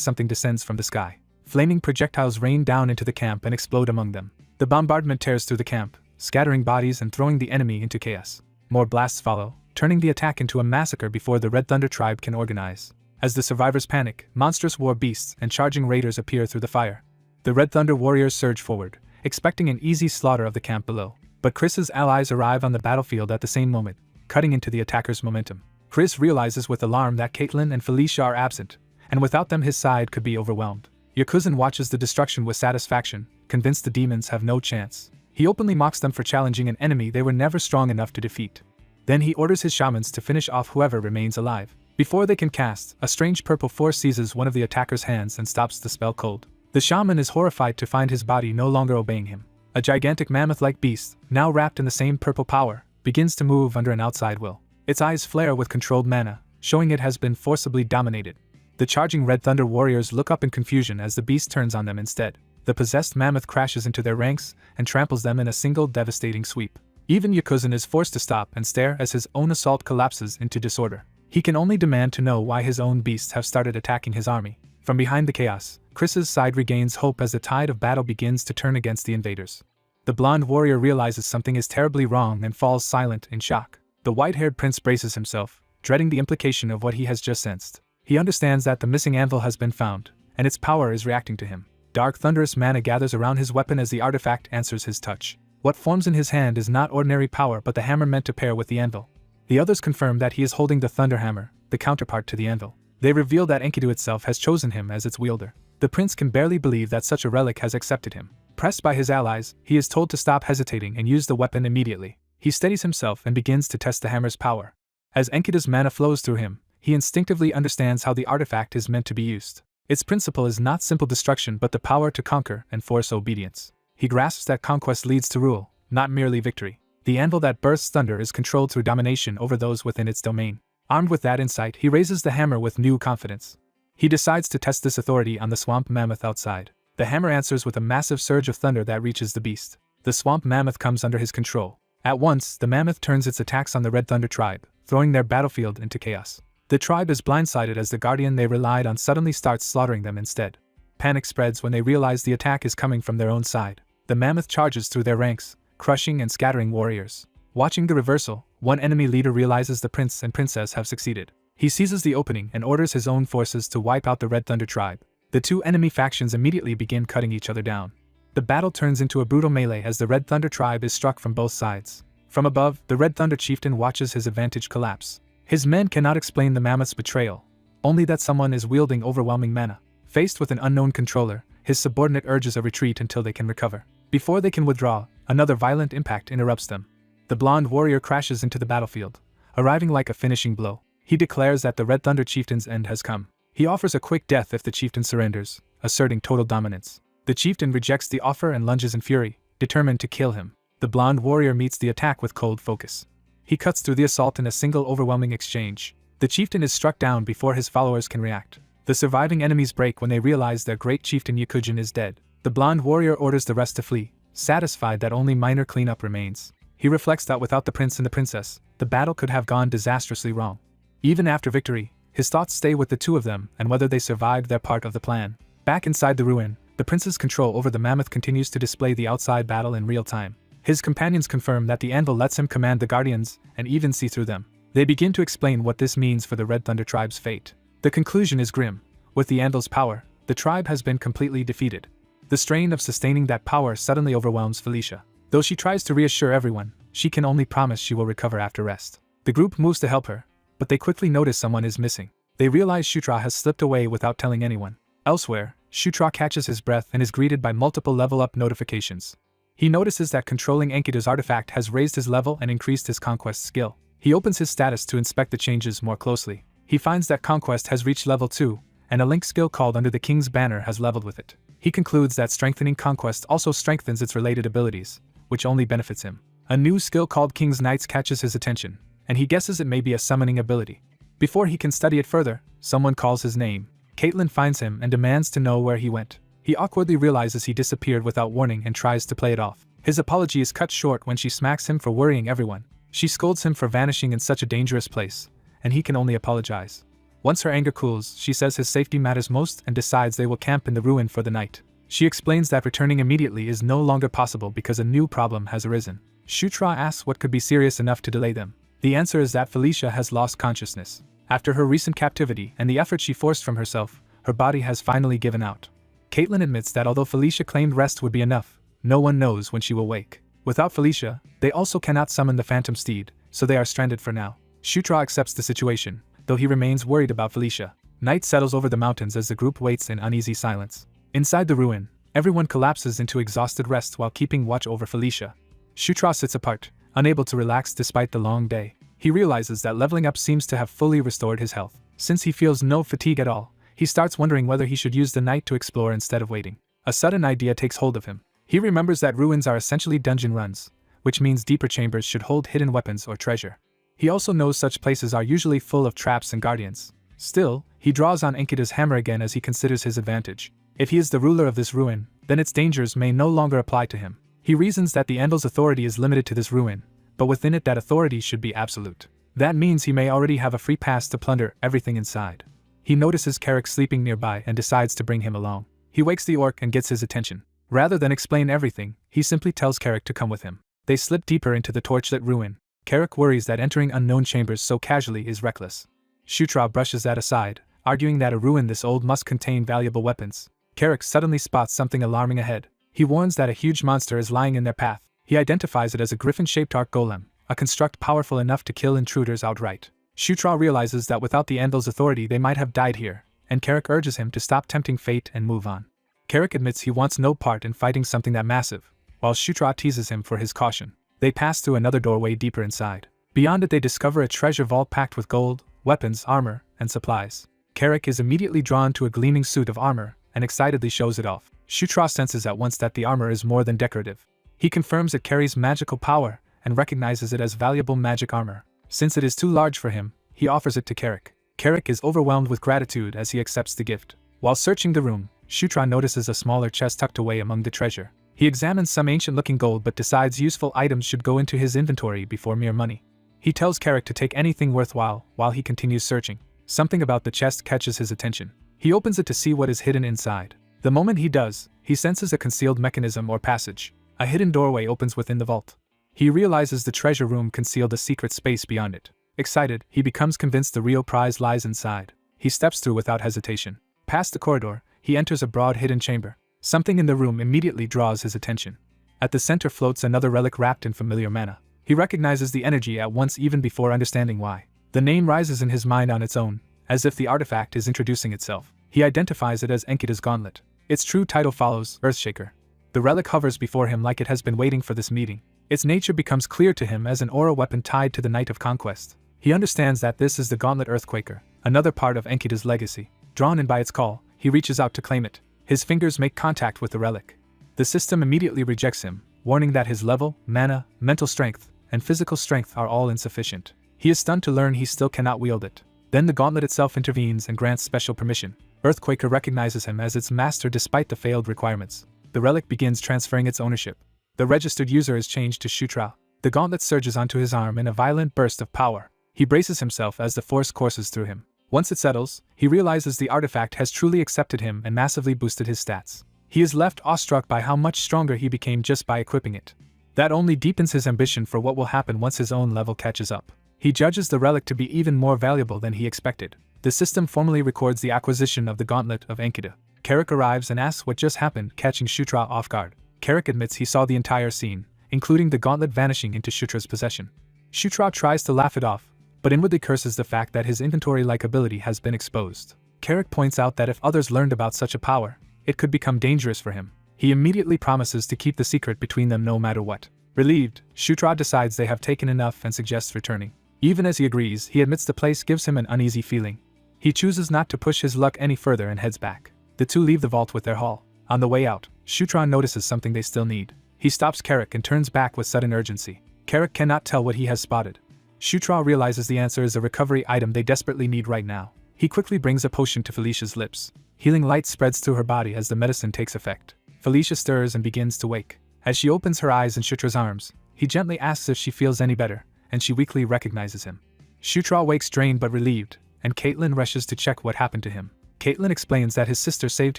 Speaker 1: something descends from the sky. Flaming projectiles rain down into the camp and explode among them. The bombardment tears through the camp, scattering bodies and throwing the enemy into chaos. More blasts follow, turning the attack into a massacre before the Red Thunder tribe can organize. As the survivors panic, monstrous war beasts and charging raiders appear through the fire. The Red Thunder warriors surge forward, expecting an easy slaughter of the camp below. But Chris's allies arrive on the battlefield at the same moment, cutting into the attackers' momentum. Chris realizes with alarm that Caitlin and Felicia are absent, and without them his side could be overwhelmed. Yakuzan watches the destruction with satisfaction, convinced the demons have no chance. He openly mocks them for challenging an enemy they were never strong enough to defeat. Then he orders his shamans to finish off whoever remains alive. Before they can cast, a strange purple force seizes one of the attacker's hands and stops the spell cold. The shaman is horrified to find his body no longer obeying him. A gigantic mammoth-like beast, now wrapped in the same purple power, begins to move under an outside will. Its eyes flare with controlled mana, showing it has been forcibly dominated. The charging Red Thunder warriors look up in confusion as the beast turns on them instead. The possessed mammoth crashes into their ranks and tramples them in a single devastating sweep. Even Yakuzan is forced to stop and stare as his own assault collapses into disorder. He can only demand to know why his own beasts have started attacking his army. From behind the chaos, Chris's side regains hope as the tide of battle begins to turn against the invaders. The blonde warrior realizes something is terribly wrong and falls silent in shock. The white-haired prince braces himself, dreading the implication of what he has just sensed. He understands that the missing anvil has been found, and its power is reacting to him. Dark thunderous mana gathers around his weapon as the artifact answers his touch. What forms in his hand is not ordinary power but the hammer meant to pair with the anvil. The others confirm that he is holding the thunder hammer, the counterpart to the anvil. They reveal that Enkidu itself has chosen him as its wielder. The prince can barely believe that such a relic has accepted him. Pressed by his allies, he is told to stop hesitating and use the weapon immediately. He steadies himself and begins to test the hammer's power. As Enkidu's mana flows through him, he instinctively understands how the artifact is meant to be used. Its principle is not simple destruction but the power to conquer and force obedience. He grasps that conquest leads to rule, not merely victory. The anvil that bursts thunder is controlled through domination over those within its domain. Armed with that insight, he raises the hammer with new confidence. He decides to test this authority on the swamp mammoth outside. The hammer answers with a massive surge of thunder that reaches the beast. The swamp mammoth comes under his control. At once, the mammoth turns its attacks on the Red Thunder tribe, throwing their battlefield into chaos. The tribe is blindsided as the guardian they relied on suddenly starts slaughtering them instead. Panic spreads when they realize the attack is coming from their own side. The mammoth charges through their ranks, crushing and scattering warriors. Watching the reversal, one enemy leader realizes the prince and princess have succeeded. He seizes the opening and orders his own forces to wipe out the Red Thunder tribe. The two enemy factions immediately begin cutting each other down. The battle turns into a brutal melee as the Red Thunder tribe is struck from both sides. From above, the Red Thunder chieftain watches his advantage collapse. His men cannot explain the mammoth's betrayal, only that someone is wielding overwhelming mana. Faced with an unknown controller, his subordinate urges a retreat until they can recover. Before they can withdraw, another violent impact interrupts them. The blonde warrior crashes into the battlefield, arriving like a finishing blow. He declares that the Red Thunder chieftain's end has come. He offers a quick death if the chieftain surrenders, asserting total dominance. The chieftain rejects the offer and lunges in fury, determined to kill him. The blonde warrior meets the attack with cold focus. He cuts through the assault in a single overwhelming exchange. The chieftain is struck down before his followers can react. The surviving enemies break when they realize their great chieftain Yakujin is dead. The blonde warrior orders the rest to flee, satisfied that only minor cleanup remains. He reflects that without the prince and the princess, the battle could have gone disastrously wrong. Even after victory, his thoughts stay with the two of them and whether they survived their part of the plan. Back inside the ruin, the prince's control over the mammoth continues to display the outside battle in real time. His companions confirm that the anvil lets him command the guardians and even see through them. They begin to explain what this means for the Red Thunder tribe's fate. The conclusion is grim. With the anvil's power, the tribe has been completely defeated. The strain of sustaining that power suddenly overwhelms Felicia. Though she tries to reassure everyone, she can only promise she will recover after rest. The group moves to help her, but they quickly notice someone is missing. They realize Shutra has slipped away without telling anyone. Elsewhere, Shutra catches his breath and is greeted by multiple level-up notifications. He notices that controlling Enkidu's artifact has raised his level and increased his conquest skill. He opens his status to inspect the changes more closely. He finds that conquest has reached level 2, and a link skill called Under the King's Banner has leveled with it. He concludes that strengthening conquest also strengthens its related abilities, which only benefits him. A new skill called King's Knights catches his attention, and he guesses it may be a summoning ability. Before he can study it further, someone calls his name. Caitlin finds him and demands to know where he went. He awkwardly realizes he disappeared without warning and tries to play it off. His apology is cut short when she smacks him for worrying everyone. She scolds him for vanishing in such a dangerous place, and he can only apologize. Once her anger cools, she says his safety matters most and decides they will camp in the ruin for the night. She explains that returning immediately is no longer possible because a new problem has arisen. Shutra asks what could be serious enough to delay them. The answer is that Felicia has lost consciousness. After her recent captivity and the effort she forced from herself, her body has finally given out. Caitlin admits that although Felicia claimed rest would be enough, no one knows when she will wake. Without Felicia, they also cannot summon the Phantom Steed, so they are stranded for now. Shutra accepts the situation, though he remains worried about Felicia. Night settles over the mountains as the group waits in uneasy silence. Inside the ruin, everyone collapses into exhausted rest while keeping watch over Felicia. Shutra sits apart, unable to relax despite the long day. He realizes that leveling up seems to have fully restored his health. Since he feels no fatigue at all, he starts wondering whether he should use the night to explore instead of waiting. A sudden idea takes hold of him. He remembers that ruins are essentially dungeon runs, which means deeper chambers should hold hidden weapons or treasure. He also knows such places are usually full of traps and guardians. Still, he draws on Enkidu's hammer again as he considers his advantage. If he is the ruler of this ruin, then its dangers may no longer apply to him. He reasons that the Anvil's authority is limited to this ruin, but within it that authority should be absolute. That means he may already have a free pass to plunder everything inside. He notices Carrick sleeping nearby and decides to bring him along. He wakes the orc and gets his attention. Rather than explain everything, he simply tells Carrick to come with him. They slip deeper into the torchlit ruin. Carrick worries that entering unknown chambers so casually is reckless. Shutra brushes that aside, arguing that a ruin this old must contain valuable weapons. Carrick suddenly spots something alarming ahead. He warns that a huge monster is lying in their path. He identifies it as a griffin-shaped arc golem, a construct powerful enough to kill intruders outright. Shutra realizes that without the Anvil's authority they might have died here, and Carrick urges him to stop tempting fate and move on. Carrick admits he wants no part in fighting something that massive, while Shutra teases him for his caution. They pass through another doorway deeper inside. Beyond it they discover a treasure vault packed with gold, weapons, armor, and supplies. Carrick is immediately drawn to a gleaming suit of armor, and excitedly shows it off. Shutra senses at once that the armor is more than decorative. He confirms it carries magical power, and recognizes it as valuable magic armor. Since it is too large for him, he offers it to Carrick. Carrick is overwhelmed with gratitude as he accepts the gift. While searching the room, Shutra notices a smaller chest tucked away among the treasure. He examines some ancient-looking gold but decides useful items should go into his inventory before mere money. He tells Carrick to take anything worthwhile while he continues searching. Something about the chest catches his attention. He opens it to see what is hidden inside. The moment he does, he senses a concealed mechanism or passage. A hidden doorway opens within the vault. He realizes the treasure room concealed a secret space beyond it. Excited, he becomes convinced the real prize lies inside. He steps through without hesitation. Past the corridor, he enters a broad hidden chamber. Something in the room immediately draws his attention. At the center floats another relic wrapped in familiar mana. He recognizes the energy at once even before understanding why. The name rises in his mind on its own, as if the artifact is introducing itself. He identifies it as Enkidu's gauntlet. Its true title follows, Earthshaker. The relic hovers before him like it has been waiting for this meeting. Its nature becomes clear to him as an aura weapon tied to the Night of Conquest. He understands that this is the Gauntlet Earthquaker, another part of Enkidu's legacy. Drawn in by its call, he reaches out to claim it. His fingers make contact with the relic. The system immediately rejects him, warning that his level, mana, mental strength, and physical strength are all insufficient. He is stunned to learn he still cannot wield it. Then the gauntlet itself intervenes and grants special permission. Earthquaker recognizes him as its master despite the failed requirements. The relic begins transferring its ownership. The registered user is changed to Shutra. The gauntlet surges onto his arm in a violent burst of power. He braces himself as the force courses through him. Once it settles, he realizes the artifact has truly accepted him and massively boosted his stats. He is left awestruck by how much stronger he became just by equipping it. That only deepens his ambition for what will happen once his own level catches up. He judges the relic to be even more valuable than he expected. The system formally records the acquisition of the Gauntlet of Enkidu. Carrick arrives and asks what just happened, catching Shutra off guard. Carrick admits he saw the entire scene, including the gauntlet vanishing into Shutra's possession. Shutra tries to laugh it off, but inwardly curses the fact that his inventory-like ability has been exposed. Carrick points out that if others learned about such a power, it could become dangerous for him. He immediately promises to keep the secret between them no matter what. Relieved, Shutra decides they have taken enough and suggests returning. Even as he agrees, he admits the place gives him an uneasy feeling. He chooses not to push his luck any further and heads back. The two leave the vault with their haul. On the way out, Shutra notices something they still need. He stops Carrick and turns back with sudden urgency. Carrick cannot tell what he has spotted. Shutra realizes the answer is a recovery item they desperately need right now. He quickly brings a potion to Felicia's lips. Healing light spreads through her body as the medicine takes effect. Felicia stirs and begins to wake. As she opens her eyes in Shutra's arms, he gently asks if she feels any better, and she weakly recognizes him. Shutra wakes drained but relieved, and Caitlin rushes to check what happened to him. Caitlin explains that his sister saved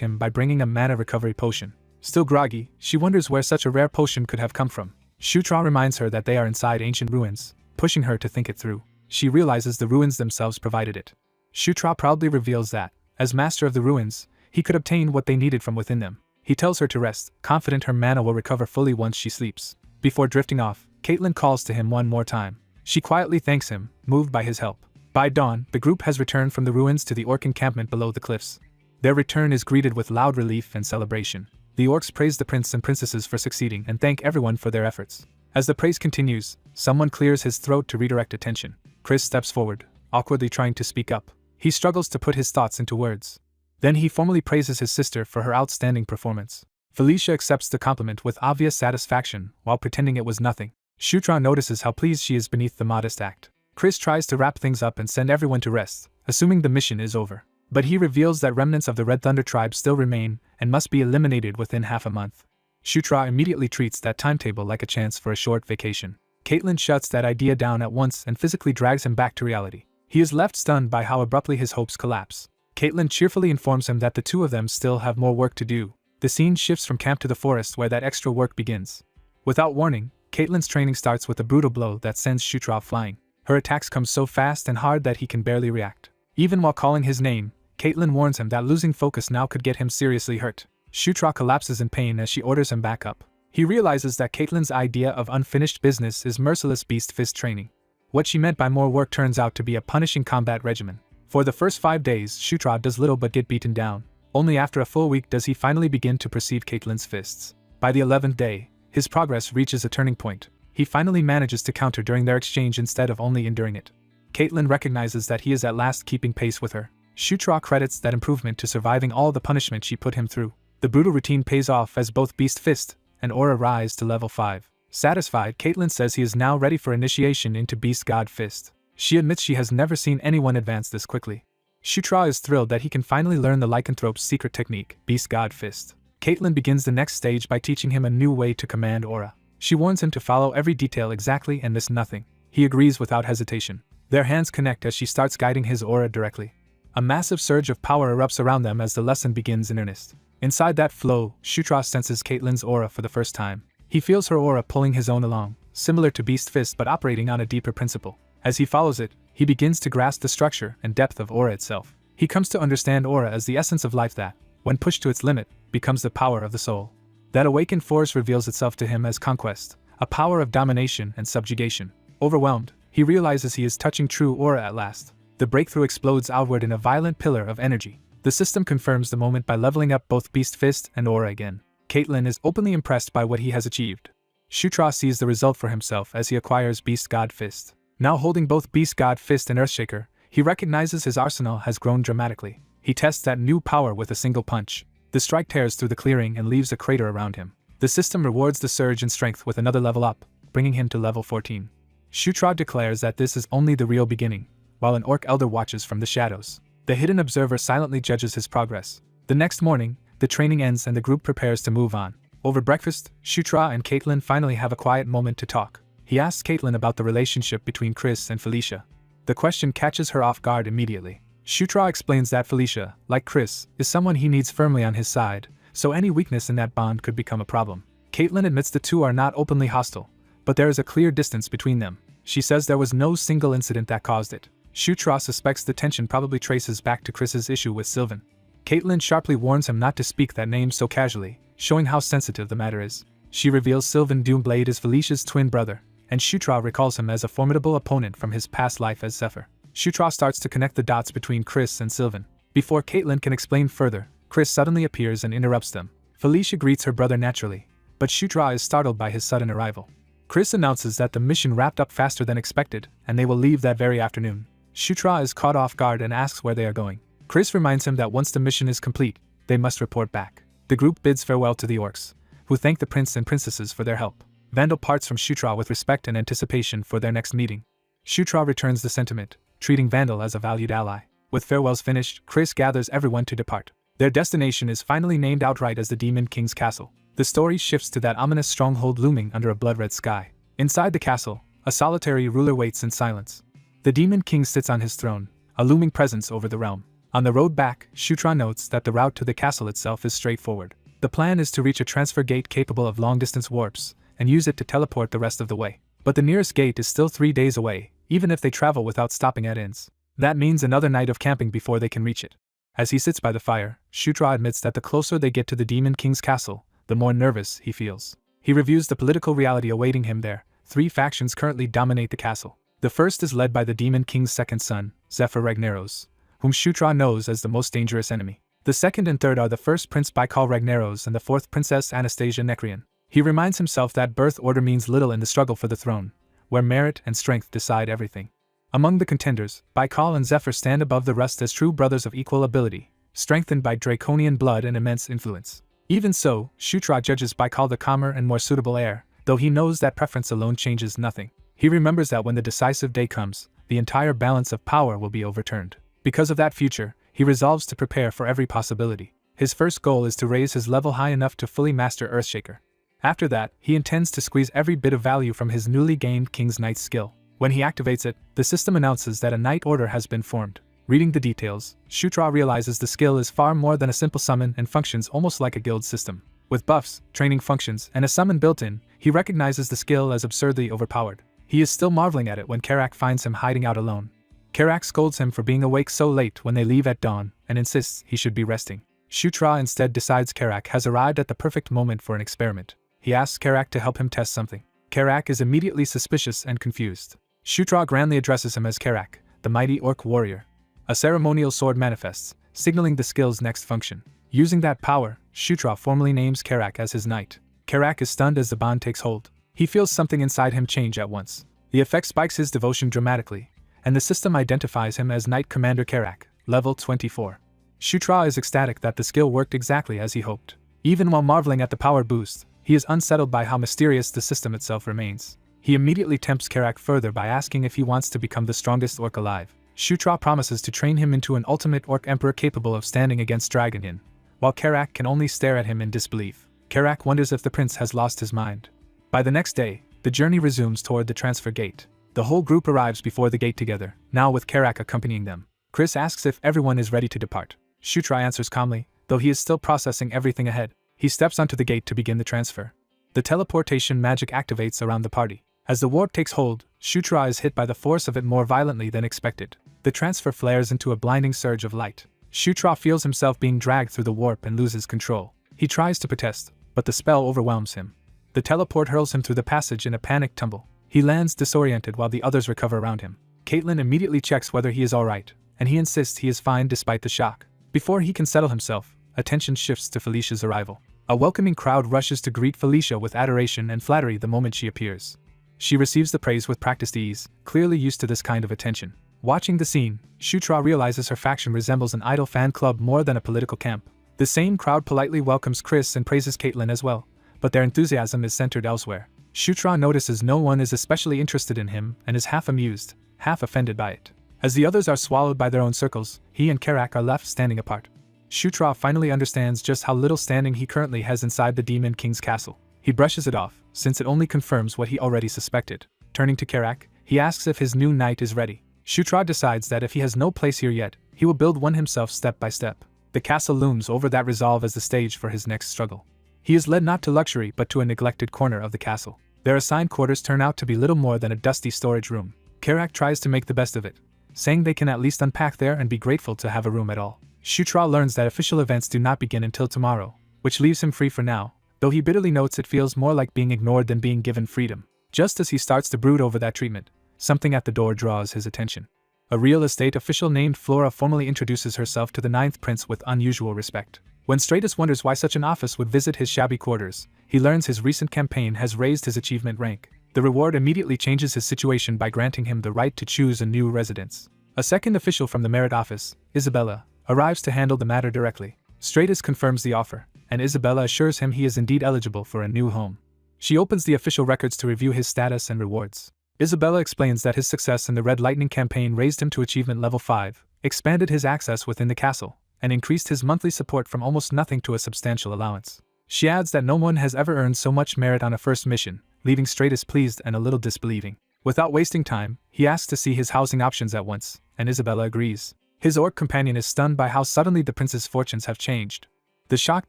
Speaker 1: him by bringing a mana recovery potion. Still groggy, she wonders where such a rare potion could have come from. Shutra reminds her that they are inside ancient ruins, pushing her to think it through. She realizes the ruins themselves provided it. Shutra proudly reveals that, as master of the ruins, he could obtain what they needed from within them. He tells her to rest, confident her mana will recover fully once she sleeps. Before drifting off, Caitlin calls to him one more time. She quietly thanks him, moved by his help. By dawn, the group has returned from the ruins to the orc encampment below the cliffs. Their return is greeted with loud relief and celebration. The orcs praise the prince and princesses for succeeding and thank everyone for their efforts. As the praise continues, someone clears his throat to redirect attention. Chris steps forward, awkwardly trying to speak up. He struggles to put his thoughts into words. Then he formally praises his sister for her outstanding performance. Felicia accepts the compliment with obvious satisfaction while pretending it was nothing. Shutra notices how pleased she is beneath the modest act. Chris tries to wrap things up and send everyone to rest, assuming the mission is over. But he reveals that remnants of the Red Thunder tribe still remain and must be eliminated within half a month. Shutra immediately treats that timetable like a chance for a short vacation. Caitlin shuts that idea down at once and physically drags him back to reality. He is left stunned by how abruptly his hopes collapse. Caitlin cheerfully informs him that the two of them still have more work to do. The scene shifts from camp to the forest where that extra work begins. Without warning, Caitlin's training starts with a brutal blow that sends Shutra flying. Her attacks come so fast and hard that he can barely react. Even while calling his name, Caitlin warns him that losing focus now could get him seriously hurt. Shutra collapses in pain as she orders him back up. He realizes that Caitlin's idea of unfinished business is merciless beast fist training. What she meant by more work turns out to be a punishing combat regimen. For the first 5 days, Shutra does little but get beaten down. Only after a full week does he finally begin to perceive Caitlin's fists. By the 11th day, his progress reaches a turning point. He finally manages to counter during their exchange instead of only enduring it. Caitlin recognizes that he is at last keeping pace with her. Shutra credits that improvement to surviving all the punishment she put him through. The brutal routine pays off as both Beast Fist and Aura rise to level 5. Satisfied, Caitlin says he is now ready for initiation into Beast God Fist. She admits she has never seen anyone advance this quickly. Shutra is thrilled that he can finally learn the lycanthrope's secret technique, Beast God Fist. Caitlin begins the next stage by teaching him a new way to command Aura. She warns him to follow every detail exactly and miss nothing. He agrees without hesitation. Their hands connect as she starts guiding his aura directly. A massive surge of power erupts around them as the lesson begins in earnest. Inside that flow, Shutra senses Caitlin's aura for the first time. He feels her aura pulling his own along, similar to Beast Fist but operating on a deeper principle. As he follows it, he begins to grasp the structure and depth of aura itself. He comes to understand aura as the essence of life that, when pushed to its limit, becomes the power of the soul. That awakened force reveals itself to him as conquest, a power of domination and subjugation. Overwhelmed, he realizes he is touching true aura at last. The breakthrough explodes outward in a violent pillar of energy. The system confirms the moment by leveling up both Beast Fist and aura again. Caitlin is openly impressed by what he has achieved. Shutra sees the result for himself as he acquires Beast God Fist. Now holding both Beast God Fist and Earthshaker, he recognizes his arsenal has grown dramatically. He tests that new power with a single punch. The strike tears through the clearing and leaves a crater around him. The system rewards the surge in strength with another level up, bringing him to level 14. Shutra declares that this is only the real beginning, while an orc elder watches from the shadows. The hidden observer silently judges his progress. The next morning, the training ends and the group prepares to move on. Over breakfast, Shutra and Caitlin finally have a quiet moment to talk. He asks Caitlin about the relationship between Chris and Felicia. The question catches her off guard immediately. Shutra explains that Felicia, like Chris, is someone he needs firmly on his side, so any weakness in that bond could become a problem. Caitlin admits the two are not openly hostile, but there is a clear distance between them. She says there was no single incident that caused it. Shutra suspects the tension probably traces back to Chris's issue with Sylvan. Caitlin sharply warns him not to speak that name so casually, showing how sensitive the matter is. She reveals Sylvan Doomblade is Felicia's twin brother, and Shutra recalls him as a formidable opponent from his past life as Zephyr. Shutra starts to connect the dots between Chris and Sylvan. Before Caitlin can explain further, Chris suddenly appears and interrupts them. Felicia greets her brother naturally, but Shutra is startled by his sudden arrival. Chris announces that the mission wrapped up faster than expected, and they will leave that very afternoon. Shutra is caught off guard and asks where they are going. Chris reminds him that once the mission is complete, they must report back. The group bids farewell to the orcs, who thank the prince and princesses for their help. Vandal parts from Shutra with respect and anticipation for their next meeting. Shutra returns the sentiment, treating Vandal as a valued ally. With farewells finished, Chris gathers everyone to depart. Their destination is finally named outright as the Demon King's Castle. The story shifts to that ominous stronghold looming under a blood-red sky. Inside the castle, a solitary ruler waits in silence. The Demon King sits on his throne, a looming presence over the realm. On the road back, Shutra notes that the route to the castle itself is straightforward. The plan is to reach a transfer gate capable of long-distance warps, and use it to teleport the rest of the way. But the nearest gate is still 3 days away, even if they travel without stopping at inns. That means another night of camping before they can reach it. As he sits by the fire, Shutra admits that the closer they get to the Demon King's castle, the more nervous he feels. He reviews the political reality awaiting him there. 3 factions currently dominate the castle. The first is led by the Demon King's second son, Zephyr Ragnaros, whom Shutra knows as the most dangerous enemy. The second and third are the first Prince Baikal Ragnaros and the fourth Princess Anastasia Nekrian. He reminds himself that birth order means little in the struggle for the throne, where merit and strength decide everything. Among the contenders, Baikal and Zephyr stand above the rest as true brothers of equal ability, strengthened by draconian blood and immense influence. Even so, Shutra judges Baikal the calmer and more suitable heir, though he knows that preference alone changes nothing. He remembers that when the decisive day comes, the entire balance of power will be overturned. Because of that future, he resolves to prepare for every possibility. His first goal is to raise his level high enough to fully master Earthshaker. After that, he intends to squeeze every bit of value from his newly gained King's Knight skill. When he activates it, the system announces that a Knight Order has been formed. Reading the details, Shutra realizes the skill is far more than a simple summon and functions almost like a guild system. With buffs, training functions, and a summon built in, he recognizes the skill as absurdly overpowered. He is still marveling at it when Karak finds him hiding out alone. Karak scolds him for being awake so late when they leave at dawn, and insists he should be resting. Shutra instead decides Karak has arrived at the perfect moment for an experiment. He asks Karak to help him test something. Karak is immediately suspicious and confused. Shutra grandly addresses him as Karak, the mighty orc warrior. A ceremonial sword manifests, signaling the skill's next function. Using that power, Shutra formally names Karak as his knight. Karak is stunned as the bond takes hold. He feels something inside him change at once. The effect spikes his devotion dramatically, and the system identifies him as Knight Commander Karak, level 24. Shutra is ecstatic that the skill worked exactly as he hoped. Even while marveling at the power boost, he is unsettled by how mysterious the system itself remains. He immediately tempts Karak further by asking if he wants to become the strongest orc alive. Shutra promises to train him into an ultimate orc emperor capable of standing against Dragonin, while Karak can only stare at him in disbelief. Karak wonders if the prince has lost his mind. By the next day, the journey resumes toward the transfer gate. The whole group arrives before the gate together, now with Karak accompanying them. Chris asks if everyone is ready to depart. Shutra answers calmly, though he is still processing everything ahead. He steps onto the gate to begin the transfer. The teleportation magic activates around the party. As the warp takes hold, Shutra is hit by the force of it more violently than expected. The transfer flares into a blinding surge of light. Shutra feels himself being dragged through the warp and loses control. He tries to protest, but the spell overwhelms him. The teleport hurls him through the passage in a panicked tumble. He lands disoriented while the others recover around him. Caitlin immediately checks whether he is alright, and he insists he is fine despite the shock. Before he can settle himself, attention shifts to Felicia's arrival. A welcoming crowd rushes to greet Felicia with adoration and flattery the moment she appears. She receives the praise with practiced ease, clearly used to this kind of attention. Watching the scene, Shutra realizes her faction resembles an idol fan club more than a political camp. The same crowd politely welcomes Chris and praises Caitlin as well, but their enthusiasm is centered elsewhere. Shutra notices no one is especially interested in him and is half amused, half offended by it. As the others are swallowed by their own circles, he and Karak are left standing apart. Shutra finally understands just how little standing he currently has inside the Demon King's castle. He brushes it off, since it only confirms what he already suspected. Turning to Karak, he asks if his new knight is ready. Shutra decides that if he has no place here yet, he will build one himself step by step. The castle looms over that resolve as the stage for his next struggle. He is led not to luxury but to a neglected corner of the castle. Their assigned quarters turn out to be little more than a dusty storage room. Karak tries to make the best of it, saying they can at least unpack there and be grateful to have a room at all. Shutra learns that official events do not begin until tomorrow, which leaves him free for now, though he bitterly notes it feels more like being ignored than being given freedom. Just as he starts to brood over that treatment, something at the door draws his attention. A real estate official named Flora formally introduces herself to the ninth prince with unusual respect. When Stratus wonders why such an office would visit his shabby quarters, he learns his recent campaign has raised his achievement rank. The reward immediately changes his situation by granting him the right to choose a new residence. A second official from the merit office, Isabella, arrives to handle the matter directly. Stratus confirms the offer, and Isabella assures him he is indeed eligible for a new home. She opens the official records to review his status and rewards. Isabella explains that his success in the Red Lightning campaign raised him to achievement level 5, expanded his access within the castle, and increased his monthly support from almost nothing to a substantial allowance. She adds that no one has ever earned so much merit on a first mission, leaving Stratus pleased and a little disbelieving. Without wasting time, he asks to see his housing options at once, and Isabella agrees. His orc companion is stunned by how suddenly the prince's fortunes have changed. The shock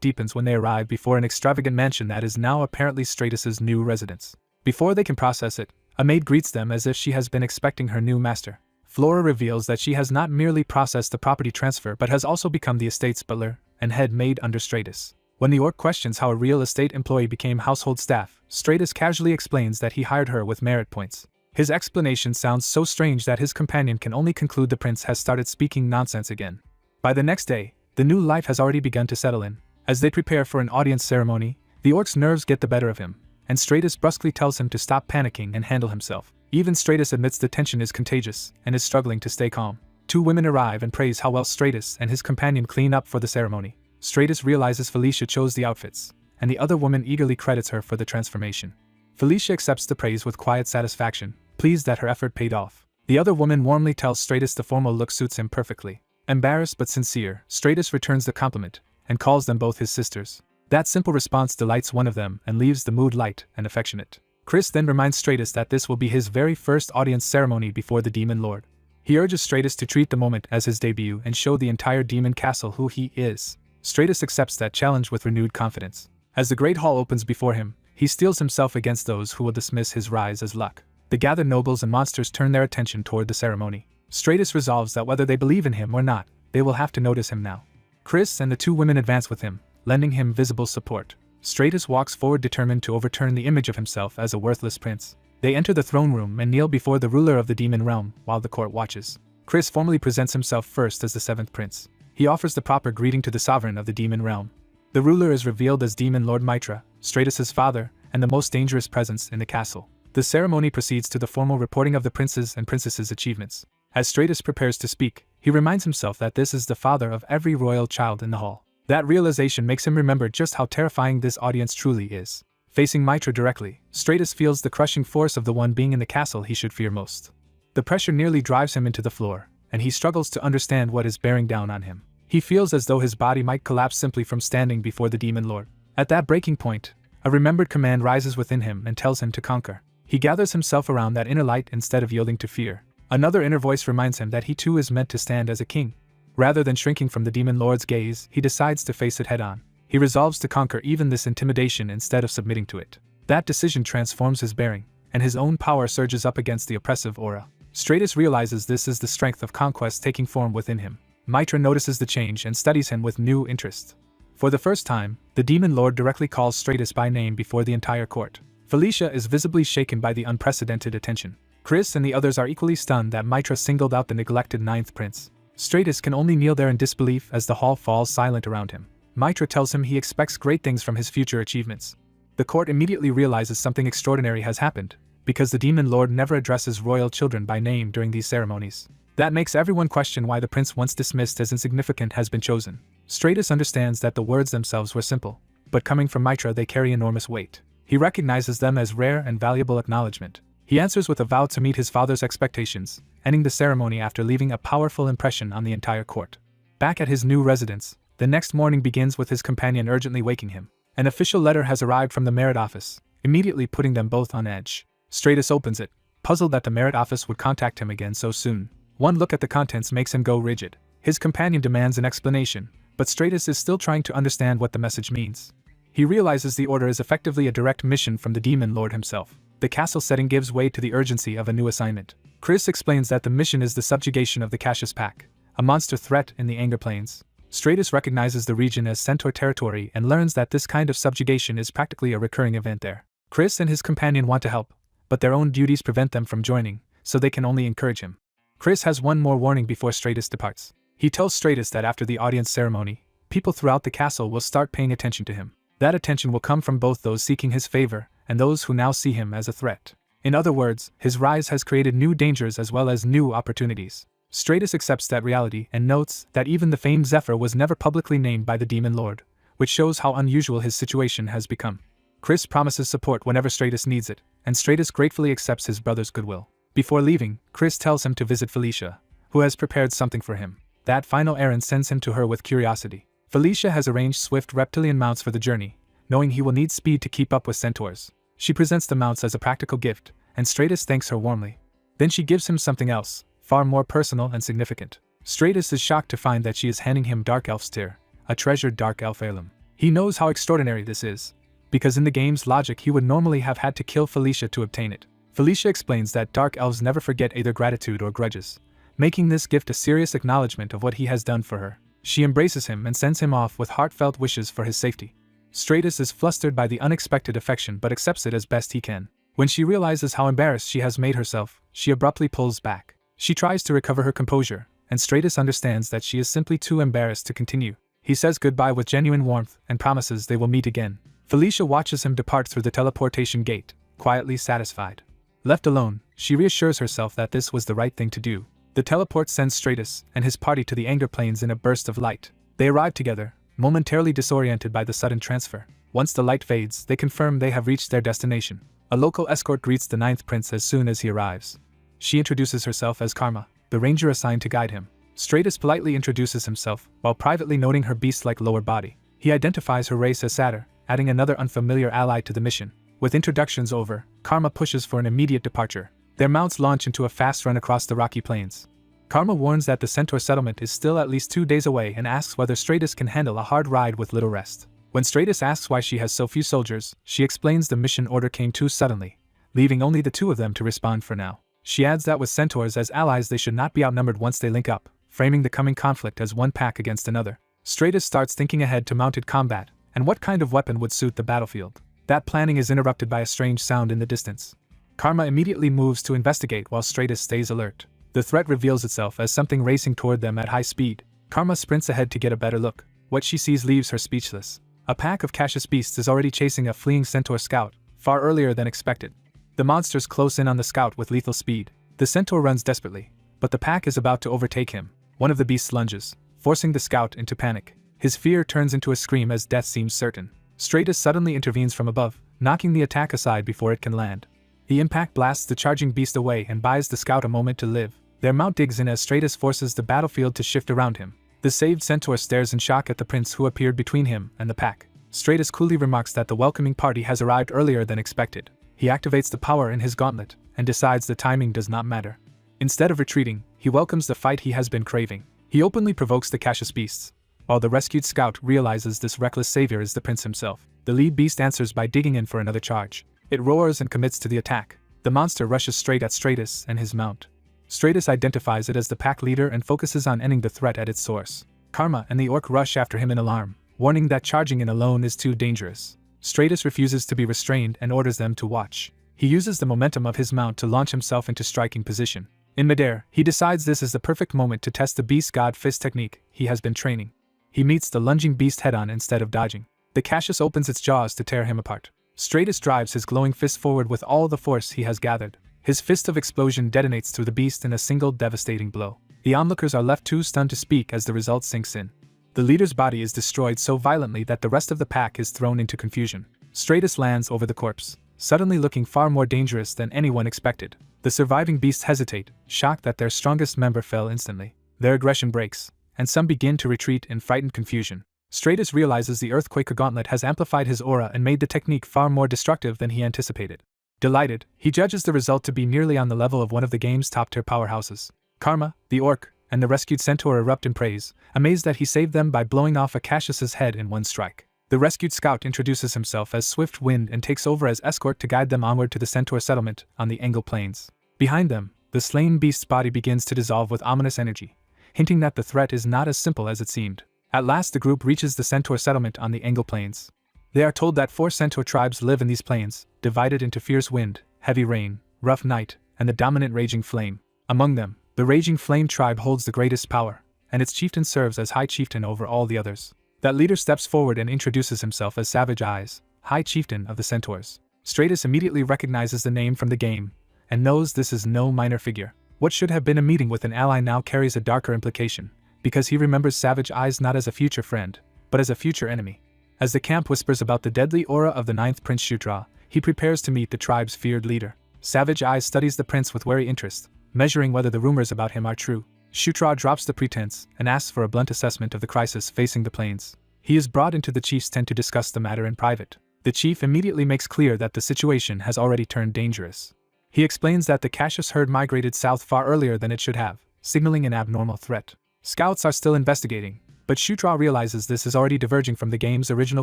Speaker 1: deepens when they arrive before an extravagant mansion that is now apparently Stratus's new residence. Before they can process it, a maid greets them as if she has been expecting her new master. Flora reveals that she has not merely processed the property transfer but has also become the estate's butler and head maid under Stratus. When the orc questions how a real estate employee became household staff, Stratus casually explains that he hired her with merit points. His explanation sounds so strange that his companion can only conclude the prince has started speaking nonsense again. By the next day, the new life has already begun to settle in. As they prepare for an audience ceremony, the orc's nerves get the better of him, and Stratus brusquely tells him to stop panicking and handle himself. Even Stratus admits the tension is contagious and is struggling to stay calm. Two women arrive and praise how well Stratus and his companion clean up for the ceremony. Stratus realizes Felicia chose the outfits, and the other woman eagerly credits her for the transformation. Felicia accepts the praise with quiet satisfaction, pleased that her effort paid off. The other woman warmly tells Stratus the formal look suits him perfectly. Embarrassed but sincere, Stratus returns the compliment, and calls them both his sisters. That simple response delights one of them and leaves the mood light and affectionate. Chris then reminds Stratus that this will be his very first audience ceremony before the Demon Lord. He urges Stratus to treat the moment as his debut and show the entire demon castle who he is. Stratus accepts that challenge with renewed confidence. As the great hall opens before him, he steels himself against those who will dismiss his rise as luck. The gathered nobles and monsters turn their attention toward the ceremony. Stratus resolves that whether they believe in him or not, they will have to notice him now. Chris and the two women advance with him, lending him visible support. Stratus walks forward determined to overturn the image of himself as a worthless prince. They enter the throne room and kneel before the ruler of the demon realm while the court watches. Chris formally presents himself first as the seventh prince. He offers the proper greeting to the sovereign of the demon realm. The ruler is revealed as Demon Lord Mitra, Stratus's father, and the most dangerous presence in the castle. The ceremony proceeds to the formal reporting of the prince's and princess's achievements. As Stratus prepares to speak, he reminds himself that this is the father of every royal child in the hall. That realization makes him remember just how terrifying this audience truly is. Facing Mitra directly, Stratus feels the crushing force of the one being in the castle he should fear most. The pressure nearly drives him into the floor, and he struggles to understand what is bearing down on him. He feels as though his body might collapse simply from standing before the Demon Lord. At that breaking point, a remembered command rises within him and tells him to conquer. He gathers himself around that inner light instead of yielding to fear. Another inner voice reminds him that he too is meant to stand as a king. Rather than shrinking from the Demon Lord's gaze, he decides to face it head-on. He resolves to conquer even this intimidation instead of submitting to it. That decision transforms his bearing, and his own power surges up against the oppressive aura. Stratus realizes this is the strength of conquest taking form within him. Mitra notices the change and studies him with new interest. For the first time, the Demon Lord directly calls Stratus by name before the entire court. Felicia is visibly shaken by the unprecedented attention. Chris and the others are equally stunned that Mitra singled out the neglected ninth prince. Stratus can only kneel there in disbelief as the hall falls silent around him. Mitra tells him he expects great things from his future achievements. The court immediately realizes something extraordinary has happened, because the Demon Lord never addresses royal children by name during these ceremonies. That makes everyone question why the prince once dismissed as insignificant has been chosen. Stratus understands that the words themselves were simple, but coming from Mitra they carry enormous weight. He recognizes them as rare and valuable acknowledgement. He answers with a vow to meet his father's expectations, ending the ceremony after leaving a powerful impression on the entire court. Back at his new residence, the next morning begins with his companion urgently waking him. An official letter has arrived from the merit office, immediately putting them both on edge. Stratus opens it, puzzled that the merit office would contact him again so soon. One look at the contents makes him go rigid. His companion demands an explanation, but Stratus is still trying to understand what the message means. He realizes the order is effectively a direct mission from the Demon Lord himself. The castle setting gives way to the urgency of a new assignment. Chris explains that the mission is the subjugation of the Cassius Pack, a monster threat in the Anger Plains. Stratus recognizes the region as Centaur territory and learns that this kind of subjugation is practically a recurring event there. Chris and his companion want to help, but their own duties prevent them from joining, so they can only encourage him. Chris has one more warning before Stratus departs. He tells Stratus that after the audience ceremony, people throughout the castle will start paying attention to him. That attention will come from both those seeking his favor and those who now see him as a threat. In other words, his rise has created new dangers as well as new opportunities. Stratus accepts that reality and notes that even the famed Zephyr was never publicly named by the Demon Lord, which shows how unusual his situation has become. Chris promises support whenever Stratus needs it, and Stratus gratefully accepts his brother's goodwill. Before leaving, Chris tells him to visit Felicia, who has prepared something for him. That final errand sends him to her with curiosity. Felicia has arranged swift reptilian mounts for the journey, knowing he will need speed to keep up with centaurs. She presents the mounts as a practical gift, and Stratus thanks her warmly. Then she gives him something else, far more personal and significant. Stratus is shocked to find that she is handing him Dark Elf's tear, a treasured Dark Elf heirloom. He knows how extraordinary this is, because in the game's logic he would normally have had to kill Felicia to obtain it. Felicia explains that Dark Elves never forget either gratitude or grudges, making this gift a serious acknowledgement of what he has done for her. She embraces him and sends him off with heartfelt wishes for his safety. Stratus is flustered by the unexpected affection but accepts it as best he can. When she realizes how embarrassed she has made herself, she abruptly pulls back. She tries to recover her composure, and Stratus understands that she is simply too embarrassed to continue. He says goodbye with genuine warmth and promises they will meet again. Felicia watches him depart through the teleportation gate, quietly satisfied. Left alone, she reassures herself that this was the right thing to do. The teleport sends Stratus and his party to the Anger Plains in a burst of light. They arrive together, momentarily disoriented by the sudden transfer. Once the light fades, they confirm they have reached their destination. A local escort greets the ninth prince as soon as he arrives. She introduces herself as Karma, the ranger assigned to guide him. Stratus politely introduces himself, while privately noting her beast-like lower body. He identifies her race as Satyr, adding another unfamiliar ally to the mission. With introductions over, Karma pushes for an immediate departure. Their mounts launch into a fast run across the rocky plains. Karma warns that the Centaur settlement is still at least 2 days away and asks whether Stratus can handle a hard ride with little rest. When Stratus asks why she has so few soldiers, she explains the mission order came too suddenly, leaving only the 2 of them to respond for now. She adds that with centaurs as allies they should not be outnumbered once they link up, framing the coming conflict as one pack against another. Stratus starts thinking ahead to mounted combat, and what kind of weapon would suit the battlefield. That planning is interrupted by a strange sound in the distance. Karma immediately moves to investigate while Stratus stays alert. The threat reveals itself as something racing toward them at high speed. Karma sprints ahead to get a better look. What she sees leaves her speechless. A pack of Cassius beasts is already chasing a fleeing centaur scout, far earlier than expected. The monsters close in on the scout with lethal speed. The centaur runs desperately, but the pack is about to overtake him. One of the beasts lunges, forcing the scout into panic. His fear turns into a scream as death seems certain. Stratus suddenly intervenes from above, knocking the attack aside before it can land. The impact blasts the charging beast away and buys the scout a moment to live. Their mount digs in as Stratus forces the battlefield to shift around him. The saved centaur stares in shock at the prince who appeared between him and the pack. Stratus coolly remarks that the welcoming party has arrived earlier than expected. He activates the power in his gauntlet, and decides the timing does not matter. Instead of retreating, he welcomes the fight he has been craving. He openly provokes the Cassius beasts. While the rescued scout realizes this reckless savior is the prince himself, the lead beast answers by digging in for another charge. It roars and commits to the attack. The monster rushes straight at Stratus and his mount. Stratus identifies it as the pack leader and focuses on ending the threat at its source. Karma and the orc rush after him in alarm, warning that charging in alone is too dangerous. Stratus refuses to be restrained and orders them to watch. He uses the momentum of his mount to launch himself into striking position. In midair, he decides this is the perfect moment to test the beast god fist technique he has been training. He meets the lunging beast head-on instead of dodging. The Cassius opens its jaws to tear him apart. Stratus drives his glowing fist forward with all the force he has gathered. His fist of explosion detonates through the beast in a single devastating blow. The onlookers are left too stunned to speak as the result sinks in. The leader's body is destroyed so violently that the rest of the pack is thrown into confusion. Stratus lands over the corpse, suddenly looking far more dangerous than anyone expected. The surviving beasts hesitate, shocked that their strongest member fell instantly. Their aggression breaks, and some begin to retreat in frightened confusion. Stratus realizes the Earthquaker Gauntlet has amplified his aura and made the technique far more destructive than he anticipated. Delighted, he judges the result to be nearly on the level of one of the game's top-tier powerhouses. Karma, the orc, and the rescued centaur erupt in praise, amazed that he saved them by blowing off a Cassius's head in one strike. The rescued scout introduces himself as Swift Wind and takes over as escort to guide them onward to the centaur settlement on the Angle Plains. Behind them, the slain beast's body begins to dissolve with ominous energy, hinting that the threat is not as simple as it seemed. At last the group reaches the centaur settlement on the Angle Plains. They are told that 4 centaur tribes live in these plains, divided into fierce wind, heavy rain, rough night, and the dominant raging flame. Among them, the raging flame tribe holds the greatest power, and its chieftain serves as high chieftain over all the others. That leader steps forward and introduces himself as Savage Eyes, high chieftain of the centaurs. Stratus immediately recognizes the name from the game, and knows this is no minor figure. What should have been a meeting with an ally now carries a darker implication, because he remembers Savage Eyes not as a future friend, but as a future enemy. As the camp whispers about the deadly aura of the 9th Prince Shutra, he prepares to meet the tribe's feared leader. Savage Eyes studies the prince with wary interest, measuring whether the rumors about him are true. Shutra drops the pretense and asks for a blunt assessment of the crisis facing the plains. He is brought into the chief's tent to discuss the matter in private. The chief immediately makes clear that the situation has already turned dangerous. He explains that the Cassius herd migrated south far earlier than it should have, signaling an abnormal threat. Scouts are still investigating, but Shutra realizes this is already diverging from the game's original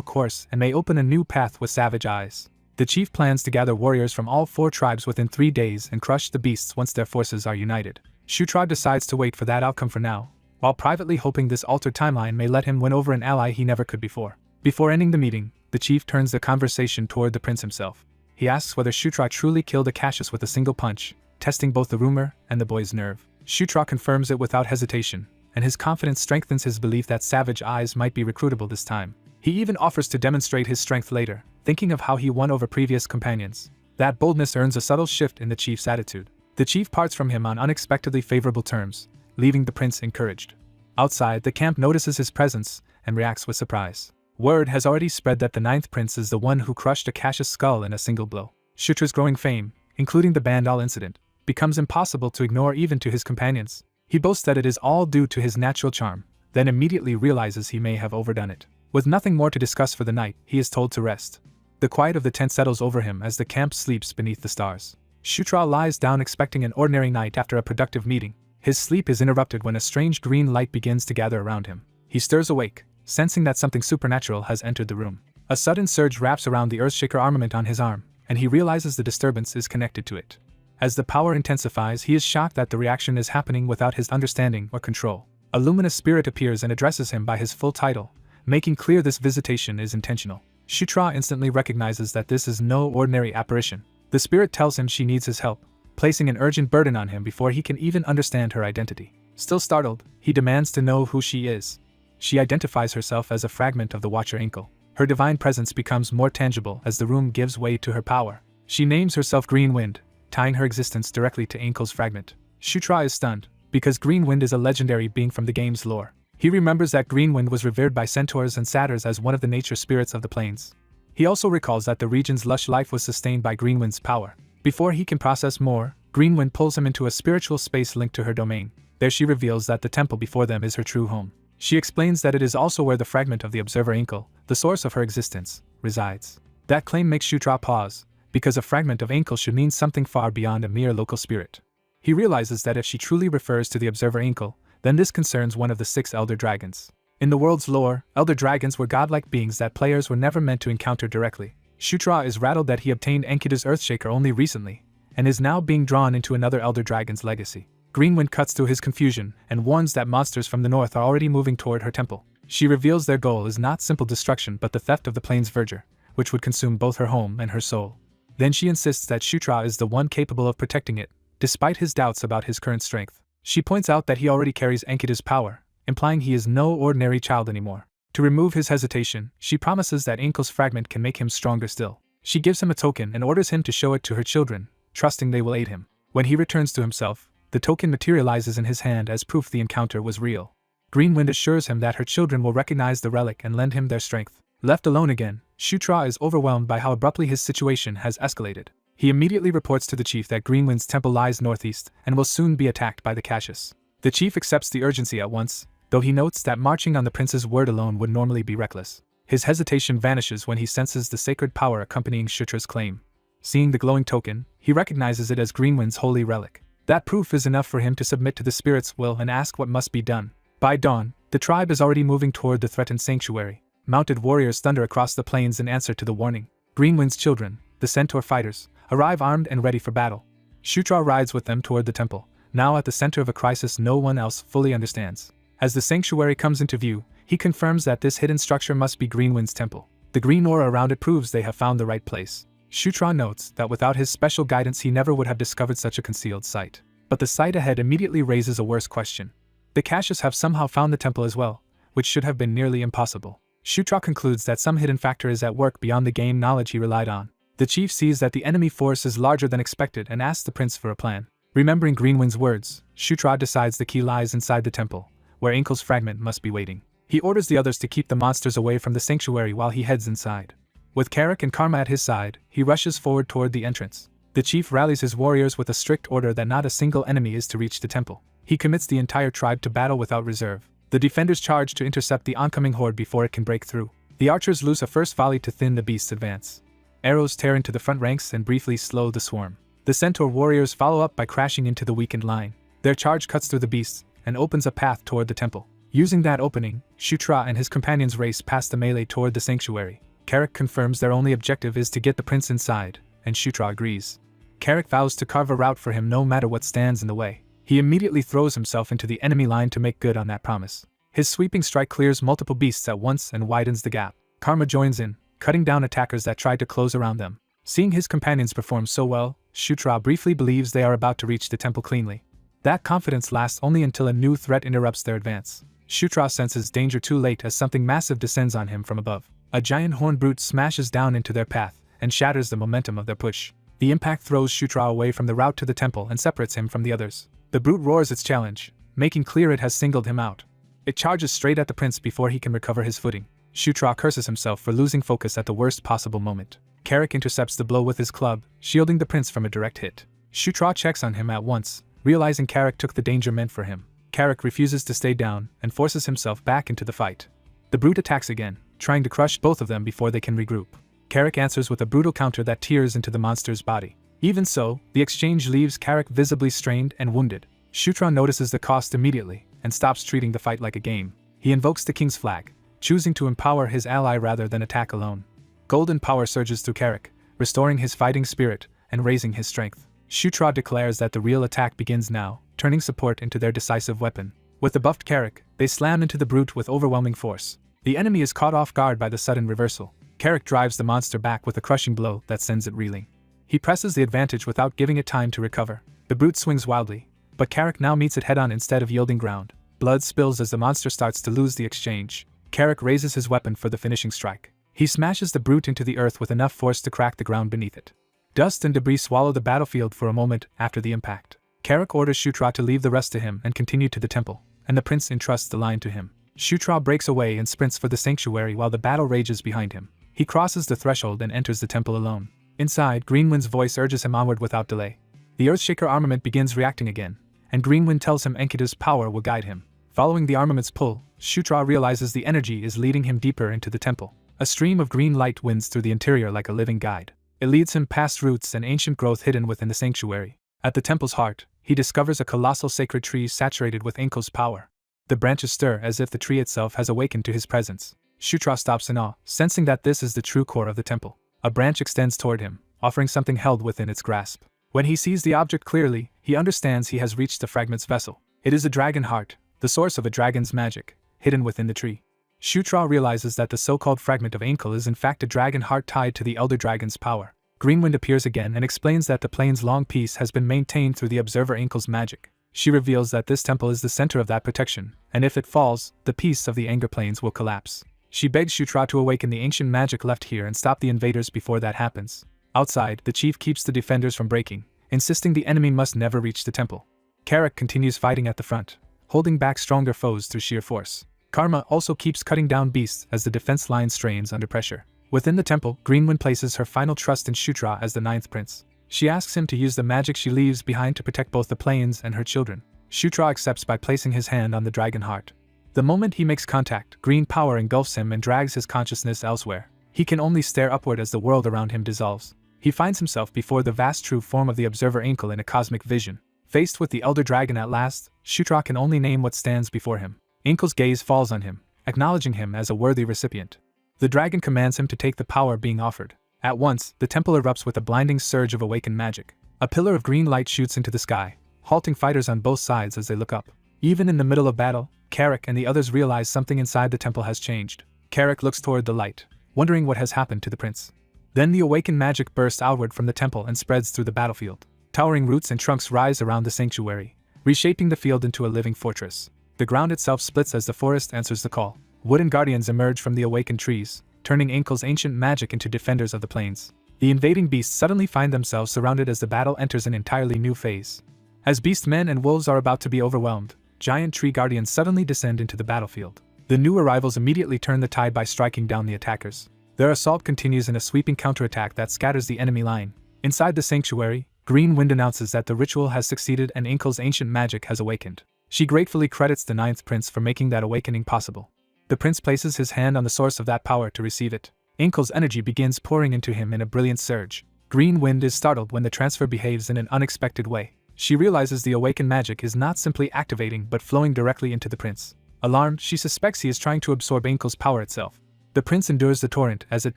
Speaker 1: course and may open a new path with Savage Eyes. The chief plans to gather warriors from all 4 tribes within 3 days and crush the beasts once their forces are united. Shutra decides to wait for that outcome for now, while privately hoping this altered timeline may let him win over an ally he never could before. Before ending the meeting, the chief turns the conversation toward the prince himself. He asks whether Shutra truly killed a Cassius with a single punch, testing both the rumor and the boy's nerve. Shutra confirms it without hesitation, and his confidence strengthens his belief that Savage Eyes might be recruitable this time. He even offers to demonstrate his strength later, thinking of how he won over previous companions. That boldness earns a subtle shift in the chief's attitude. The chief parts from him on unexpectedly favorable terms, leaving the prince encouraged. Outside, the camp notices his presence and reacts with surprise. Word has already spread that the 9th prince is the one who crushed a Cassius skull in a single blow. Shutra's growing fame, including the Bandal incident, becomes impossible to ignore even to his companions. He boasts that it is all due to his natural charm, then immediately realizes he may have overdone it. With nothing more to discuss for the night, he is told to rest. The quiet of the tent settles over him as the camp sleeps beneath the stars. Shutra lies down expecting an ordinary night after a productive meeting. His sleep is interrupted when a strange green light begins to gather around him. He stirs awake, sensing that something supernatural has entered the room. A sudden surge wraps around the Earthshaker armament on his arm, and he realizes the disturbance is connected to it. As the power intensifies, he is shocked that the reaction is happening without his understanding or control. A luminous spirit appears and addresses him by his full title, making clear this visitation is intentional. Shutra instantly recognizes that this is no ordinary apparition. The spirit tells him she needs his help, placing an urgent burden on him before he can even understand her identity. Still startled, he demands to know who she is. She identifies herself as a fragment of the Watcher Inkle. Her divine presence becomes more tangible as the room gives way to her power. She names herself Green Wind, tying her existence directly to Inkle's fragment. Shutra is stunned, because Green Wind is a legendary being from the game's lore. He remembers that Green Wind was revered by centaurs and satyrs as one of the nature spirits of the plains. He also recalls that the region's lush life was sustained by Green Wind's power. Before he can process more, Green Wind pulls him into a spiritual space linked to her domain. There she reveals that the temple before them is her true home. She explains that it is also where the fragment of the Observer Inkle, the source of her existence, resides. That claim makes Shutra pause, because a fragment of Inkle should mean something far beyond a mere local spirit. He realizes that if she truly refers to the Observer Inkle, then this concerns one of the 6 Elder Dragons. In the world's lore, Elder Dragons were godlike beings that players were never meant to encounter directly. Shutra is rattled that he obtained Enkidu's Earthshaker only recently, and is now being drawn into another Elder Dragon's legacy. Greenwind cuts through his confusion and warns that monsters from the north are already moving toward her temple. She reveals their goal is not simple destruction but the theft of the plains verdure, which would consume both her home and her soul. Then she insists that Shutra is the one capable of protecting it, despite his doubts about his current strength. She points out that he already carries Enkidu's power, implying he is no ordinary child anymore. To remove his hesitation, she promises that Inkle's fragment can make him stronger still. She gives him a token and orders him to show it to her children, trusting they will aid him. When he returns to himself, the token materializes in his hand as proof the encounter was real. Greenwind assures him that her children will recognize the relic and lend him their strength. Left alone again, Shutra is overwhelmed by how abruptly his situation has escalated. He immediately reports to the chief that Greenwind's temple lies northeast and will soon be attacked by the Cassius. The chief accepts the urgency at once, though he notes that marching on the prince's word alone would normally be reckless. His hesitation vanishes when he senses the sacred power accompanying Shutra's claim. Seeing the glowing token, he recognizes it as Greenwind's holy relic. That proof is enough for him to submit to the spirit's will and ask what must be done. By dawn, the tribe is already moving toward the threatened sanctuary. Mounted warriors thunder across the plains in answer to the warning. Greenwind's children, the centaur fighters, arrive armed and ready for battle. Shutra rides with them toward the temple, now at the center of a crisis no one else fully understands. As the sanctuary comes into view, he confirms that this hidden structure must be Greenwind's temple. The green aura around it proves they have found the right place. Shutra notes that without his special guidance he never would have discovered such a concealed site. But the sight ahead immediately raises a worse question. The Cassius have somehow found the temple as well, which should have been nearly impossible. Shutra concludes that some hidden factor is at work beyond the game knowledge he relied on. The chief sees that the enemy force is larger than expected and asks the prince for a plan. Remembering Greenwind's words, Shutra decides the key lies inside the temple, where Inkle's fragment must be waiting. He orders the others to keep the monsters away from the sanctuary while he heads inside. With Carrick and Karma at his side, he rushes forward toward the entrance. The chief rallies his warriors with a strict order that not a single enemy is to reach the temple. He commits the entire tribe to battle without reserve. The defenders charge to intercept the oncoming horde before it can break through. The archers loose a first volley to thin the beast's advance. Arrows tear into the front ranks and briefly slow the swarm. The centaur warriors follow up by crashing into the weakened line. Their charge cuts through the beasts and opens a path toward the temple. Using that opening, Shutra and his companions race past the melee toward the sanctuary. Carrick confirms their only objective is to get the prince inside, and Shutra agrees. Carrick vows to carve a route for him no matter what stands in the way. He immediately throws himself into the enemy line to make good on that promise. His sweeping strike clears multiple beasts at once and widens the gap. Karma joins in, cutting down attackers that tried to close around them. Seeing his companions perform so well, Shutra briefly believes they are about to reach the temple cleanly. That confidence lasts only until a new threat interrupts their advance. Shutra senses danger too late as something massive descends on him from above. A giant horned brute smashes down into their path and shatters the momentum of their push. The impact throws Shutra away from the route to the temple and separates him from the others. The brute roars its challenge, making clear it has singled him out. It charges straight at the prince before he can recover his footing. Shutra curses himself for losing focus at the worst possible moment. Carrick intercepts the blow with his club, shielding the prince from a direct hit. Shutra checks on him at once, realizing Carrick took the danger meant for him. Carrick refuses to stay down and forces himself back into the fight. The brute attacks again, trying to crush both of them before they can regroup. Carrick answers with a brutal counter that tears into the monster's body. Even so, the exchange leaves Carrick visibly strained and wounded. Shutra notices the cost immediately and stops treating the fight like a game. He invokes the king's flag, choosing to empower his ally rather than attack alone. Golden power surges through Carrick, restoring his fighting spirit and raising his strength. Shutra declares that the real attack begins now, turning support into their decisive weapon. With the buffed Carrick, they slam into the brute with overwhelming force. The enemy is caught off guard by the sudden reversal. Carrick drives the monster back with a crushing blow that sends it reeling. He presses the advantage without giving it time to recover. The brute swings wildly, but Carrick now meets it head-on instead of yielding ground. Blood spills as the monster starts to lose the exchange. Carrick raises his weapon for the finishing strike. He smashes the brute into the earth with enough force to crack the ground beneath it. Dust and debris swallow the battlefield for a moment after the impact. Carrick orders Shutra to leave the rest to him and continue to the temple, and the prince entrusts the line to him. Shutra breaks away and sprints for the sanctuary while the battle rages behind him. He crosses the threshold and enters the temple alone. Inside, Greenwind's voice urges him onward without delay. The Earthshaker armament begins reacting again, and Greenwind tells him Enkidu's power will guide him. Following the armament's pull, Shutra realizes the energy is leading him deeper into the temple. A stream of green light winds through the interior like a living guide. It leads him past roots and ancient growth hidden within the sanctuary. At the temple's heart, he discovers a colossal sacred tree saturated with Enko's power. The branches stir as if the tree itself has awakened to his presence. Shutra stops in awe, sensing that this is the true core of the temple. A branch extends toward him, offering something held within its grasp. When he sees the object clearly, he understands he has reached the fragment's vessel. It is a dragon heart, the source of a dragon's magic, hidden within the tree. Shutra realizes that the so-called fragment of Enkel is in fact a dragon heart tied to the elder dragon's power. Greenwind appears again and explains that the plane's long peace has been maintained through the observer Enkel's magic. She reveals that this temple is the center of that protection, and if it falls, the peace of the Anger Plains will collapse. She begs Shutra to awaken the ancient magic left here and stop the invaders before that happens. Outside, the chief keeps the defenders from breaking, insisting the enemy must never reach the temple. Carrick continues fighting at the front, holding back stronger foes through sheer force. Karma also keeps cutting down beasts as the defense line strains under pressure. Within the temple, Greenwind places her final trust in Shutra as the ninth prince. She asks him to use the magic she leaves behind to protect both the plains and her children. Shutra accepts by placing his hand on the dragon heart. The moment he makes contact, green power engulfs him and drags his consciousness elsewhere. He can only stare upward as the world around him dissolves. He finds himself before the vast true form of the observer Enkel in a cosmic vision. Faced with the elder dragon at last, Shutra can only name what stands before him. Enkel's gaze falls on him, acknowledging him as a worthy recipient. The dragon commands him to take the power being offered. At once, the temple erupts with a blinding surge of awakened magic. A pillar of green light shoots into the sky, halting fighters on both sides as they look up. Even in the middle of battle, Carrick and the others realize something inside the temple has changed. Carrick looks toward the light, wondering what has happened to the prince. Then the awakened magic bursts outward from the temple and spreads through the battlefield. Towering roots and trunks rise around the sanctuary, reshaping the field into a living fortress. The ground itself splits as the forest answers the call. Wooden guardians emerge from the awakened trees, turning Enkel's ancient magic into defenders of the plains. The invading beasts suddenly find themselves surrounded as the battle enters an entirely new phase. As beastmen and wolves are about to be overwhelmed, giant tree guardians suddenly descend into the battlefield. The new arrivals immediately turn the tide by striking down the attackers. Their assault continues in a sweeping counterattack that scatters the enemy line. Inside the sanctuary, Green Wind announces that the ritual has succeeded and Inkle's ancient magic has awakened. She gratefully credits the ninth prince for making that awakening possible. The prince places his hand on the source of that power to receive it. Inkle's energy begins pouring into him in a brilliant surge. Green Wind is startled when the transfer behaves in an unexpected way. She realizes the awakened magic is not simply activating but flowing directly into the prince. Alarmed, she suspects he is trying to absorb Inkle's power itself. The prince endures the torrent as it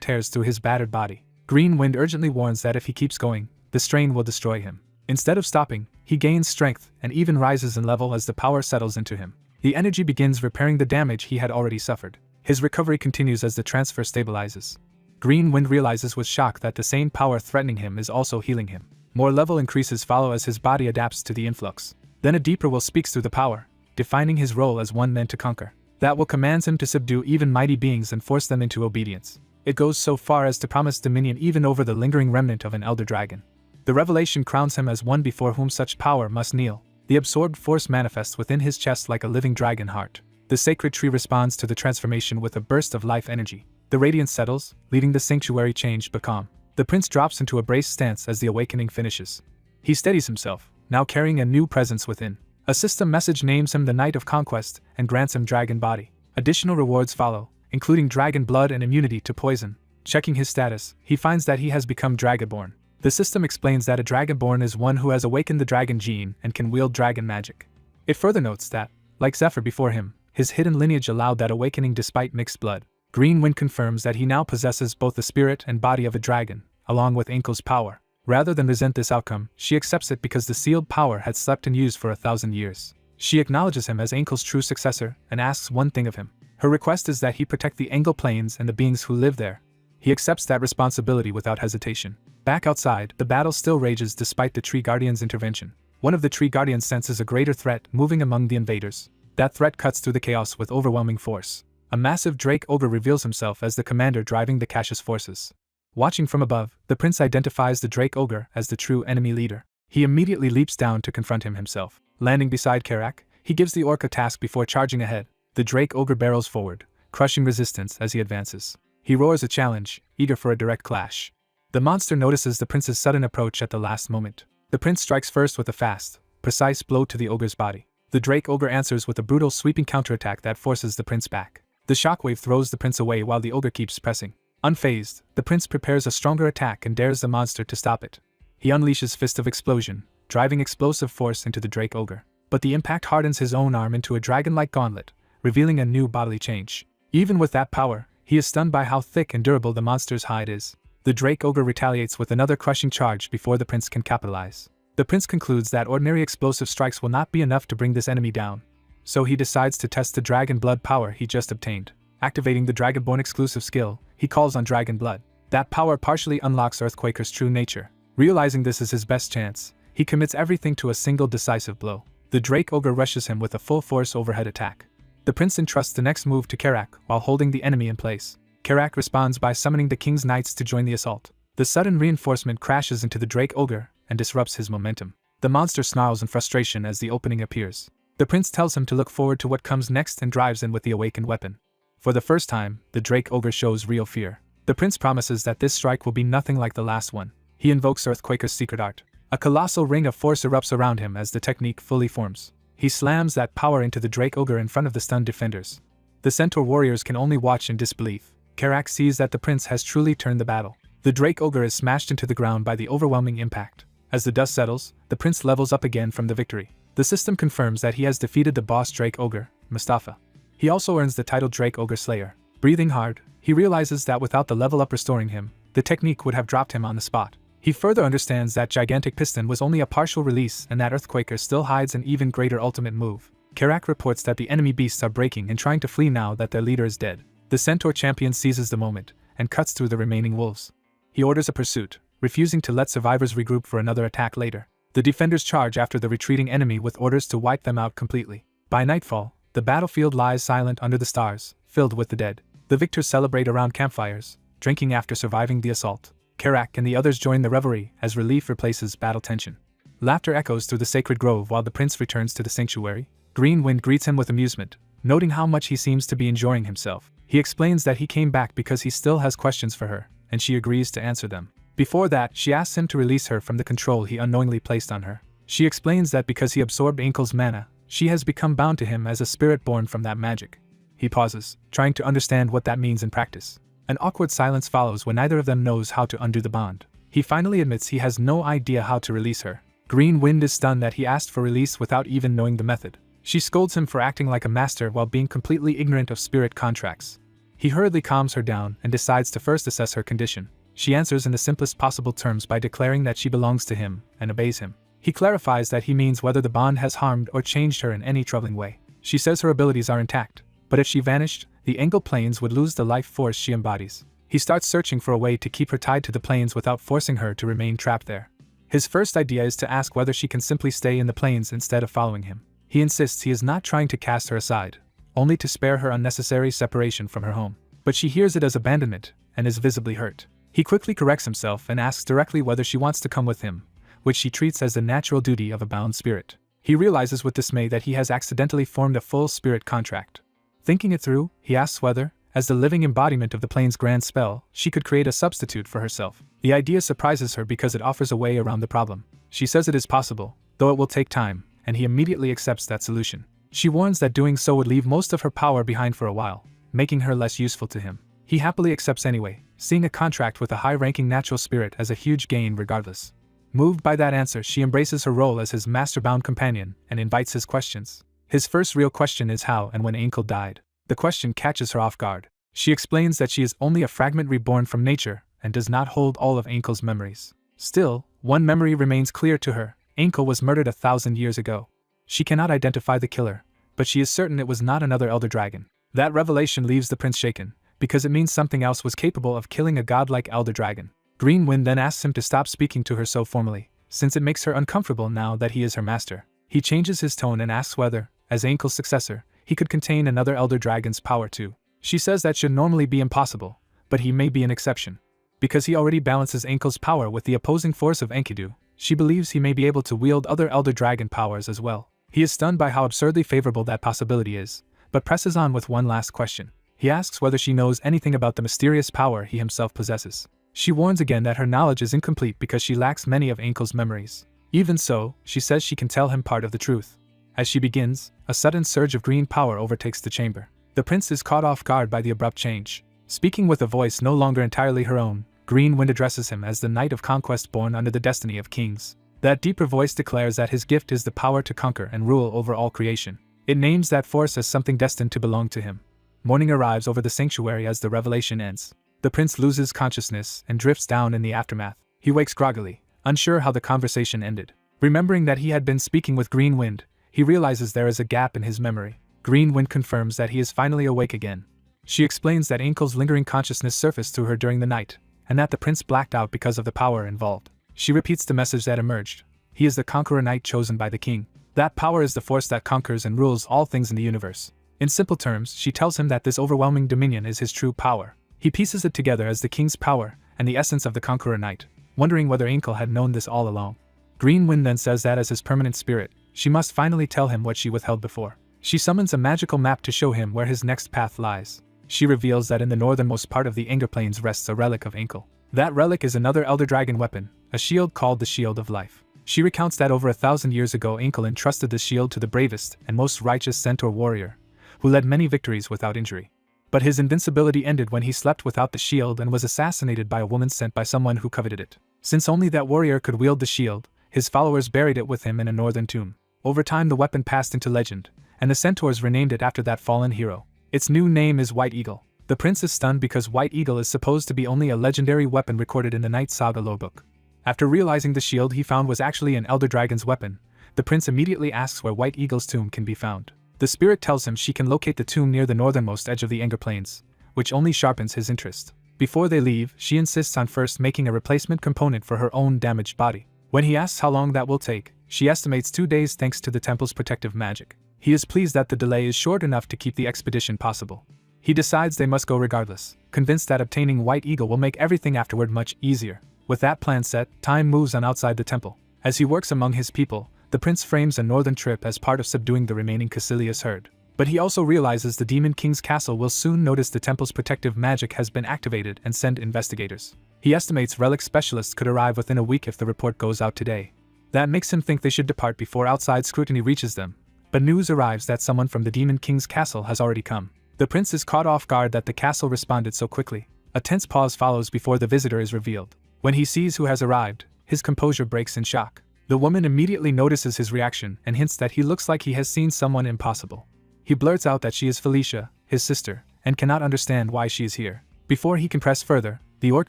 Speaker 1: tears through his battered body. Green Wind urgently warns that if he keeps going, the strain will destroy him. Instead of stopping, he gains strength and even rises in level as the power settles into him. The energy begins repairing the damage he had already suffered. His recovery continues as the transfer stabilizes. Green Wind realizes with shock that the same power threatening him is also healing him. More level increases follow as his body adapts to the influx. Then a deeper will speaks through the power, defining his role as one meant to conquer. That will commands him to subdue even mighty beings and force them into obedience. It goes so far as to promise dominion even over the lingering remnant of an elder dragon. The revelation crowns him as one before whom such power must kneel. The absorbed force manifests within his chest like a living dragon heart. The sacred tree responds to the transformation with a burst of life energy. The radiance settles, leaving the sanctuary changed but calm. The prince drops into a braced stance as the awakening finishes. He steadies himself, now carrying a new presence within. A system message names him the Knight of Conquest and grants him dragon body. Additional rewards follow, including dragon blood and immunity to poison. Checking his status, he finds that he has become Dragonborn. The system explains that a Dragonborn is one who has awakened the dragon gene and can wield dragon magic. It further notes that, like Zephyr before him, his hidden lineage allowed that awakening despite mixed blood. Green Wind confirms that he now possesses both the spirit and body of a dragon, along with Inkle's power. Rather than resent this outcome, she accepts it because the sealed power had slept unused for 1,000 years. She acknowledges him as Inkle's true successor and asks one thing of him. Her request is that he protect the Angle Plains and the beings who live there. He accepts that responsibility without hesitation. Back outside, the battle still rages despite the Tree Guardian's intervention. One of the Tree Guardians senses a greater threat moving among the invaders. That threat cuts through the chaos with overwhelming force. A massive Drake Ogre reveals himself as the commander driving the Cassius forces. Watching from above, the prince identifies the Drake Ogre as the true enemy leader. He immediately leaps down to confront him himself. Landing beside Karak, he gives the orc a task before charging ahead. The Drake Ogre barrels forward, crushing resistance as he advances. He roars a challenge, eager for a direct clash. The monster notices the prince's sudden approach at the last moment. The prince strikes first with a fast, precise blow to the ogre's body. The Drake Ogre answers with a brutal sweeping counterattack that forces the prince back. The shockwave throws the prince away while the ogre keeps pressing. Unfazed, the prince prepares a stronger attack and dares the monster to stop it. He unleashes Fist of Explosion, driving explosive force into the Drake Ogre. But the impact hardens his own arm into a dragon-like gauntlet, revealing a new bodily change. Even with that power, he is stunned by how thick and durable the monster's hide is. The Drake Ogre retaliates with another crushing charge before the prince can capitalize. The prince concludes that ordinary explosive strikes will not be enough to bring this enemy down. So he decides to test the dragon blood power he just obtained. Activating the Dragonborn exclusive skill, he calls on dragon blood. That power partially unlocks Earthquaker's true nature. Realizing this is his best chance, he commits everything to a single decisive blow. The Drake Ogre rushes him with a full-force overhead attack. The prince entrusts the next move to Karak while holding the enemy in place. Karak responds by summoning the king's knights to join the assault. The sudden reinforcement crashes into the Drake Ogre and disrupts his momentum. The monster snarls in frustration as the opening appears. The prince tells him to look forward to what comes next and drives in with the awakened weapon. For the first time, the Drake Ogre shows real fear. The prince promises that this strike will be nothing like the last one. He invokes Earthquaker's secret art. A colossal ring of force erupts around him as the technique fully forms. He slams that power into the Drake Ogre in front of the stunned defenders. The Centaur warriors can only watch in disbelief. Karak sees that the prince has truly turned the battle. The Drake Ogre is smashed into the ground by the overwhelming impact. As the dust settles, the prince levels up again from the victory. The system confirms that he has defeated the boss Drake Ogre, Mustafa. He also earns the title Drake Ogre Slayer. Breathing hard, he realizes that without the level up restoring him, the technique would have dropped him on the spot. He further understands that Gigantic Piston was only a partial release and that Earthquaker still hides an even greater ultimate move. Karak reports that the enemy beasts are breaking and trying to flee now that their leader is dead. The Centaur champion seizes the moment and cuts through the remaining wolves. He orders a pursuit, refusing to let survivors regroup for another attack later. The defenders charge after the retreating enemy with orders to wipe them out completely. By nightfall, the battlefield lies silent under the stars, filled with the dead. The victors celebrate around campfires, drinking after surviving the assault. Karak and the others join the revelry as relief replaces battle tension. Laughter echoes through the sacred grove while the prince returns to the sanctuary. Green Wind greets him with amusement, noting how much he seems to be enjoying himself. He explains that he came back because he still has questions for her, and she agrees to answer them. Before that, she asks him to release her from the control he unknowingly placed on her. She explains that because he absorbed Ankel's mana, she has become bound to him as a spirit born from that magic. He pauses, trying to understand what that means in practice. An awkward silence follows when neither of them knows how to undo the bond. He finally admits he has no idea how to release her. Green Wind is stunned that he asked for release without even knowing the method. She scolds him for acting like a master while being completely ignorant of spirit contracts. He hurriedly calms her down and decides to first assess her condition. She answers in the simplest possible terms by declaring that she belongs to him and obeys him. He clarifies that he means whether the bond has harmed or changed her in any troubling way. She says her abilities are intact, but if she vanished, the Engel planes would lose the life force she embodies. He starts searching for a way to keep her tied to the planes without forcing her to remain trapped there. His first idea is to ask whether she can simply stay in the planes instead of following him. He insists he is not trying to cast her aside, only to spare her unnecessary separation from her home. But she hears it as abandonment, and is visibly hurt. He quickly corrects himself and asks directly whether she wants to come with him, which she treats as the natural duty of a bound spirit. He realizes with dismay that he has accidentally formed a full spirit contract. Thinking it through, he asks whether, as the living embodiment of the plane's grand spell, she could create a substitute for herself. The idea surprises her because it offers a way around the problem. She says it is possible, though it will take time, and he immediately accepts that solution. She warns that doing so would leave most of her power behind for a while, making her less useful to him. He happily accepts anyway, seeing a contract with a high-ranking natural spirit as a huge gain regardless. Moved by that answer, she embraces her role as his master-bound companion and invites his questions. His first real question is how and when Ankel died. The question catches her off guard. She explains that she is only a fragment reborn from nature and does not hold all of Ankel's memories. Still, one memory remains clear to her: Ankel was murdered 1,000 years ago. She cannot identify the killer, but she is certain it was not another elder dragon. That revelation leaves the prince shaken, because it means something else was capable of killing a godlike elder dragon. Green Wind then asks him to stop speaking to her so formally, since it makes her uncomfortable now that he is her master. He changes his tone and asks whether, as Ankel's successor, he could contain another elder dragon's power too. She says that should normally be impossible, but he may be an exception. Because he already balances Ankel's power with the opposing force of Enkidu, she believes he may be able to wield other elder dragon powers as well. He is stunned by how absurdly favorable that possibility is, but presses on with one last question. He asks whether she knows anything about the mysterious power he himself possesses. She warns again that her knowledge is incomplete because she lacks many of Ankel's memories. Even so, she says she can tell him part of the truth. As she begins, a sudden surge of green power overtakes the chamber. The prince is caught off guard by the abrupt change. Speaking with a voice no longer entirely her own, Green Wind addresses him as the knight of conquest born under the destiny of kings. That deeper voice declares that his gift is the power to conquer and rule over all creation. It names that force as something destined to belong to him. Morning arrives over the sanctuary as the revelation ends. The prince loses consciousness and drifts down in the aftermath. He wakes groggily, unsure how the conversation ended. Remembering that he had been speaking with Green Wind, he realizes there is a gap in his memory. Green Wind confirms that he is finally awake again. She explains that Ankel's lingering consciousness surfaced through her during the night, and that the prince blacked out because of the power involved. She repeats the message that emerged. He is the conqueror knight chosen by the king. That power is the force that conquers and rules all things in the universe. In simple terms, she tells him that this overwhelming dominion is his true power. He pieces it together as the king's power and the essence of the conqueror knight, wondering whether Ankel had known this all along. Green Wind then says that as his permanent spirit, she must finally tell him what she withheld before. She summons a magical map to show him where his next path lies. She reveals that in the northernmost part of the Anger Plains rests a relic of Ankel. That relic is another elder dragon weapon, a shield called the Shield of Life. She recounts that over 1,000 years ago Ankel entrusted the shield to the bravest and most righteous centaur warrior, who led many victories without injury. But his invincibility ended when he slept without the shield and was assassinated by a woman sent by someone who coveted it. Since only that warrior could wield the shield, his followers buried it with him in a northern tomb. Over time the weapon passed into legend, and the centaurs renamed it after that fallen hero. Its new name is White Eagle. The prince is stunned because White Eagle is supposed to be only a legendary weapon recorded in the Night Saga lorebook. After realizing the shield he found was actually an elder dragon's weapon, the prince immediately asks where White Eagle's tomb can be found. The spirit tells him she can locate the tomb near the northernmost edge of the Anger Plains, which only sharpens his interest. Before they leave, she insists on first making a replacement component for her own damaged body. When he asks how long that will take, she estimates 2 days thanks to the temple's protective magic. He is pleased that the delay is short enough to keep the expedition possible. He decides they must go regardless, convinced that obtaining White Eagle will make everything afterward much easier. With that plan set, time moves on outside the temple. As he works among his people, the prince frames a northern trip as part of subduing the remaining Caecilius herd. But he also realizes the Demon King's castle will soon notice the temple's protective magic has been activated and send investigators. He estimates relic specialists could arrive within a week if the report goes out today. That makes him think they should depart before outside scrutiny reaches them. But news arrives that someone from the Demon King's castle has already come. The prince is caught off guard that the castle responded so quickly. A tense pause follows before the visitor is revealed. When he sees who has arrived, his composure breaks in shock. The woman immediately notices his reaction and hints that he looks like he has seen someone impossible. He blurts out that she is Felicia, his sister, and cannot understand why she is here. Before he can press further, the orc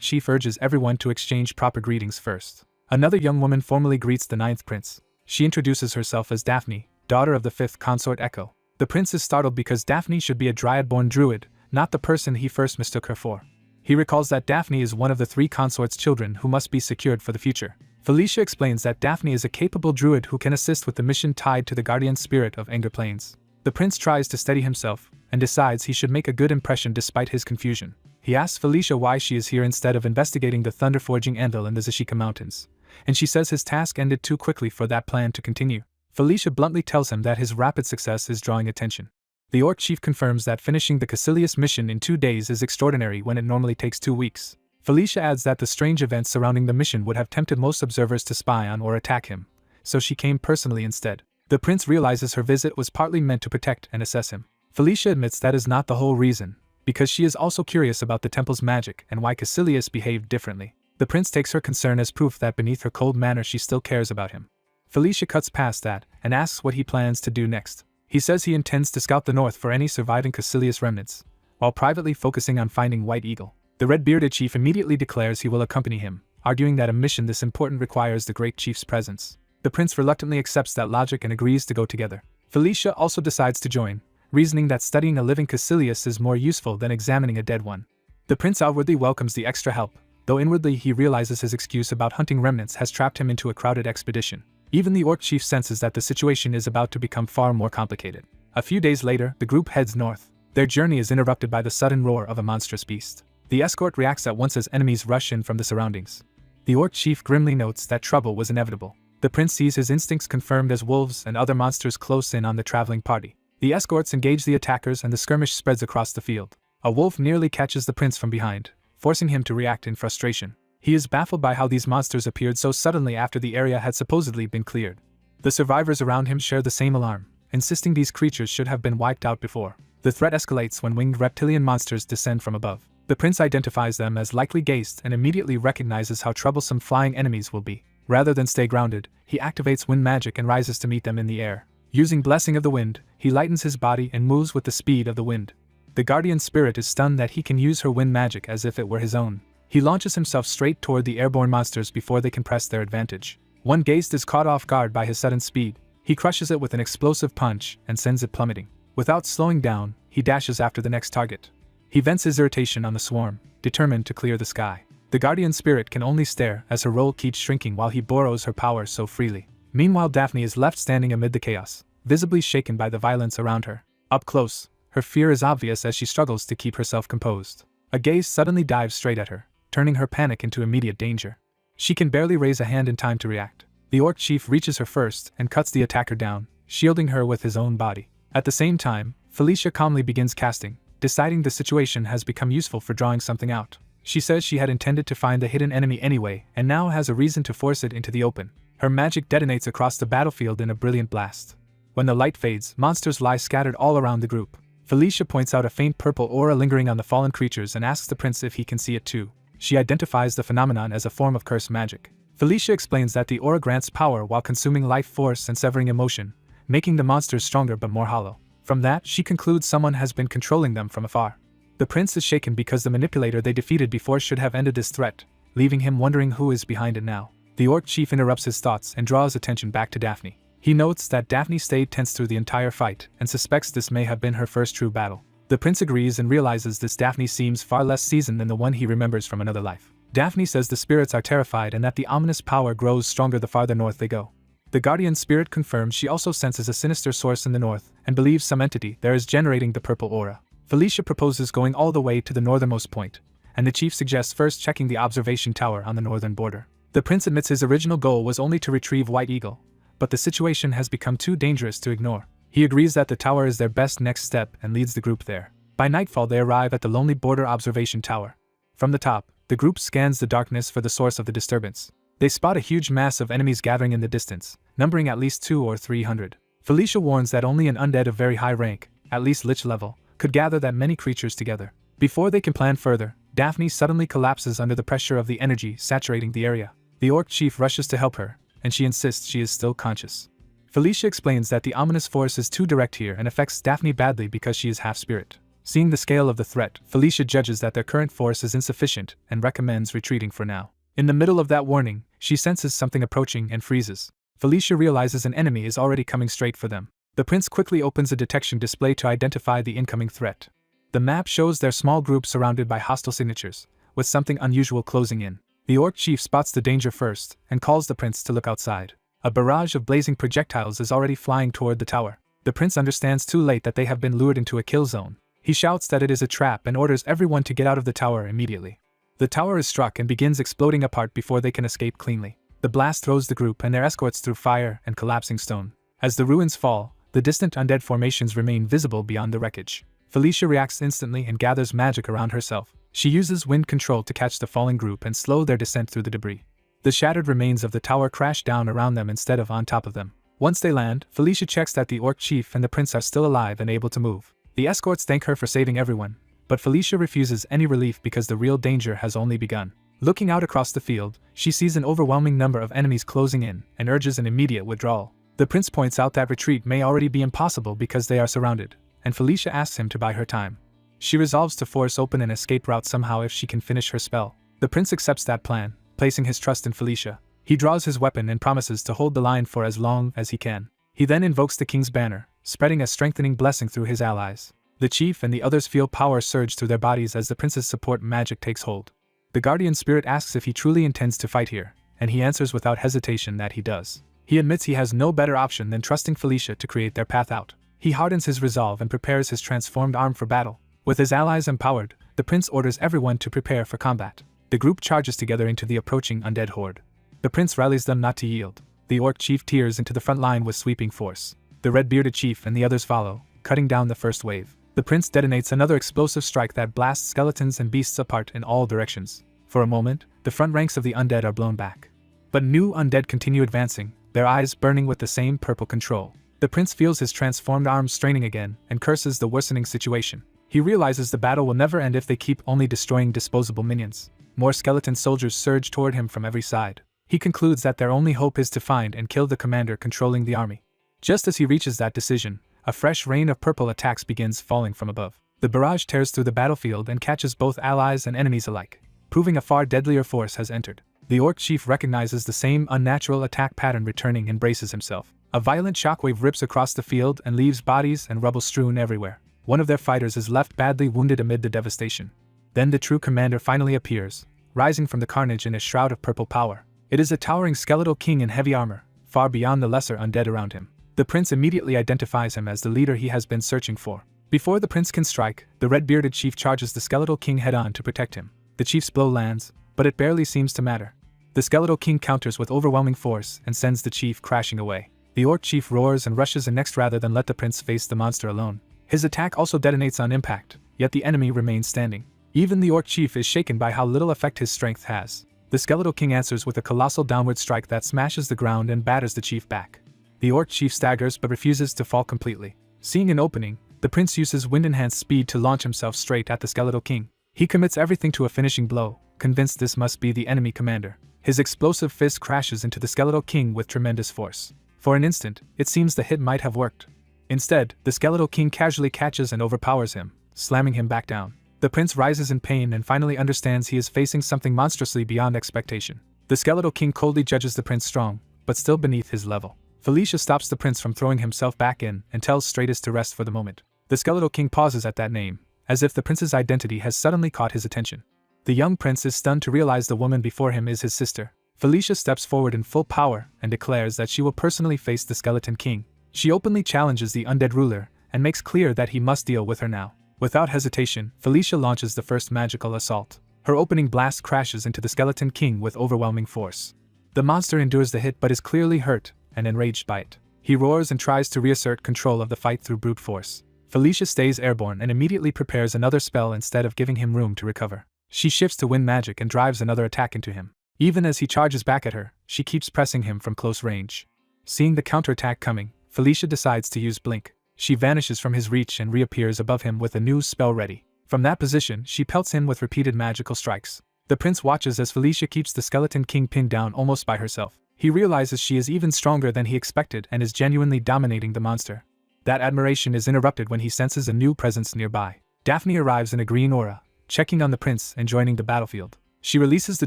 Speaker 1: chief urges everyone to exchange proper greetings first. Another young woman formally greets the ninth prince. She introduces herself as Daphne, daughter of the fifth consort Echo. The prince is startled because Daphne should be a dryad-born druid, not the person he first mistook her for. He recalls that Daphne is one of the three consort's children who must be secured for the future. Felicia explains that Daphne is a capable druid who can assist with the mission tied to the guardian spirit of Anger Plains. The prince tries to steady himself, and decides he should make a good impression despite his confusion. He asks Felicia why she is here instead of investigating the thunder-forging anvil in the Zashika Mountains, and she says his task ended too quickly for that plan to continue. Felicia bluntly tells him that his rapid success is drawing attention. The orc chief confirms that finishing the Caecilius mission in 2 days is extraordinary when it normally takes 2 weeks. Felicia adds that the strange events surrounding the mission would have tempted most observers to spy on or attack him, so she came personally instead. The prince realizes her visit was partly meant to protect and assess him. Felicia admits that is not the whole reason, because she is also curious about the temple's magic and why Caecilius behaved differently. The prince takes her concern as proof that beneath her cold manner she still cares about him. Felicia cuts past that and asks what he plans to do next. He says he intends to scout the north for any surviving Caecilius remnants, while privately focusing on finding White Eagle. The red-bearded chief immediately declares he will accompany him, arguing that a mission this important requires the great chief's presence. The prince reluctantly accepts that logic and agrees to go together. Felicia also decides to join, reasoning that studying a living Caecilius is more useful than examining a dead one. The prince outwardly welcomes the extra help, though inwardly he realizes his excuse about hunting remnants has trapped him into a crowded expedition. Even the orc chief senses that the situation is about to become far more complicated. A few days later, the group heads north. Their journey is interrupted by the sudden roar of a monstrous beast. The escort reacts at once as enemies rush in from the surroundings. The orc chief grimly notes that trouble was inevitable. The prince sees his instincts confirmed as wolves and other monsters close in on the traveling party. The escorts engage the attackers and the skirmish spreads across the field. A wolf nearly catches the prince from behind, forcing him to react in frustration. He is baffled by how these monsters appeared so suddenly after the area had supposedly been cleared. The survivors around him share the same alarm, insisting these creatures should have been wiped out before. The threat escalates when winged reptilian monsters descend from above. The prince identifies them as likely Geist and immediately recognizes how troublesome flying enemies will be. Rather than stay grounded, he activates wind magic and rises to meet them in the air. Using Blessing of the Wind, he lightens his body and moves with the speed of the wind. The guardian spirit is stunned that he can use her wind magic as if it were his own. He launches himself straight toward the airborne monsters before they can press their advantage. One Geist is caught off guard by his sudden speed. He crushes it with an explosive punch and sends it plummeting. Without slowing down, he dashes after the next target. He vents his irritation on the swarm, determined to clear the sky. The guardian spirit can only stare as her role keeps shrinking while he borrows her power so freely. Meanwhile, Daphne is left standing amid the chaos, visibly shaken by the violence around her. Up close, her fear is obvious as she struggles to keep herself composed. A gaze suddenly dives straight at her, turning her panic into immediate danger. She can barely raise a hand in time to react. The orc chief reaches her first and cuts the attacker down, shielding her with his own body. At the same time, Felicia calmly begins casting, deciding the situation has become useful for drawing something out. She says she had intended to find the hidden enemy anyway and now has a reason to force it into the open. Her magic detonates across the battlefield in a brilliant blast. When the light fades, monsters lie scattered all around the group. Felicia points out a faint purple aura lingering on the fallen creatures and asks the prince if he can see it too. She identifies the phenomenon as a form of cursed magic. Felicia explains that the aura grants power while consuming life force and severing emotion, making the monsters stronger but more hollow. From that, she concludes someone has been controlling them from afar. The prince is shaken because the manipulator they defeated before should have ended this threat, leaving him wondering who is behind it now. The orc chief interrupts his thoughts and draws attention back to Daphne. He notes that Daphne stayed tense through the entire fight and suspects this may have been her first true battle. The prince agrees and realizes this Daphne seems far less seasoned than the one he remembers from another life. Daphne says the spirits are terrified and that the ominous power grows stronger the farther north they go. The guardian spirit confirms she also senses a sinister source in the north and believes some entity there is generating the purple aura. Felicia proposes going all the way to the northernmost point, and the chief suggests first checking the observation tower on the northern border. The prince admits his original goal was only to retrieve White Eagle, but the situation has become too dangerous to ignore. He agrees that the tower is their best next step and leads the group there. By nightfall they arrive at the lonely border observation tower. From the top, the group scans the darkness for the source of the disturbance. They spot a huge mass of enemies gathering in the distance, numbering at least 200 or 300. Felicia warns that only an undead of very high rank, at least lich level, could gather that many creatures together. Before they can plan further, Daphne suddenly collapses under the pressure of the energy saturating the area. The orc chief rushes to help her, and she insists she is still conscious. Felicia explains that the ominous force is too direct here and affects Daphne badly because she is half-spirit. Seeing the scale of the threat, Felicia judges that their current force is insufficient and recommends retreating for now. In the middle of that warning, she senses something approaching and freezes. Felicia realizes an enemy is already coming straight for them. The prince quickly opens a detection display to identify the incoming threat. The map shows their small group surrounded by hostile signatures, with something unusual closing in. The orc chief spots the danger first and calls the prince to look outside. A barrage of blazing projectiles is already flying toward the tower. The prince understands too late that they have been lured into a kill zone. He shouts that it is a trap and orders everyone to get out of the tower immediately. The tower is struck and begins exploding apart before they can escape cleanly. The blast throws the group and their escorts through fire and collapsing stone. As the ruins fall, the distant undead formations remain visible beyond the wreckage. Felicia reacts instantly and gathers magic around herself. She uses wind control to catch the falling group and slow their descent through the debris. The shattered remains of the tower crash down around them instead of on top of them. Once they land, Felicia checks that the orc chief and the prince are still alive and able to move. The escorts thank her for saving everyone, but Felicia refuses any relief because the real danger has only begun. Looking out across the field, she sees an overwhelming number of enemies closing in and urges an immediate withdrawal. The prince points out that retreat may already be impossible because they are surrounded, and Felicia asks him to buy her time. She resolves to force open an escape route somehow if she can finish her spell. The prince accepts that plan, placing his trust in Felicia. He draws his weapon and promises to hold the line for as long as he can. He then invokes the king's banner, spreading a strengthening blessing through his allies. The chief and the others feel power surge through their bodies as the prince's support magic takes hold. The guardian spirit asks if he truly intends to fight here, and he answers without hesitation that he does. He admits he has no better option than trusting Felicia to create their path out. He hardens his resolve and prepares his transformed arm for battle. With his allies empowered, the prince orders everyone to prepare for combat. The group charges together into the approaching undead horde. The prince rallies them not to yield. The orc chief tears into the front line with sweeping force. The red-bearded chief and the others follow, cutting down the first wave. The prince detonates another explosive strike that blasts skeletons and beasts apart in all directions. For a moment, the front ranks of the undead are blown back. But new undead continue advancing, their eyes burning with the same purple control. The prince feels his transformed arms straining again and curses the worsening situation. He realizes the battle will never end if they keep only destroying disposable minions. More skeleton soldiers surge toward him from every side. He concludes that their only hope is to find and kill the commander controlling the army. Just as he reaches that decision, a fresh rain of purple attacks begins falling from above. The barrage tears through the battlefield and catches both allies and enemies alike, proving a far deadlier force has entered. The orc chief recognizes the same unnatural attack pattern returning and braces himself. A violent shockwave rips across the field and leaves bodies and rubble strewn everywhere. One of their fighters is left badly wounded amid the devastation. Then the true commander finally appears, rising from the carnage in a shroud of purple power. It is a towering skeletal king in heavy armor, far beyond the lesser undead around him. The prince immediately identifies him as the leader he has been searching for. Before the prince can strike, the red-bearded chief charges the skeletal king head-on to protect him. The chief's blow lands, but it barely seems to matter. The skeletal king counters with overwhelming force and sends the chief crashing away. The orc chief roars and rushes in next rather than let the prince face the monster alone. His attack also detonates on impact, yet the enemy remains standing. Even the orc chief is shaken by how little effect his strength has. The skeletal king answers with a colossal downward strike that smashes the ground and batters the chief back. The orc chief staggers but refuses to fall completely. Seeing an opening, the prince uses wind-enhanced speed to launch himself straight at the skeletal king. He commits everything to a finishing blow, convinced this must be the enemy commander. His explosive fist crashes into the skeletal king with tremendous force. For an instant, it seems the hit might have worked. Instead, the skeletal king casually catches and overpowers him, slamming him back down. The prince rises in pain and finally understands he is facing something monstrously beyond expectation. The skeletal king coldly judges the prince strong, but still beneath his level. Felicia stops the prince from throwing himself back in and tells Stratus to rest for the moment. The skeletal king pauses at that name, as if the prince's identity has suddenly caught his attention. The young prince is stunned to realize the woman before him is his sister. Felicia steps forward in full power and declares that she will personally face the skeleton king. She openly challenges the undead ruler and makes clear that he must deal with her now. Without hesitation, Felicia launches the first magical assault. Her opening blast crashes into the skeleton king with overwhelming force. The monster endures the hit but is clearly hurt and enraged by it. He roars and tries to reassert control of the fight through brute force. Felicia stays airborne and immediately prepares another spell instead of giving him room to recover. She shifts to wind magic and drives another attack into him. Even as he charges back at her, she keeps pressing him from close range. Seeing the counterattack coming, Felicia decides to use Blink. She vanishes from his reach and reappears above him with a new spell ready. From that position, she pelts him with repeated magical strikes. The prince watches as Felicia keeps the Skeleton King pinned down almost by herself. He realizes she is even stronger than he expected and is genuinely dominating the monster. That admiration is interrupted when he senses a new presence nearby. Daphne arrives in a green aura, checking on the prince and joining the battlefield. She releases the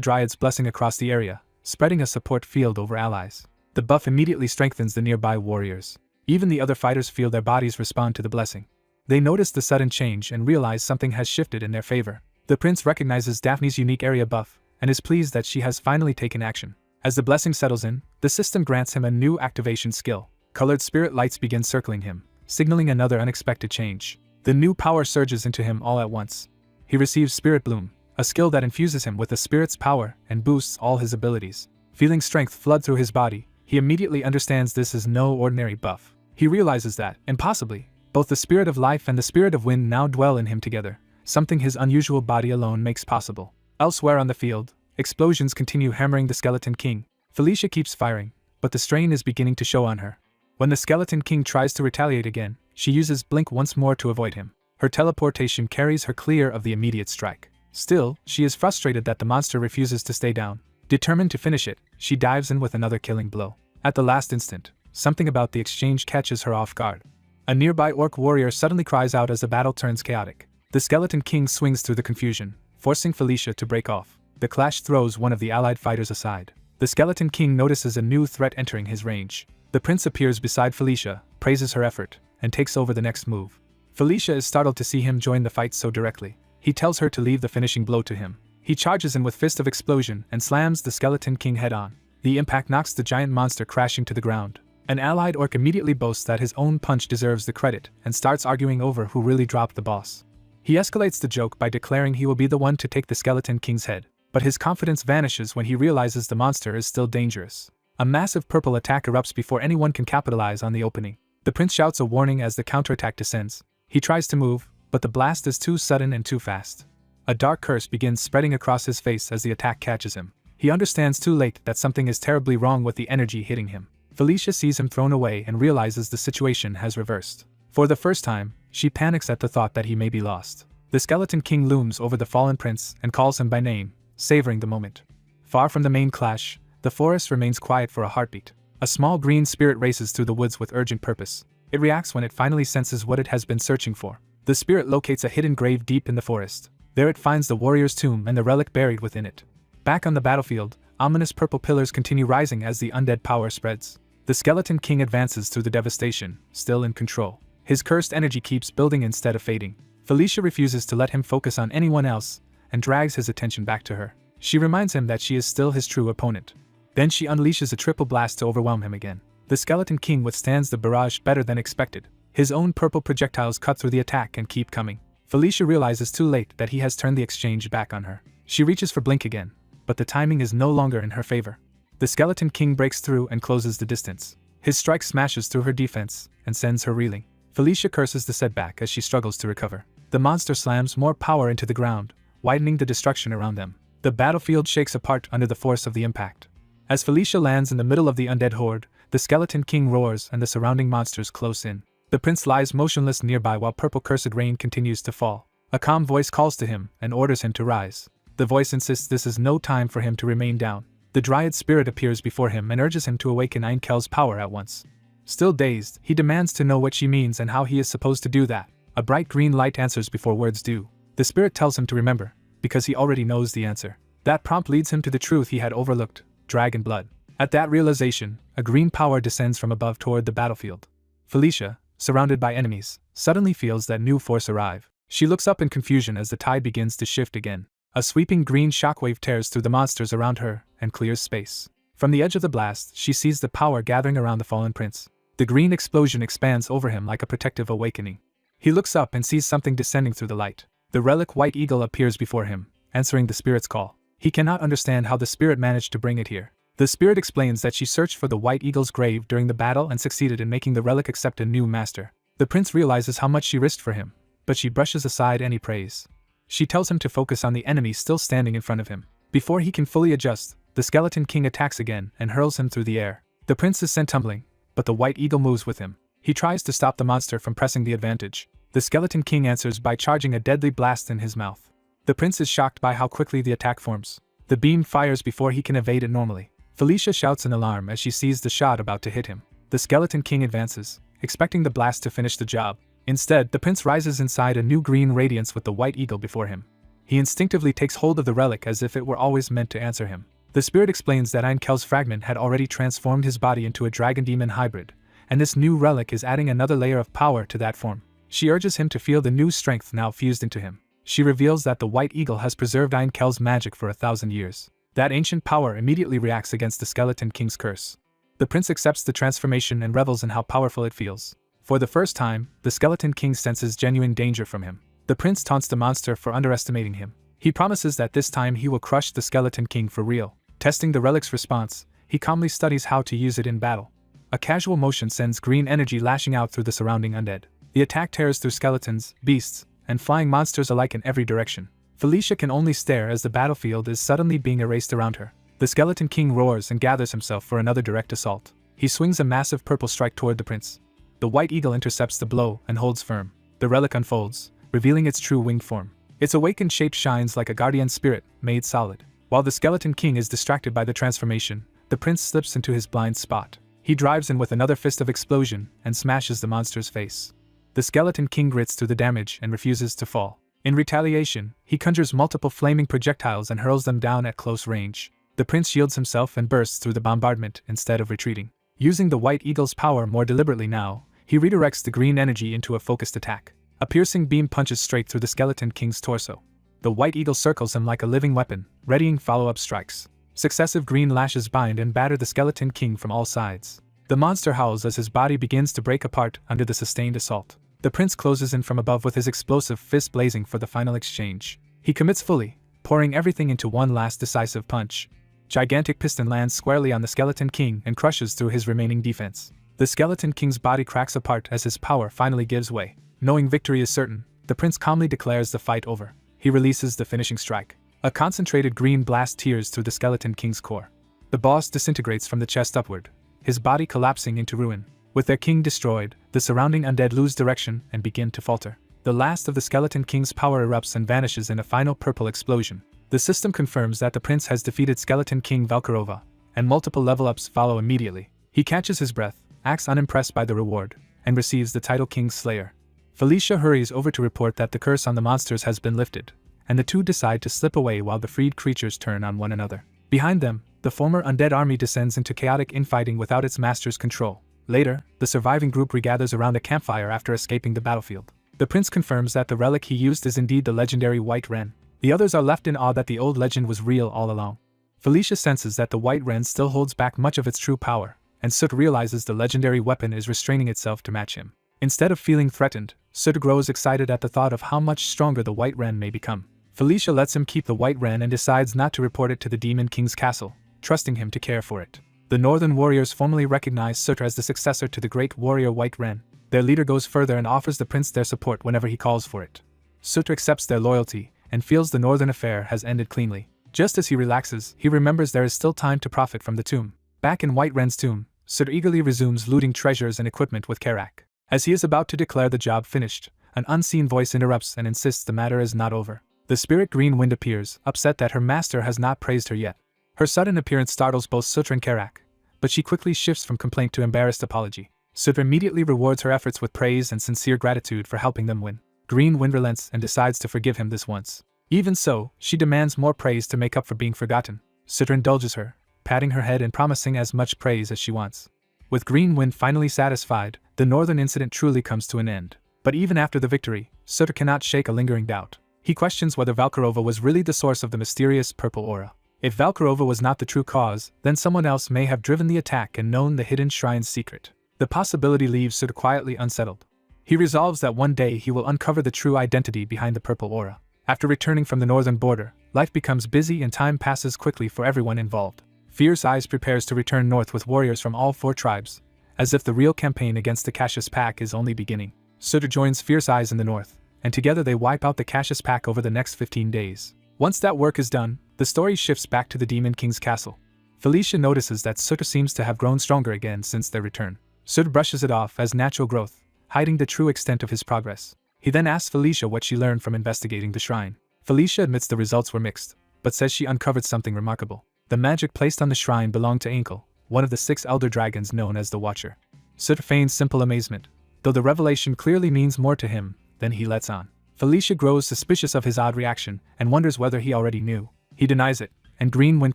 Speaker 1: Dryad's blessing across the area, spreading a support field over allies. The buff immediately strengthens the nearby warriors. Even the other fighters feel their bodies respond to the blessing. They notice the sudden change and realize something has shifted in their favor. The prince recognizes Daphne's unique area buff and is pleased that she has finally taken action. As the blessing settles in, the system grants him a new activation skill. Colored spirit lights begin circling him, signaling another unexpected change. The new power surges into him all at once. He receives Spirit Bloom, a skill that infuses him with the spirit's power and boosts all his abilities. Feeling strength flood through his body, he immediately understands this is no ordinary buff. He realizes that, impossibly, both the spirit of life and the spirit of wind now dwell in him together, something his unusual body alone makes possible. Elsewhere on the field, explosions continue hammering the Skeleton King. Felicia keeps firing, but the strain is beginning to show on her. When the Skeleton King tries to retaliate again, she uses Blink once more to avoid him. Her teleportation carries her clear of the immediate strike. Still, she is frustrated that the monster refuses to stay down. Determined to finish it, she dives in with another killing blow. At the last instant, something about the exchange catches her off guard. A nearby orc warrior suddenly cries out as the battle turns chaotic. The Skeleton King swings through the confusion, forcing Felicia to break off. The clash throws one of the allied fighters aside. The Skeleton King notices a new threat entering his range. The prince appears beside Felicia, praises her effort, and takes over the next move. Felicia is startled to see him join the fight so directly. He tells her to leave the finishing blow to him. He charges in with Fist of Explosion and slams the Skeleton King head-on. The impact knocks the giant monster crashing to the ground. An allied orc immediately boasts that his own punch deserves the credit and starts arguing over who really dropped the boss. He escalates the joke by declaring he will be the one to take the Skeleton King's head, but his confidence vanishes when he realizes the monster is still dangerous. A massive purple attack erupts before anyone can capitalize on the opening. The prince shouts a warning as the counterattack descends. He tries to move, but the blast is too sudden and too fast. A dark curse begins spreading across his face as the attack catches him. He understands too late that something is terribly wrong with the energy hitting him. Felicia sees him thrown away and realizes the situation has reversed. For the first time, she panics at the thought that he may be lost. The Skeleton King looms over the fallen prince and calls him by name, savoring the moment. Far from the main clash, the forest remains quiet for a heartbeat. A small green spirit races through the woods with urgent purpose. It reacts when it finally senses what it has been searching for. The spirit locates a hidden grave deep in the forest. There it finds the warrior's tomb and the relic buried within it. Back on the battlefield, ominous purple pillars continue rising as the undead power spreads. The Skeleton King advances through the devastation, still in control. His cursed energy keeps building instead of fading. Felicia refuses to let him focus on anyone else and drags his attention back to her. She reminds him that she is still his true opponent. Then she unleashes a triple blast to overwhelm him again. The Skeleton King withstands the barrage better than expected. His own purple projectiles cut through the attack and keep coming. Felicia realizes too late that he has turned the exchange back on her. She reaches for Blink again, but the timing is no longer in her favor. The Skeleton King breaks through and closes the distance. His strike smashes through her defense and sends her reeling. Felicia curses the setback as she struggles to recover. The monster slams more power into the ground, widening the destruction around them. The battlefield shakes apart under the force of the impact. As Felicia lands in the middle of the undead horde, the Skeleton King roars and the surrounding monsters close in. The prince lies motionless nearby while purple cursed rain continues to fall. A calm voice calls to him and orders him to rise. The voice insists this is no time for him to remain down. The Dryad spirit appears before him and urges him to awaken Einkel's power at once. Still dazed, he demands to know what she means and how he is supposed to do that. A bright green light answers before words do. The spirit tells him to remember, because he already knows the answer. That prompt leads him to the truth he had overlooked: dragon blood. At that realization, a green power descends from above toward the battlefield. Felicia, surrounded by enemies, suddenly feels that new force arrive. She looks up in confusion as the tide begins to shift again. A sweeping green shockwave tears through the monsters around her and clears space. From the edge of the blast, she sees the power gathering around the fallen prince. The green explosion expands over him like a protective awakening. He looks up and sees something descending through the light. The relic white eagle appears before him, answering the spirit's call. He cannot understand how the spirit managed to bring it here. The spirit explains that she searched for the White Eagle's grave during the battle and succeeded in making the relic accept a new master. The prince realizes how much she risked for him, but she brushes aside any praise. She tells him to focus on the enemy still standing in front of him. Before he can fully adjust, the Skeleton King attacks again and hurls him through the air. The prince is sent tumbling, but the White Eagle moves with him. He tries to stop the monster from pressing the advantage. The Skeleton King answers by charging a deadly blast in his mouth. The prince is shocked by how quickly the attack forms. The beam fires before he can evade it normally. Felicia shouts in alarm as she sees the shot about to hit him. The Skeleton King advances, expecting the blast to finish the job. Instead, the prince rises inside a new green radiance with the White Eagle before him. He instinctively takes hold of the relic as if it were always meant to answer him. The spirit explains that Einkel's fragment had already transformed his body into a dragon-demon hybrid, and this new relic is adding another layer of power to that form. She urges him to feel the new strength now fused into him. She reveals that the White Eagle has preserved Einkel's magic for 1,000 years. That ancient power immediately reacts against the Skeleton King's curse. The prince accepts the transformation and revels in how powerful it feels. For the first time, the Skeleton King senses genuine danger from him. The prince taunts the monster for underestimating him. He promises that this time he will crush the Skeleton King for real. Testing the relic's response, he calmly studies how to use it in battle. A casual motion sends green energy lashing out through the surrounding undead. The attack tears through skeletons, beasts, and flying monsters alike in every direction. Felicia can only stare as the battlefield is suddenly being erased around her. The Skeleton King roars and gathers himself for another direct assault. He swings a massive purple strike toward the prince. The White Eagle intercepts the blow and holds firm. The relic unfolds, revealing its true winged form. Its awakened shape shines like a guardian spirit, made solid. While the Skeleton King is distracted by the transformation, the prince slips into his blind spot. He drives in with another fist of explosion and smashes the monster's face. The Skeleton King grits through the damage and refuses to fall. In retaliation, he conjures multiple flaming projectiles and hurls them down at close range. The prince shields himself and bursts through the bombardment instead of retreating. Using the White Eagle's power more deliberately now, he redirects the green energy into a focused attack. A piercing beam punches straight through the Skeleton King's torso. The White Eagle circles him like a living weapon, readying follow-up strikes. Successive green lashes bind and batter the Skeleton King from all sides. The monster howls as his body begins to break apart under the sustained assault. The prince closes in from above with his explosive fist blazing for the final exchange. He commits fully, pouring everything into one last decisive punch. Gigantic piston lands squarely on the Skeleton King and crushes through his remaining defense. The Skeleton King's body cracks apart as his power finally gives way. Knowing victory is certain, the prince calmly declares the fight over. He releases the finishing strike. A concentrated green blast tears through the Skeleton King's core. The boss disintegrates from the chest upward, his body collapsing into ruin. With their king destroyed, the surrounding undead lose direction and begin to falter. The last of the Skeleton King's power erupts and vanishes in a final purple explosion. The system confirms that the prince has defeated Skeleton King Valkarova, and multiple level-ups follow immediately. He catches his breath, acts unimpressed by the reward, and receives the title King's Slayer. Felicia hurries over to report that the curse on the monsters has been lifted, and the two decide to slip away while the freed creatures turn on one another. Behind them, the former undead army descends into chaotic infighting without its master's control. Later, the surviving group regathers around a campfire after escaping the battlefield. The prince confirms that the relic he used is indeed the legendary White Wren. The others are left in awe that the old legend was real all along. Felicia senses that the White Wren still holds back much of its true power, and Soot realizes the legendary weapon is restraining itself to match him. Instead of feeling threatened, Soot grows excited at the thought of how much stronger the White Wren may become. Felicia lets him keep the White Wren and decides not to report it to the Demon King's castle, trusting him to care for it. The Northern Warriors formally recognize Soot as the successor to the great warrior White Wren. Their leader goes further and offers the prince their support whenever he calls for it. Soot accepts their loyalty, and feels the Northern affair has ended cleanly. Just as he relaxes, he remembers there is still time to profit from the tomb. Back in White Wren's tomb, Soot eagerly resumes looting treasures and equipment with Karak. As he is about to declare the job finished, an unseen voice interrupts and insists the matter is not over. The spirit Green Wind appears, upset that her master has not praised her yet. Her sudden appearance startles both Soot and Karak, but she quickly shifts from complaint to embarrassed apology. Soot immediately rewards her efforts with praise and sincere gratitude for helping them win. Green Wind relents and decides to forgive him this once. Even so, she demands more praise to make up for being forgotten. Soot indulges her, patting her head and promising as much praise as she wants. With Green Wind finally satisfied, the Northern incident truly comes to an end. But even after the victory, Soot cannot shake a lingering doubt. He questions whether Valkarova was really the source of the mysterious purple aura. If Valkarova was not the true cause, then someone else may have driven the attack and known the hidden shrine's secret. The possibility leaves Soot quietly unsettled. He resolves that one day he will uncover the true identity behind the purple aura. After returning from the northern border, life becomes busy and time passes quickly for everyone involved. Fierce Eyes prepares to return north with warriors from all 4 tribes, as if the real campaign against the Cassius Pack is only beginning. Sutra joins Fierce Eyes in the north, and together they wipe out the Cassius Pack over the next 15 days. Once that work is done, the story shifts back to the Demon King's castle. Felicia notices that Sutra seems to have grown stronger again since their return. Sutra brushes it off as natural growth, hiding the true extent of his progress. He then asks Felicia what she learned from investigating the shrine. Felicia admits the results were mixed, but says she uncovered something remarkable. The magic placed on the shrine belonged to Ankle, one of the 6 elder dragons known as the Watcher. Sutra feigns simple amazement, though the revelation clearly means more to him than he lets on. Felicia grows suspicious of his odd reaction and wonders whether he already knew. He denies it, and Greenwind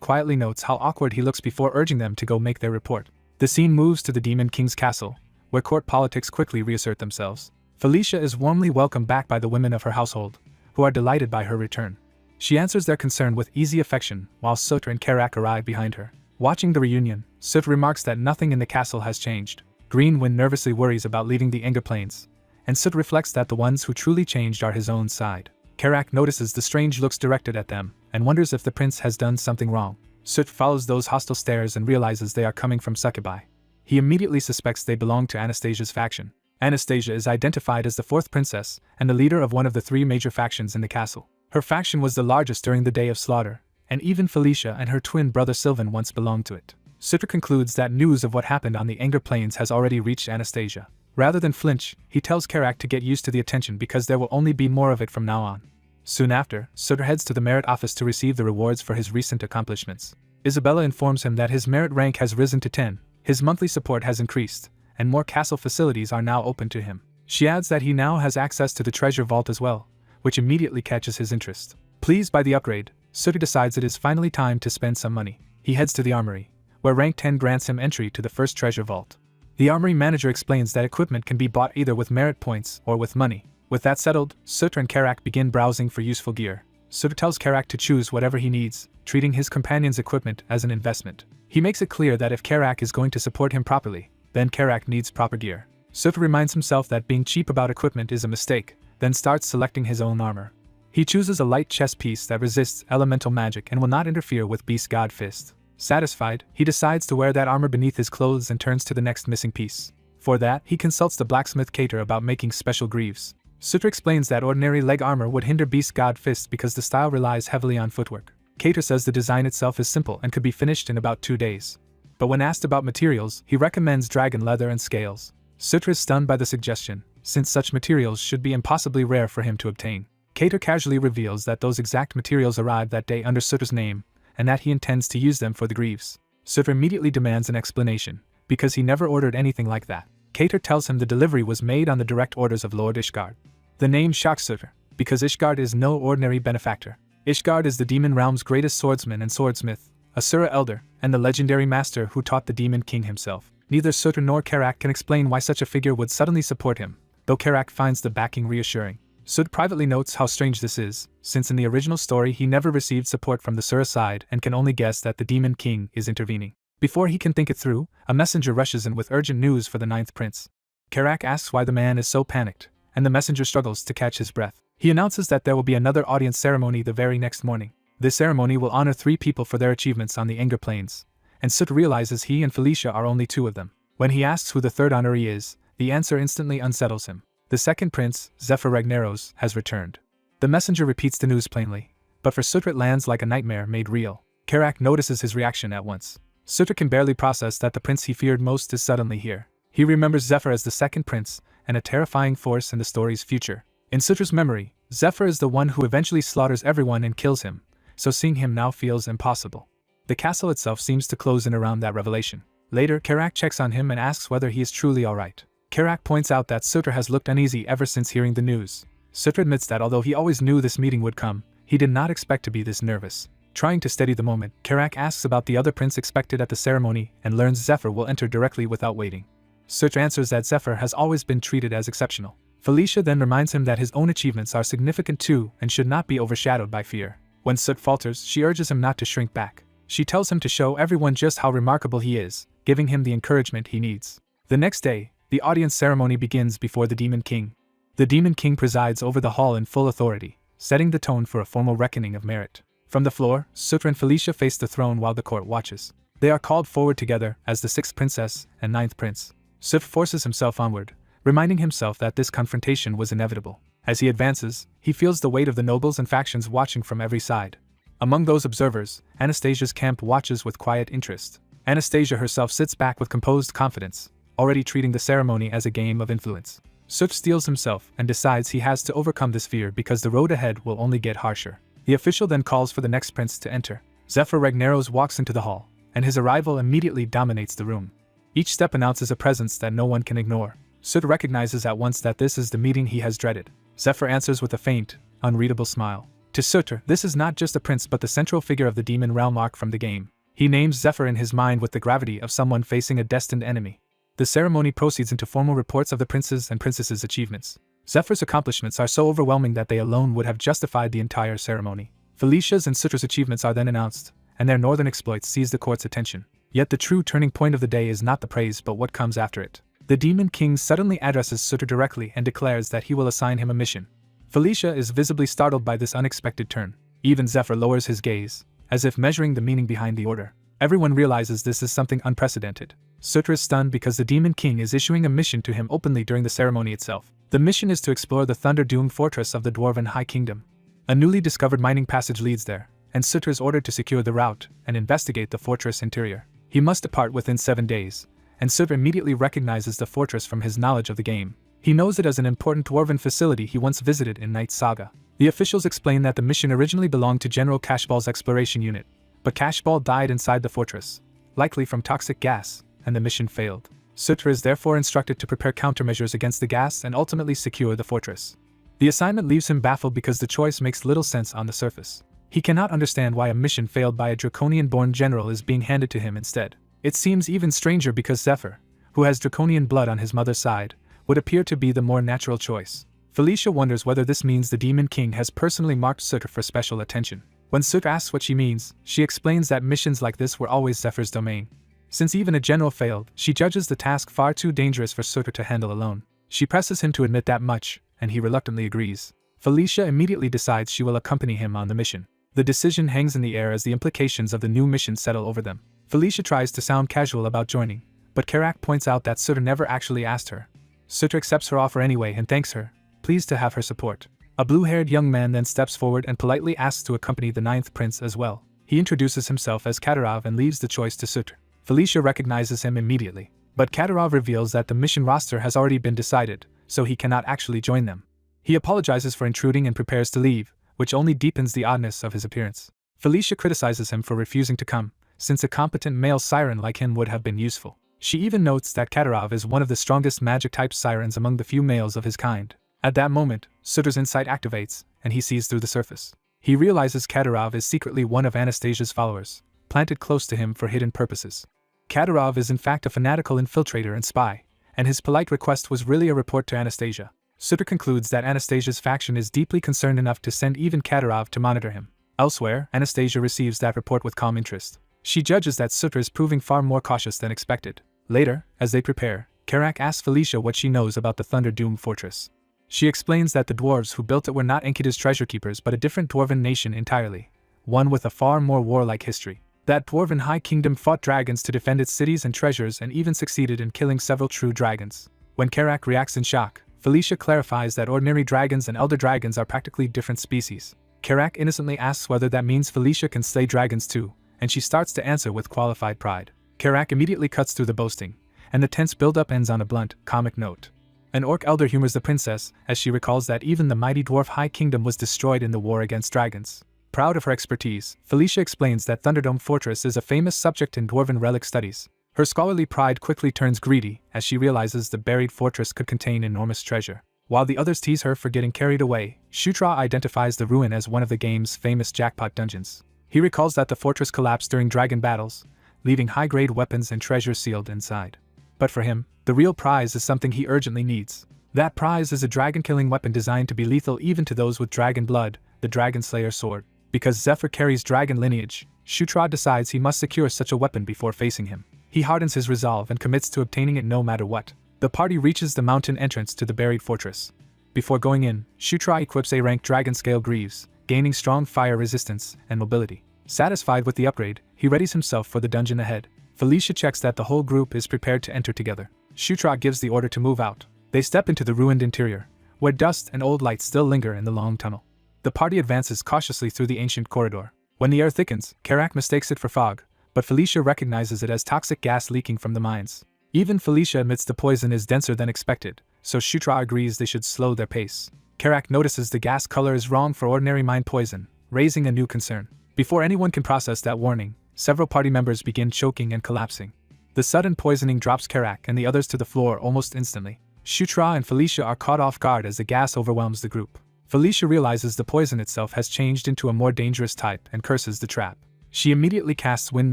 Speaker 1: quietly notes how awkward he looks before urging them to go make their report. The scene moves to the Demon King's castle, where court politics quickly reassert themselves. Felicia is warmly welcomed back by the women of her household, who are delighted by her return. She answers their concern with easy affection, while Sutra and Karak arrive behind her. Watching the reunion, Sutra remarks that nothing in the castle has changed. Greenwind nervously worries about leaving the Anger Plains, and Sutra reflects that the ones who truly changed are his own side. Karak notices the strange looks directed at them, and wonders if the prince has done something wrong. Sutra follows those hostile stares and realizes they are coming from Succubi. He immediately suspects they belong to Anastasia's faction. Anastasia is identified as the 4th princess and the leader of one of the 3 major factions in the castle. Her faction was the largest during the Day of Slaughter, and even Felicia and her twin brother Sylvan once belonged to it. Sutra concludes that news of what happened on the Anger Plains has already reached Anastasia. Rather than flinch, he tells Karak to get used to the attention because there will only be more of it from now on. Soon after, Sutra heads to the merit office to receive the rewards for his recent accomplishments. Isabella informs him that his merit rank has risen to 10, his monthly support has increased, and more castle facilities are now open to him. She adds that he now has access to the treasure vault as well, which immediately catches his interest. Pleased by the upgrade, Sutra decides it is finally time to spend some money. He heads to the armory, where rank 10 grants him entry to the first treasure vault. The armory manager explains that equipment can be bought either with merit points or with money. With that settled, Sutra and Karak begin browsing for useful gear. Sutra tells Karak to choose whatever he needs, treating his companion's equipment as an investment. He makes it clear that if Karak is going to support him properly, then Karak needs proper gear. Sutra reminds himself that being cheap about equipment is a mistake, then starts selecting his own armor. He chooses a light chest piece that resists elemental magic and will not interfere with Beast God Fist. Satisfied, he decides to wear that armor beneath his clothes and turns to the next missing piece. For that, he consults the blacksmith Cater about making special greaves. Sutra explains that ordinary leg armor would hinder Beast God Fist because the style relies heavily on footwork. Cater says the design itself is simple and could be finished in about 2 days. But when asked about materials, he recommends dragon leather and scales. Sutra is stunned by the suggestion, since such materials should be impossibly rare for him to obtain. Cater casually reveals that those exact materials arrived that day under Sutra's name, and that he intends to use them for the greaves. Sutra immediately demands an explanation, because he never ordered anything like that. Cater tells him the delivery was made on the direct orders of Lord Ishgard. The name shocks Sutra, because Ishgard is no ordinary benefactor. Ishgard is the demon realm's greatest swordsman and swordsmith, Asura Elder, and the legendary master who taught the Demon King himself. Neither Sutra nor Karak can explain why such a figure would suddenly support him, though Karak finds the backing reassuring. Sutra privately notes how strange this is, since in the original story he never received support from the Sura side and can only guess that the Demon King is intervening. Before he can think it through, a messenger rushes in with urgent news for the 9th prince. Karak asks why the man is so panicked, and the messenger struggles to catch his breath. He announces that there will be another audience ceremony the very next morning. This ceremony will honor 3 people for their achievements on the Anger Plains, and Sutra realizes he and Felicia are only 2 of them. When he asks who the 3rd honoree is, the answer instantly unsettles him. The 2nd prince, Zephyr Ragnaros, has returned. The messenger repeats the news plainly, but for Sutra it lands like a nightmare made real. Karak notices his reaction at once. Sutra can barely process that the prince he feared most is suddenly here. He remembers Zephyr as the 2nd prince, and a terrifying force in the story's future. In Sutra's memory, Zephyr is the one who eventually slaughters everyone and kills him, so seeing him now feels impossible. The castle itself seems to close in around that revelation. Later, Karak checks on him and asks whether he is truly alright. Karak points out that Sutra has looked uneasy ever since hearing the news. Sutra admits that although he always knew this meeting would come, he did not expect to be this nervous. Trying to steady the moment, Karak asks about the other prince expected at the ceremony and learns Zephyr will enter directly without waiting. Sutra answers that Zephyr has always been treated as exceptional. Felicia then reminds him that his own achievements are significant too and should not be overshadowed by fear. When Sutra falters, she urges him not to shrink back. She tells him to show everyone just how remarkable he is, giving him the encouragement he needs. The next day, the audience ceremony begins before the Demon King. The Demon King presides over the hall in full authority, setting the tone for a formal reckoning of merit. From the floor, Sutra and Felicia face the throne while the court watches. They are called forward together as the 6th princess and 9th prince. Sif forces himself onward, reminding himself that this confrontation was inevitable. As he advances, he feels the weight of the nobles and factions watching from every side. Among those observers, Anastasia's camp watches with quiet interest. Anastasia herself sits back with composed confidence, already treating the ceremony as a game of influence. Sif steels himself and decides he has to overcome this fear because the road ahead will only get harsher. The official then calls for the next prince to enter. Zephyr Ragnaros walks into the hall, and his arrival immediately dominates the room. Each step announces a presence that no one can ignore. Sud recognizes at once that this is the meeting he has dreaded. Zephyr answers with a faint, unreadable smile. To Sutter, this is not just a prince but the central figure of the demon realm arc from the game. He names Zephyr in his mind with the gravity of someone facing a destined enemy. The ceremony proceeds into formal reports of the princes and princesses' achievements. Zephyr's accomplishments are so overwhelming that they alone would have justified the entire ceremony. Felicia's and Sutter's achievements are then announced, and their northern exploits seize the court's attention. Yet the true turning point of the day is not the praise but what comes after it. The Demon King suddenly addresses Sutter directly and declares that he will assign him a mission. Felicia is visibly startled by this unexpected turn. Even Zephyr lowers his gaze, as if measuring the meaning behind the order. Everyone realizes this is something unprecedented. Sutter is stunned because the Demon King is issuing a mission to him openly during the ceremony itself. The mission is to explore the Thunder-Doomed fortress of the Dwarven High Kingdom. A newly discovered mining passage leads there, and Sutter is ordered to secure the route and investigate the fortress interior. He must depart within 7 days, and Sutter immediately recognizes the fortress from his knowledge of the game. He knows it as an important dwarven facility he once visited in Night Saga. The officials explain that the mission originally belonged to General Cashball's exploration unit, but Cashball died inside the fortress, likely from toxic gas, and the mission failed. Sutter is therefore instructed to prepare countermeasures against the gas and ultimately secure the fortress. The assignment leaves him baffled because the choice makes little sense on the surface. He cannot understand why a mission failed by a Draconian-born general is being handed to him instead. It seems even stranger because Zephyr, who has Draconian blood on his mother's side, would appear to be the more natural choice. Felicia wonders whether this means the Demon King has personally marked Sutter for special attention. When Sutter asks what she means, she explains that missions like this were always Zephyr's domain. Since even a general failed, she judges the task far too dangerous for Sutter to handle alone. She presses him to admit that much, and he reluctantly agrees. Felicia immediately decides she will accompany him on the mission. The decision hangs in the air as the implications of the new mission settle over them. Felicia tries to sound casual about joining, but Karak points out that Sutter never actually asked her. Sutter accepts her offer anyway and thanks her, pleased to have her support. A blue-haired young man then steps forward and politely asks to accompany the 9th prince as well. He introduces himself as Katarov and leaves the choice to Sutter. Felicia recognizes him immediately, but Katarov reveals that the mission roster has already been decided, so he cannot actually join them. He apologizes for intruding and prepares to leave, which only deepens the oddness of his appearance. Felicia criticizes him for refusing to come, since a competent male siren like him would have been useful. She even notes that Katarov is one of the strongest magic-type sirens among the few males of his kind. At that moment, Sutter's insight activates, and he sees through the surface. He realizes Katarov is secretly one of Anastasia's followers, planted close to him for hidden purposes. Katarov is in fact a fanatical infiltrator and spy, and his polite request was really a report to Anastasia. Sutter concludes that Anastasia's faction is deeply concerned enough to send even Katarov to monitor him. Elsewhere, Anastasia receives that report with calm interest. She judges that Sutter is proving far more cautious than expected. Later, as they prepare, Karak asks Felicia what she knows about the Thunder-Doomed fortress. She explains that the dwarves who built it were not Enkidu's treasure keepers but a different dwarven nation entirely, one with a far more warlike history. That dwarven high kingdom fought dragons to defend its cities and treasures and even succeeded in killing several true dragons. When Karak reacts in shock, Felicia clarifies that ordinary dragons and elder dragons are practically different species. Karak innocently asks whether that means Felicia can slay dragons too, and she starts to answer with qualified pride. Karak immediately cuts through the boasting, and the tense build-up ends on a blunt, comic note. An orc elder humors the princess, as she recalls that even the mighty dwarf high kingdom was destroyed in the war against dragons. Proud of her expertise, Felicia explains that Thunderdome Fortress is a famous subject in dwarven relic studies. Her scholarly pride quickly turns greedy, as she realizes the buried fortress could contain enormous treasure. While the others tease her for getting carried away, Shutra identifies the ruin as one of the game's famous jackpot dungeons. He recalls that the fortress collapsed during dragon battles, leaving high-grade weapons and treasure sealed inside. But for him, the real prize is something he urgently needs. That prize is a dragon-killing weapon designed to be lethal even to those with dragon blood, the Dragon Slayer sword. Because Zephyr carries dragon lineage, Shutra decides he must secure such a weapon before facing him. He hardens his resolve and commits to obtaining it no matter what. The party reaches the mountain entrance to the buried fortress. Before going in, Shutra equips A-rank dragon scale greaves, gaining strong fire resistance and mobility. Satisfied with the upgrade, he readies himself for the dungeon ahead. Felicia checks that the whole group is prepared to enter together. Shutra gives the order to move out. They step into the ruined interior, where dust and old lights still linger in the long tunnel. The party advances cautiously through the ancient corridor. When the air thickens, Karak mistakes it for fog, but Felicia recognizes it as toxic gas leaking from the mines. Even Felicia admits the poison is denser than expected, so Shutra agrees they should slow their pace. Karak notices the gas color is wrong for ordinary mine poison, raising a new concern. Before anyone can process that warning, several party members begin choking and collapsing. The sudden poisoning drops Karak and the others to the floor almost instantly. Shutra and Felicia are caught off guard as the gas overwhelms the group. Felicia realizes the poison itself has changed into a more dangerous type and curses the trap. She immediately casts wind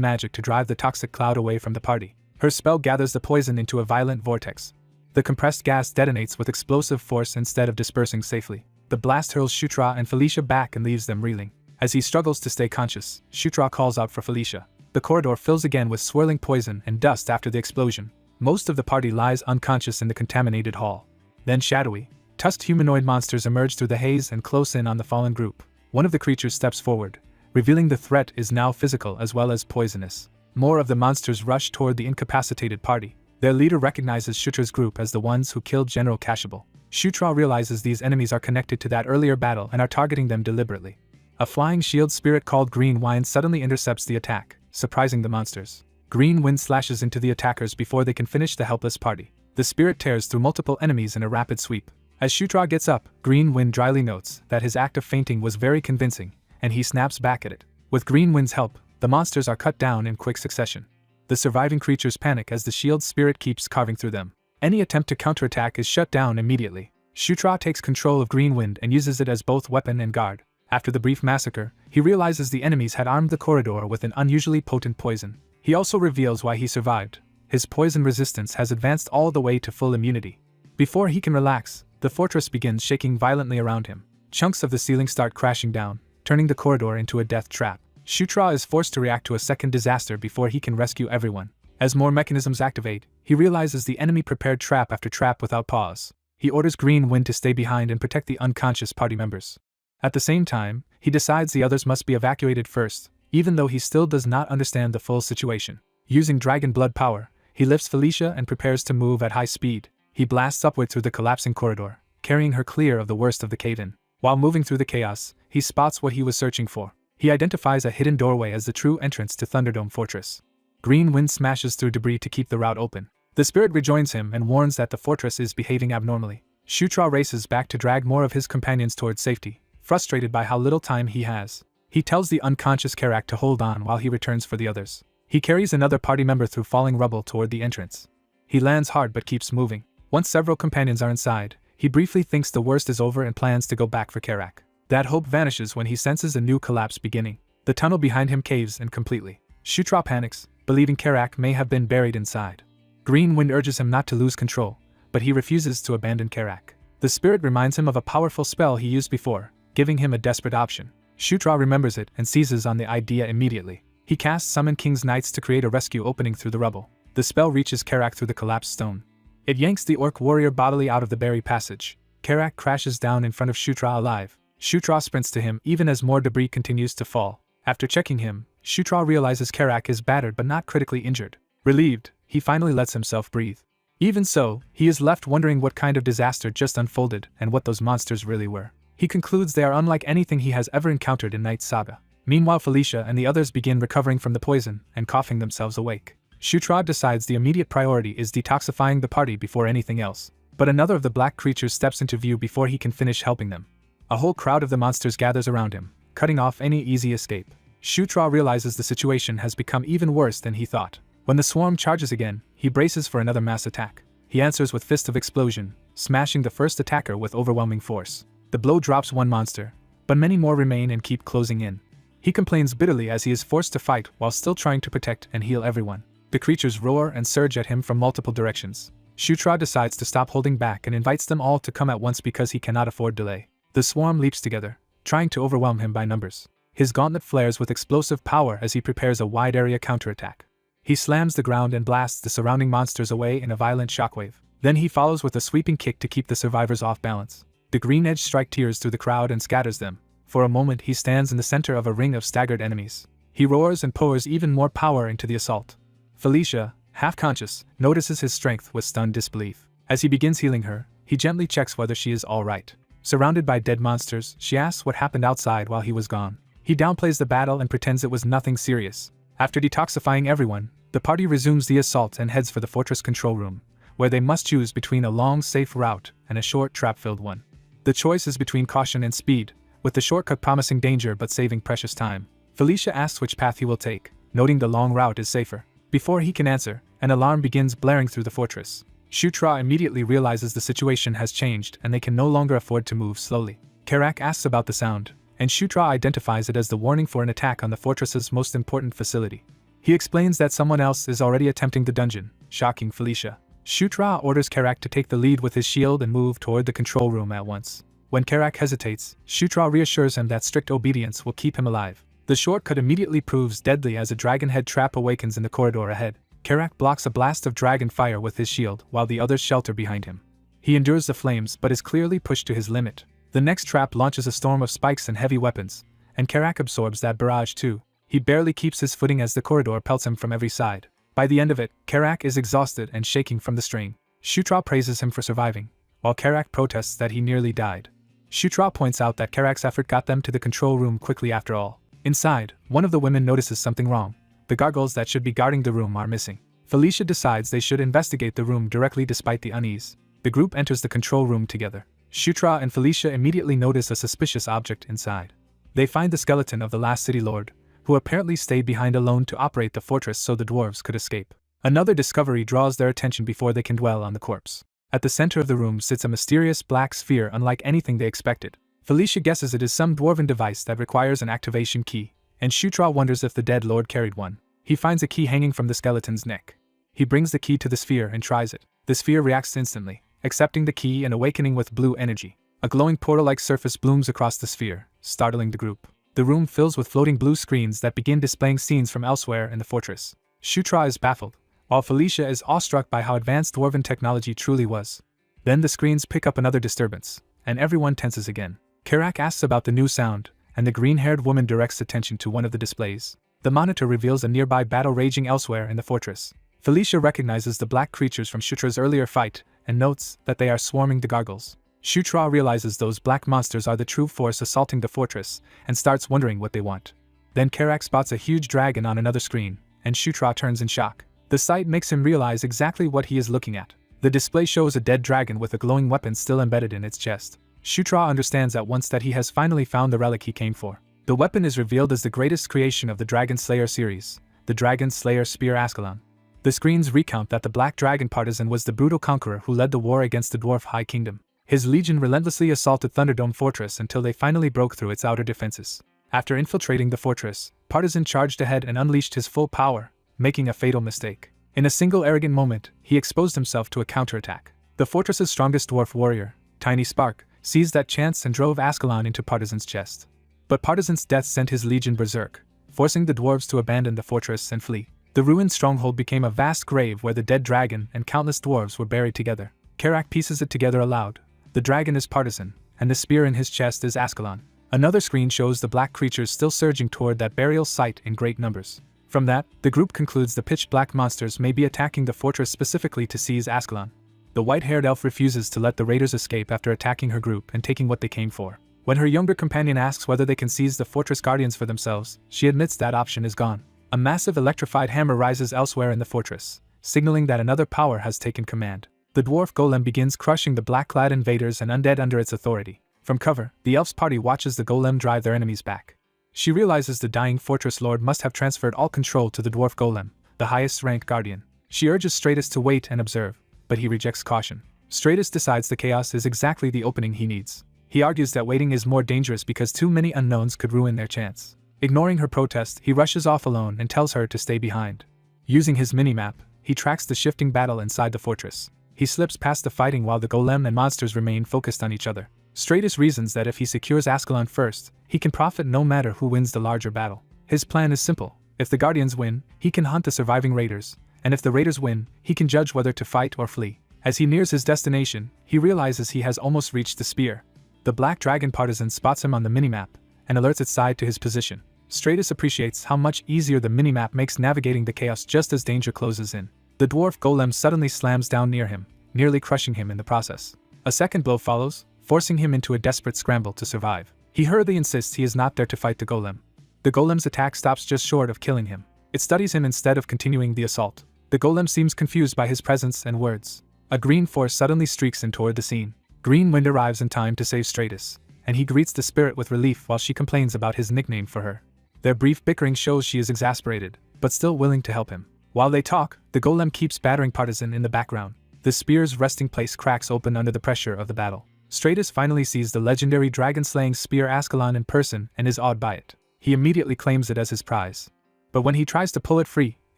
Speaker 1: magic to drive the toxic cloud away from the party. Her spell gathers the poison into a violent vortex. The compressed gas detonates with explosive force instead of dispersing safely. The blast hurls Shutra and Felicia back and leaves them reeling. As he struggles to stay conscious, Shutra calls out for Felicia. The corridor fills again with swirling poison and dust after the explosion. Most of the party lies unconscious in the contaminated hall. Then shadowy, tusked humanoid monsters emerge through the haze and close in on the fallen group. One of the creatures steps forward, revealing the threat is now physical as well as poisonous. More of the monsters rush toward the incapacitated party. Their leader recognizes Shutra's group as the ones who killed General Kashable. Shutra realizes these enemies are connected to that earlier battle and are targeting them deliberately. A flying shield spirit called Green Wind suddenly intercepts the attack, surprising the monsters. Green Wind slashes into the attackers before they can finish the helpless party. The spirit tears through multiple enemies in a rapid sweep. As Shutra gets up, Green Wind dryly notes that his act of fainting was very convincing, and he snaps back at it. With Green Wind's help, the monsters are cut down in quick succession. The surviving creatures panic as the shield spirit keeps carving through them. Any attempt to counterattack is shut down immediately. Shutra takes control of Green Wind and uses it as both weapon and guard. After the brief massacre, he realizes the enemies had armed the corridor with an unusually potent poison. He also reveals why he survived. His poison resistance has advanced all the way to full immunity. Before he can relax, the fortress begins shaking violently around him. Chunks of the ceiling start crashing down, turning the corridor into a death trap. Shutra is forced to react to a second disaster before he can rescue everyone. As more mechanisms activate, he realizes the enemy prepared trap after trap without pause. He orders Green Wind to stay behind and protect the unconscious party members. At the same time, he decides the others must be evacuated first, even though he still does not understand the full situation. Using dragon blood power, he lifts Felicia and prepares to move at high speed. He blasts upward through the collapsing corridor, carrying her clear of the worst of the cave-in. While moving through the chaos, he spots what he was searching for. He identifies a hidden doorway as the true entrance to Thunderdome Fortress. Green Wind smashes through debris to keep the route open. The spirit rejoins him and warns that the fortress is behaving abnormally. Shutra races back to drag more of his companions towards safety, frustrated by how little time he has. He tells the unconscious Karak to hold on while he returns for the others. He carries another party member through falling rubble toward the entrance. He lands hard but keeps moving. Once several companions are inside, he briefly thinks the worst is over and plans to go back for Karak. That hope vanishes when he senses a new collapse beginning. The tunnel behind him caves in completely. Shutra panics, believing Karak may have been buried inside. Green Wind urges him not to lose control, but he refuses to abandon Karak. The spirit reminds him of a powerful spell he used before, giving him a desperate option. Shutra remembers it and seizes on the idea immediately. He casts Summon King's Knights to create a rescue opening through the rubble. The spell reaches Karak through the collapsed stone. It yanks the orc warrior bodily out of the buried passage. Karak crashes down in front of Shutra alive. Shutra sprints to him even as more debris continues to fall. After checking him, Shutra realizes Karak is battered but not critically injured. Relieved, he finally lets himself breathe. Even so, he is left wondering what kind of disaster just unfolded and what those monsters really were. He concludes they are unlike anything he has ever encountered in Night Saga. Meanwhile, Felicia and the others begin recovering from the poison and coughing themselves awake. Shutra decides the immediate priority is detoxifying the party before anything else. But another of the black creatures steps into view before he can finish helping them. A whole crowd of the monsters gathers around him, cutting off any easy escape. Shutra realizes the situation has become even worse than he thought. When the swarm charges again, he braces for another mass attack. He answers with Fist of Explosion, smashing the first attacker with overwhelming force. The blow drops one monster, but many more remain and keep closing in. He complains bitterly as he is forced to fight while still trying to protect and heal everyone. The creatures roar and surge at him from multiple directions. Shutra decides to stop holding back and invites them all to come at once because he cannot afford delay. The swarm leaps together, trying to overwhelm him by numbers. His gauntlet flares with explosive power as he prepares a wide-area counterattack. He slams the ground and blasts the surrounding monsters away in a violent shockwave. Then he follows with a sweeping kick to keep the survivors off balance. The green edge strike tears through the crowd and scatters them. For a moment he stands in the center of a ring of staggered enemies. He roars and pours even more power into the assault. Felicia, half-conscious, notices his strength with stunned disbelief. As he begins healing her, he gently checks whether she is alright. Surrounded by dead monsters, she asks what happened outside while he was gone. He downplays the battle and pretends it was nothing serious. After detoxifying everyone, the party resumes the assault and heads for the fortress control room, where they must choose between a long, safe route and a short, trap-filled one. The choice is between caution and speed, with the shortcut promising danger but saving precious time. Felicia asks which path he will take, noting the long route is safer. Before he can answer, an alarm begins blaring through the fortress. Shutra immediately realizes the situation has changed and they can no longer afford to move slowly. Karak asks about the sound, and Shutra identifies it as the warning for an attack on the fortress's most important facility. He explains that someone else is already attempting the dungeon, shocking Felicia. Shutra orders Karak to take the lead with his shield and move toward the control room at once. When Karak hesitates, Shutra reassures him that strict obedience will keep him alive. The shortcut immediately proves deadly as a dragon head trap awakens in the corridor ahead. Karak blocks a blast of dragon fire with his shield while the others shelter behind him. He endures the flames but is clearly pushed to his limit. The next trap launches a storm of spikes and heavy weapons, and Karak absorbs that barrage too. He barely keeps his footing as the corridor pelts him from every side. By the end of it, Karak is exhausted and shaking from the strain. Shutra praises him for surviving, while Karak protests that he nearly died. Shutra points out that Karak's effort got them to the control room quickly after all. Inside, one of the women notices something wrong. The gargoyles that should be guarding the room are missing. Felicia decides they should investigate the room directly despite the unease. The group enters the control room together. Shutra and Felicia immediately notice a suspicious object inside. They find the skeleton of the last city lord, who apparently stayed behind alone to operate the fortress so the dwarves could escape. Another discovery draws their attention before they can dwell on the corpse. At the center of the room sits a mysterious black sphere unlike anything they expected. Felicia guesses it is some dwarven device that requires an activation key, and Shutra wonders if the dead lord carried one. He finds a key hanging from the skeleton's neck. He brings the key to the sphere and tries it. The sphere reacts instantly, accepting the key and awakening with blue energy. A glowing portal-like surface blooms across the sphere, startling the group. The room fills with floating blue screens that begin displaying scenes from elsewhere in the fortress. Shutra is baffled, while Felicia is awestruck by how advanced dwarven technology truly was. Then the screens pick up another disturbance, and everyone tenses again. Karak asks about the new sound, and the green-haired woman directs attention to one of the displays. The monitor reveals a nearby battle raging elsewhere in the fortress. Felicia recognizes the black creatures from Shutra's earlier fight, and notes that they are swarming the gargoyles. Shutra realizes those black monsters are the true force assaulting the fortress, and starts wondering what they want. Then Karak spots a huge dragon on another screen, and Shutra turns in shock. The sight makes him realize exactly what he is looking at. The display shows a dead dragon with a glowing weapon still embedded in its chest. Shutra understands at once that he has finally found the relic he came for. The weapon is revealed as the greatest creation of the Dragon Slayer series, the Dragon Slayer Spear Ascalon. The screens recount that the Black Dragon Partisan was the brutal conqueror who led the war against the Dwarf High Kingdom. His legion relentlessly assaulted Thunderdome Fortress until they finally broke through its outer defenses. After infiltrating the fortress, Partisan charged ahead and unleashed his full power, making a fatal mistake. In a single arrogant moment, he exposed himself to a counterattack. The fortress's strongest dwarf warrior, Tiny Spark, seized that chance and drove Ascalon into Partisan's chest. But Partisan's death sent his legion berserk, forcing the dwarves to abandon the fortress and flee. The ruined stronghold became a vast grave where the dead dragon and countless dwarves were buried together. Karak pieces it together aloud. The dragon is Partisan, and the spear in his chest is Ascalon. Another screen shows the black creatures still surging toward that burial site in great numbers. From that, the group concludes the pitch-black monsters may be attacking the fortress specifically to seize Ascalon. The white-haired elf refuses to let the raiders escape after attacking her group and taking what they came for. When her younger companion asks whether they can seize the fortress guardians for themselves, she admits that option is gone. A massive electrified hammer rises elsewhere in the fortress, signaling that another power has taken command. The dwarf golem begins crushing the black-clad invaders and undead under its authority. From cover, the elf's party watches the golem drive their enemies back. She realizes the dying fortress lord must have transferred all control to the dwarf golem, the highest-ranked guardian. She urges Stratus to wait and observe, but he rejects caution. Stratus decides the chaos is exactly the opening he needs. He argues that waiting is more dangerous because too many unknowns could ruin their chance. Ignoring her protest, he rushes off alone and tells her to stay behind. Using his minimap, he tracks the shifting battle inside the fortress. He slips past the fighting while the golem and monsters remain focused on each other. Stratus reasons that if he secures Ascalon first, he can profit no matter who wins the larger battle. His plan is simple. If the Guardians win, he can hunt the surviving raiders, and if the raiders win, he can judge whether to fight or flee. As he nears his destination, he realizes he has almost reached the spear. The Black Dragon Partisan spots him on the minimap and alerts its side to his position. Stratus appreciates how much easier the minimap makes navigating the chaos just as danger closes in. The dwarf golem suddenly slams down near him, nearly crushing him in the process. A second blow follows, forcing him into a desperate scramble to survive. He hurriedly insists he is not there to fight the golem. The golem's attack stops just short of killing him. It studies him instead of continuing the assault. The golem seems confused by his presence and words. A green force suddenly streaks in toward the scene. Green Wind arrives in time to save Stratus, and he greets the spirit with relief while she complains about his nickname for her. Their brief bickering shows she is exasperated, but still willing to help him. While they talk, the golem keeps battering Partisan in the background. The spear's resting place cracks open under the pressure of the battle. Stratus finally sees the legendary dragon-slaying spear Ascalon in person and is awed by it. He immediately claims it as his prize. But when he tries to pull it free,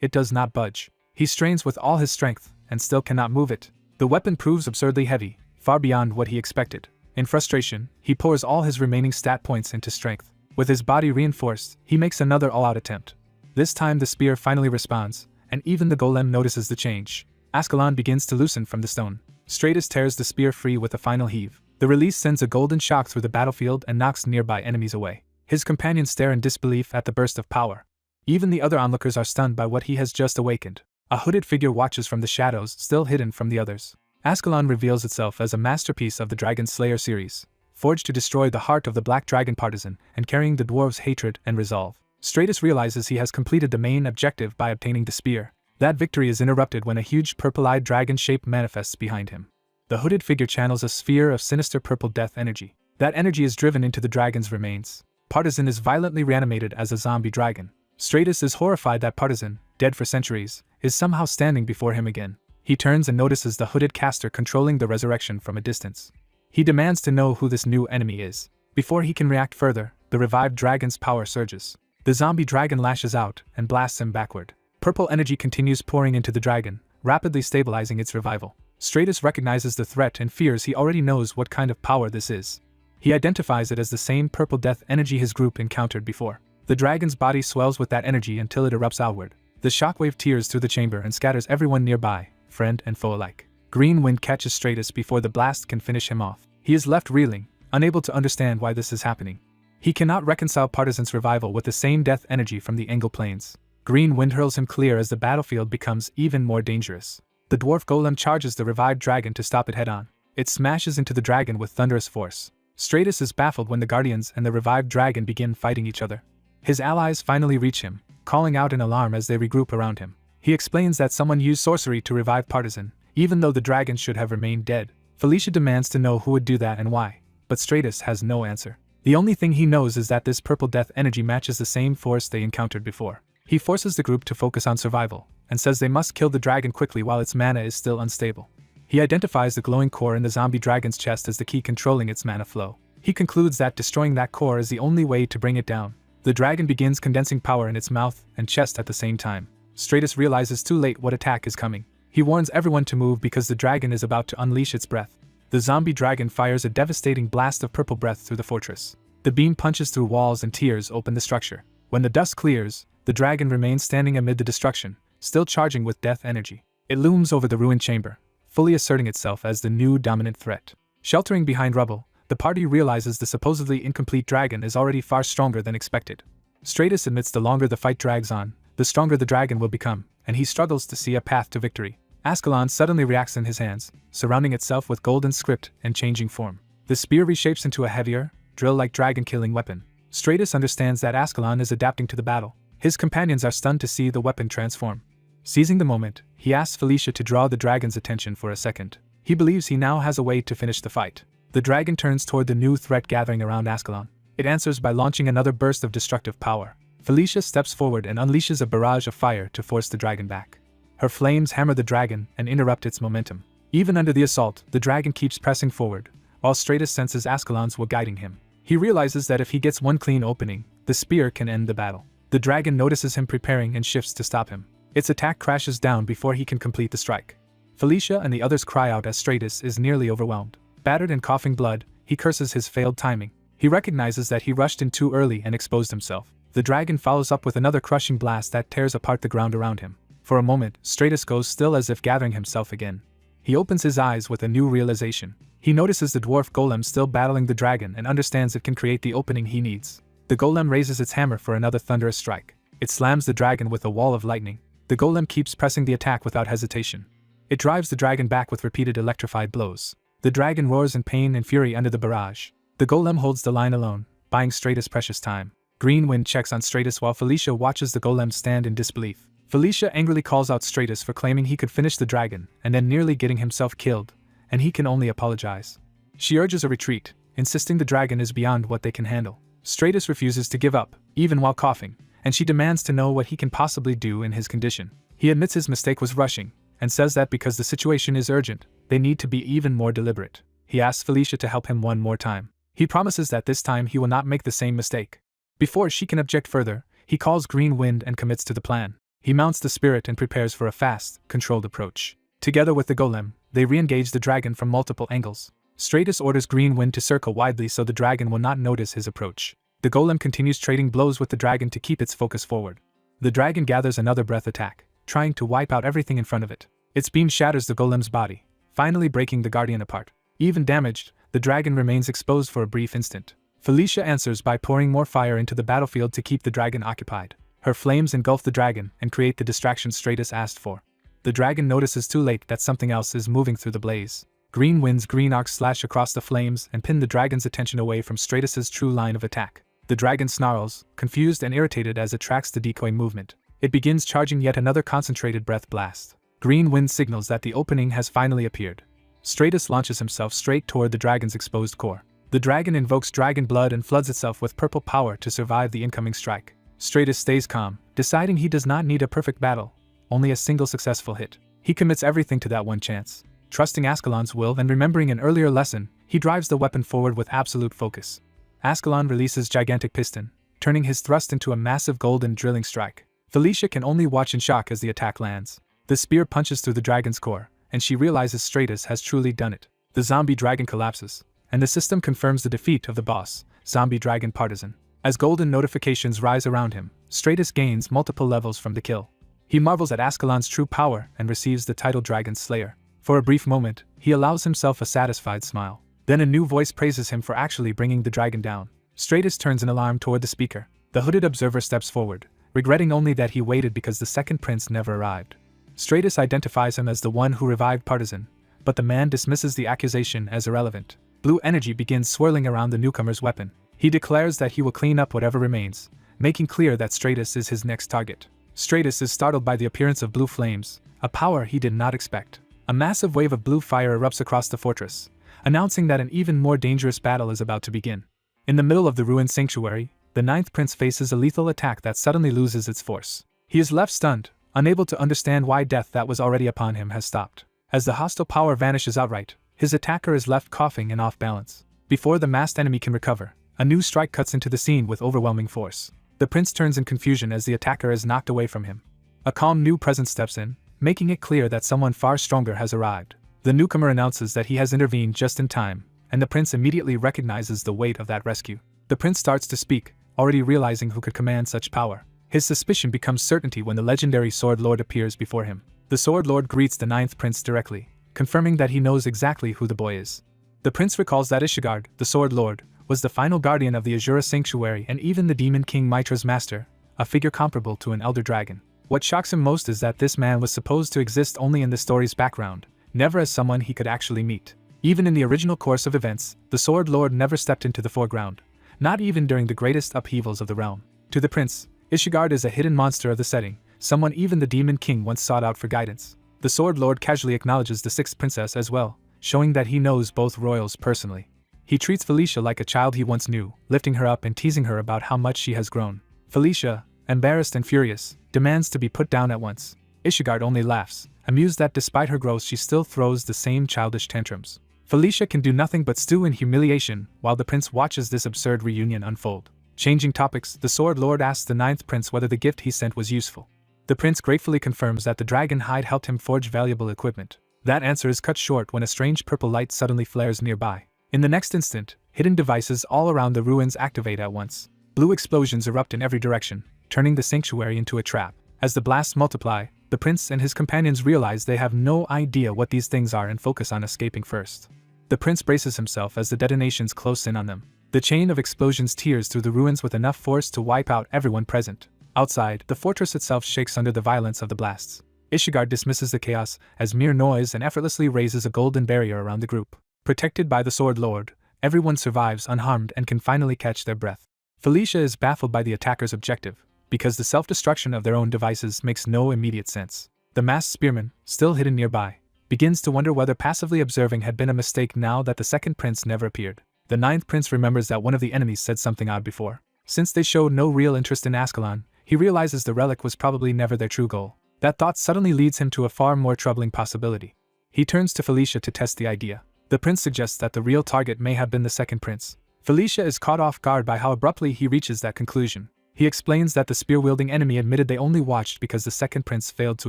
Speaker 1: it does not budge. He strains with all his strength, and still cannot move it. The weapon proves absurdly heavy, far beyond what he expected. In frustration, he pours all his remaining stat points into strength. With his body reinforced, he makes another all-out attempt. This time the spear finally responds, and even the golem notices the change. Ascalon begins to loosen from the stone. Stratus tears the spear free with a final heave. The release sends a golden shock through the battlefield and knocks nearby enemies away. His companions stare in disbelief at the burst of power. Even the other onlookers are stunned by what he has just awakened. A hooded figure watches from the shadows, still hidden from the others. Ascalon reveals itself as a masterpiece of the Dragon Slayer series, forged to destroy the heart of the Black Dragon Partisan and carrying the dwarves' hatred and resolve. Stratus realizes he has completed the main objective by obtaining the spear. That victory is interrupted when a huge purple-eyed dragon shape manifests behind him. The hooded figure channels a sphere of sinister purple death energy. That energy is driven into the dragon's remains. Partisan is violently reanimated as a zombie dragon. Stratus is horrified that Partisan, dead for centuries, is somehow standing before him again. He turns and notices the hooded caster controlling the resurrection from a distance. He demands to know who this new enemy is. Before he can react further, the revived dragon's power surges. The zombie dragon lashes out and blasts him backward. Purple energy continues pouring into the dragon, rapidly stabilizing its revival. Stratus recognizes the threat and fears he already knows what kind of power this is. He identifies it as the same purple death energy his group encountered before. The dragon's body swells with that energy until it erupts outward. The shockwave tears through the chamber and scatters everyone nearby, friend and foe alike. Green Wind catches Stratus before the blast can finish him off. He is left reeling, unable to understand why this is happening. He cannot reconcile Partisan's revival with the same death energy from the Engel Plains. Green Wind hurls him clear as the battlefield becomes even more dangerous. The dwarf golem charges the revived dragon to stop it head-on. It smashes into the dragon with thunderous force. Stratus is baffled when the guardians and the revived dragon begin fighting each other. His allies finally reach him, calling out in alarm as they regroup around him. He explains that someone used sorcery to revive Partisan, even though the dragon should have remained dead. Felicia demands to know who would do that and why, but Stratus has no answer. The only thing he knows is that this purple death energy matches the same force they encountered before. He forces the group to focus on survival, and says they must kill the dragon quickly while its mana is still unstable. He identifies the glowing core in the zombie dragon's chest as the key controlling its mana flow. He concludes that destroying that core is the only way to bring it down. The dragon begins condensing power in its mouth and chest at the same time. Stratus realizes too late what attack is coming. He warns everyone to move because the dragon is about to unleash its breath. The zombie dragon fires a devastating blast of purple breath through the fortress. The beam punches through walls and tears open the structure. When the dust clears, the dragon remains standing amid the destruction, still charging with death energy. It looms over the ruined chamber, fully asserting itself as the new dominant threat. Sheltering behind rubble, the party realizes the supposedly incomplete dragon is already far stronger than expected. Stratus admits the longer the fight drags on, the stronger the dragon will become, and he struggles to see a path to victory. Ascalon suddenly reacts in his hands, surrounding itself with golden script and changing form. The spear reshapes into a heavier, drill-like dragon-killing weapon. Stratus understands that Ascalon is adapting to the battle. His companions are stunned to see the weapon transform. Seizing the moment, he asks Felicia to draw the dragon's attention for a second. He believes he now has a way to finish the fight. The dragon turns toward the new threat gathering around Ascalon. It answers by launching another burst of destructive power. Felicia steps forward and unleashes a barrage of fire to force the dragon back. Her flames hammer the dragon and interrupt its momentum. Even under the assault, the dragon keeps pressing forward, while Stratus senses Ascalon's will guiding him. He realizes that if he gets one clean opening, the spear can end the battle. The dragon notices him preparing and shifts to stop him. Its attack crashes down before he can complete the strike. Felicia and the others cry out as Stratus is nearly overwhelmed. Battered and coughing blood, he curses his failed timing. He recognizes that he rushed in too early and exposed himself. The dragon follows up with another crushing blast that tears apart the ground around him. For a moment, Stratus goes still as if gathering himself again. He opens his eyes with a new realization. He notices the dwarf golem still battling the dragon and understands it can create the opening he needs. The golem raises its hammer for another thunderous strike. It slams the dragon with a wall of lightning. The golem keeps pressing the attack without hesitation. It drives the dragon back with repeated electrified blows. The dragon roars in pain and fury under the barrage. The golem holds the line alone, buying Stratus precious time. Green Wind checks on Stratus while Felicia watches the golem stand in disbelief. Felicia angrily calls out Stratus for claiming he could finish the dragon and then nearly getting himself killed, and he can only apologize. She urges a retreat, insisting the dragon is beyond what they can handle. Stratus refuses to give up, even while coughing, and she demands to know what he can possibly do in his condition. He admits his mistake was rushing, and says that because the situation is urgent, they need to be even more deliberate. He asks Felicia to help him one more time. He promises that this time he will not make the same mistake. Before she can object further, he calls Green Wind and commits to the plan. He mounts the spirit and prepares for a fast, controlled approach. Together with the golem, they re-engage the dragon from multiple angles. Stratus orders Green Wind to circle widely so the dragon will not notice his approach. The golem continues trading blows with the dragon to keep its focus forward. The dragon gathers another breath attack, trying to wipe out everything in front of it. Its beam shatters the golem's body, finally breaking the guardian apart. Even damaged, the dragon remains exposed for a brief instant. Felicia answers by pouring more fire into the battlefield to keep the dragon occupied. Her flames engulf the dragon and create the distraction Stratus asked for. The dragon notices too late that something else is moving through the blaze. Green Wind's green arcs slash across the flames and pin the dragon's attention away from Stratus's true line of attack. The dragon snarls, confused and irritated as it tracks the decoy movement. It begins charging yet another concentrated breath blast. Green Wind signals that the opening has finally appeared. Stratus launches himself straight toward the dragon's exposed core. The dragon invokes dragon blood and floods itself with purple power to survive the incoming strike. Stratus stays calm, deciding he does not need a perfect battle, only a single successful hit. He commits everything to that one chance. Trusting Ascalon's will and remembering an earlier lesson, he drives the weapon forward with absolute focus. Ascalon releases gigantic piston, turning his thrust into a massive golden drilling strike. Felicia can only watch in shock as the attack lands. The spear punches through the dragon's core, and she realizes Stratus has truly done it. The zombie dragon collapses, and the system confirms the defeat of the boss, zombie dragon partisan. As golden notifications rise around him, Stratus gains multiple levels from the kill. He marvels at Ascalon's true power and receives the title Dragon Slayer. For a brief moment, he allows himself a satisfied smile. Then a new voice praises him for actually bringing the dragon down. Stratus turns in alarm toward the speaker. The hooded observer steps forward, regretting only that he waited because the second prince never arrived. Stratus identifies him as the one who revived Partisan, but the man dismisses the accusation as irrelevant. Blue energy begins swirling around the newcomer's weapon. He declares that he will clean up whatever remains, making clear that Stratus is his next target. Stratus is startled by the appearance of blue flames, a power he did not expect. A massive wave of blue fire erupts across the fortress, announcing that an even more dangerous battle is about to begin. In the middle of the ruined sanctuary, the ninth prince faces a lethal attack that suddenly loses its force. He is left stunned, unable to understand why death that was already upon him has stopped. As the hostile power vanishes outright, his attacker is left coughing and off balance. Before the masked enemy can recover, a new strike cuts into the scene with overwhelming force. The prince turns in confusion as the attacker is knocked away from him. A calm new presence steps in, making it clear that someone far stronger has arrived. The newcomer announces that he has intervened just in time, and the prince immediately recognizes the weight of that rescue. The prince starts to speak, already realizing who could command such power. His suspicion becomes certainty when the legendary Sword Lord appears before him. The Sword Lord greets the ninth prince directly, confirming that he knows exactly who the boy is. The prince recalls that Ishigard, the Sword Lord, was the final guardian of the Asura sanctuary and even the Demon King Mitra's master, a figure comparable to an elder dragon. What shocks him most is that this man was supposed to exist only in the story's background, never as someone he could actually meet. Even in the original course of events, the Sword Lord never stepped into the foreground, not even during the greatest upheavals of the realm. To the prince, Ishigard is a hidden monster of the setting, someone even the Demon King once sought out for guidance. The Sword Lord casually acknowledges the sixth princess as well, showing that he knows both royals personally. He treats Felicia like a child he once knew, lifting her up and teasing her about how much she has grown. Felicia, embarrassed and furious, demands to be put down at once. Ishigard only laughs, amused that despite her growth she still throws the same childish tantrums. Felicia can do nothing but stew in humiliation while the prince watches this absurd reunion unfold. Changing topics, the Sword Lord asks the ninth prince whether the gift he sent was useful. The prince gratefully confirms that the dragon hide helped him forge valuable equipment. That answer is cut short when a strange purple light suddenly flares nearby. In the next instant, hidden devices all around the ruins activate at once. Blue explosions erupt in every direction, turning the sanctuary into a trap. As the blasts multiply, the prince and his companions realize they have no idea what these things are and focus on escaping first. The prince braces himself as the detonations close in on them. The chain of explosions tears through the ruins with enough force to wipe out everyone present. Outside, the fortress itself shakes under the violence of the blasts. Ishigard dismisses the chaos as mere noise and effortlessly raises a golden barrier around the group. Protected by the Sword Lord, everyone survives unharmed and can finally catch their breath. Felicia is baffled by the attacker's objective, because the self-destruction of their own devices makes no immediate sense. The masked spearman, still hidden nearby, begins to wonder whether passively observing had been a mistake now that the second prince never appeared. The ninth prince remembers that one of the enemies said something odd before. Since they showed no real interest in Ascalon, he realizes the relic was probably never their true goal. That thought suddenly leads him to a far more troubling possibility. He turns to Felicia to test the idea. The prince suggests that the real target may have been the second prince. Felicia is caught off guard by how abruptly he reaches that conclusion. He explains that the spear-wielding enemy admitted they only watched because the second prince failed to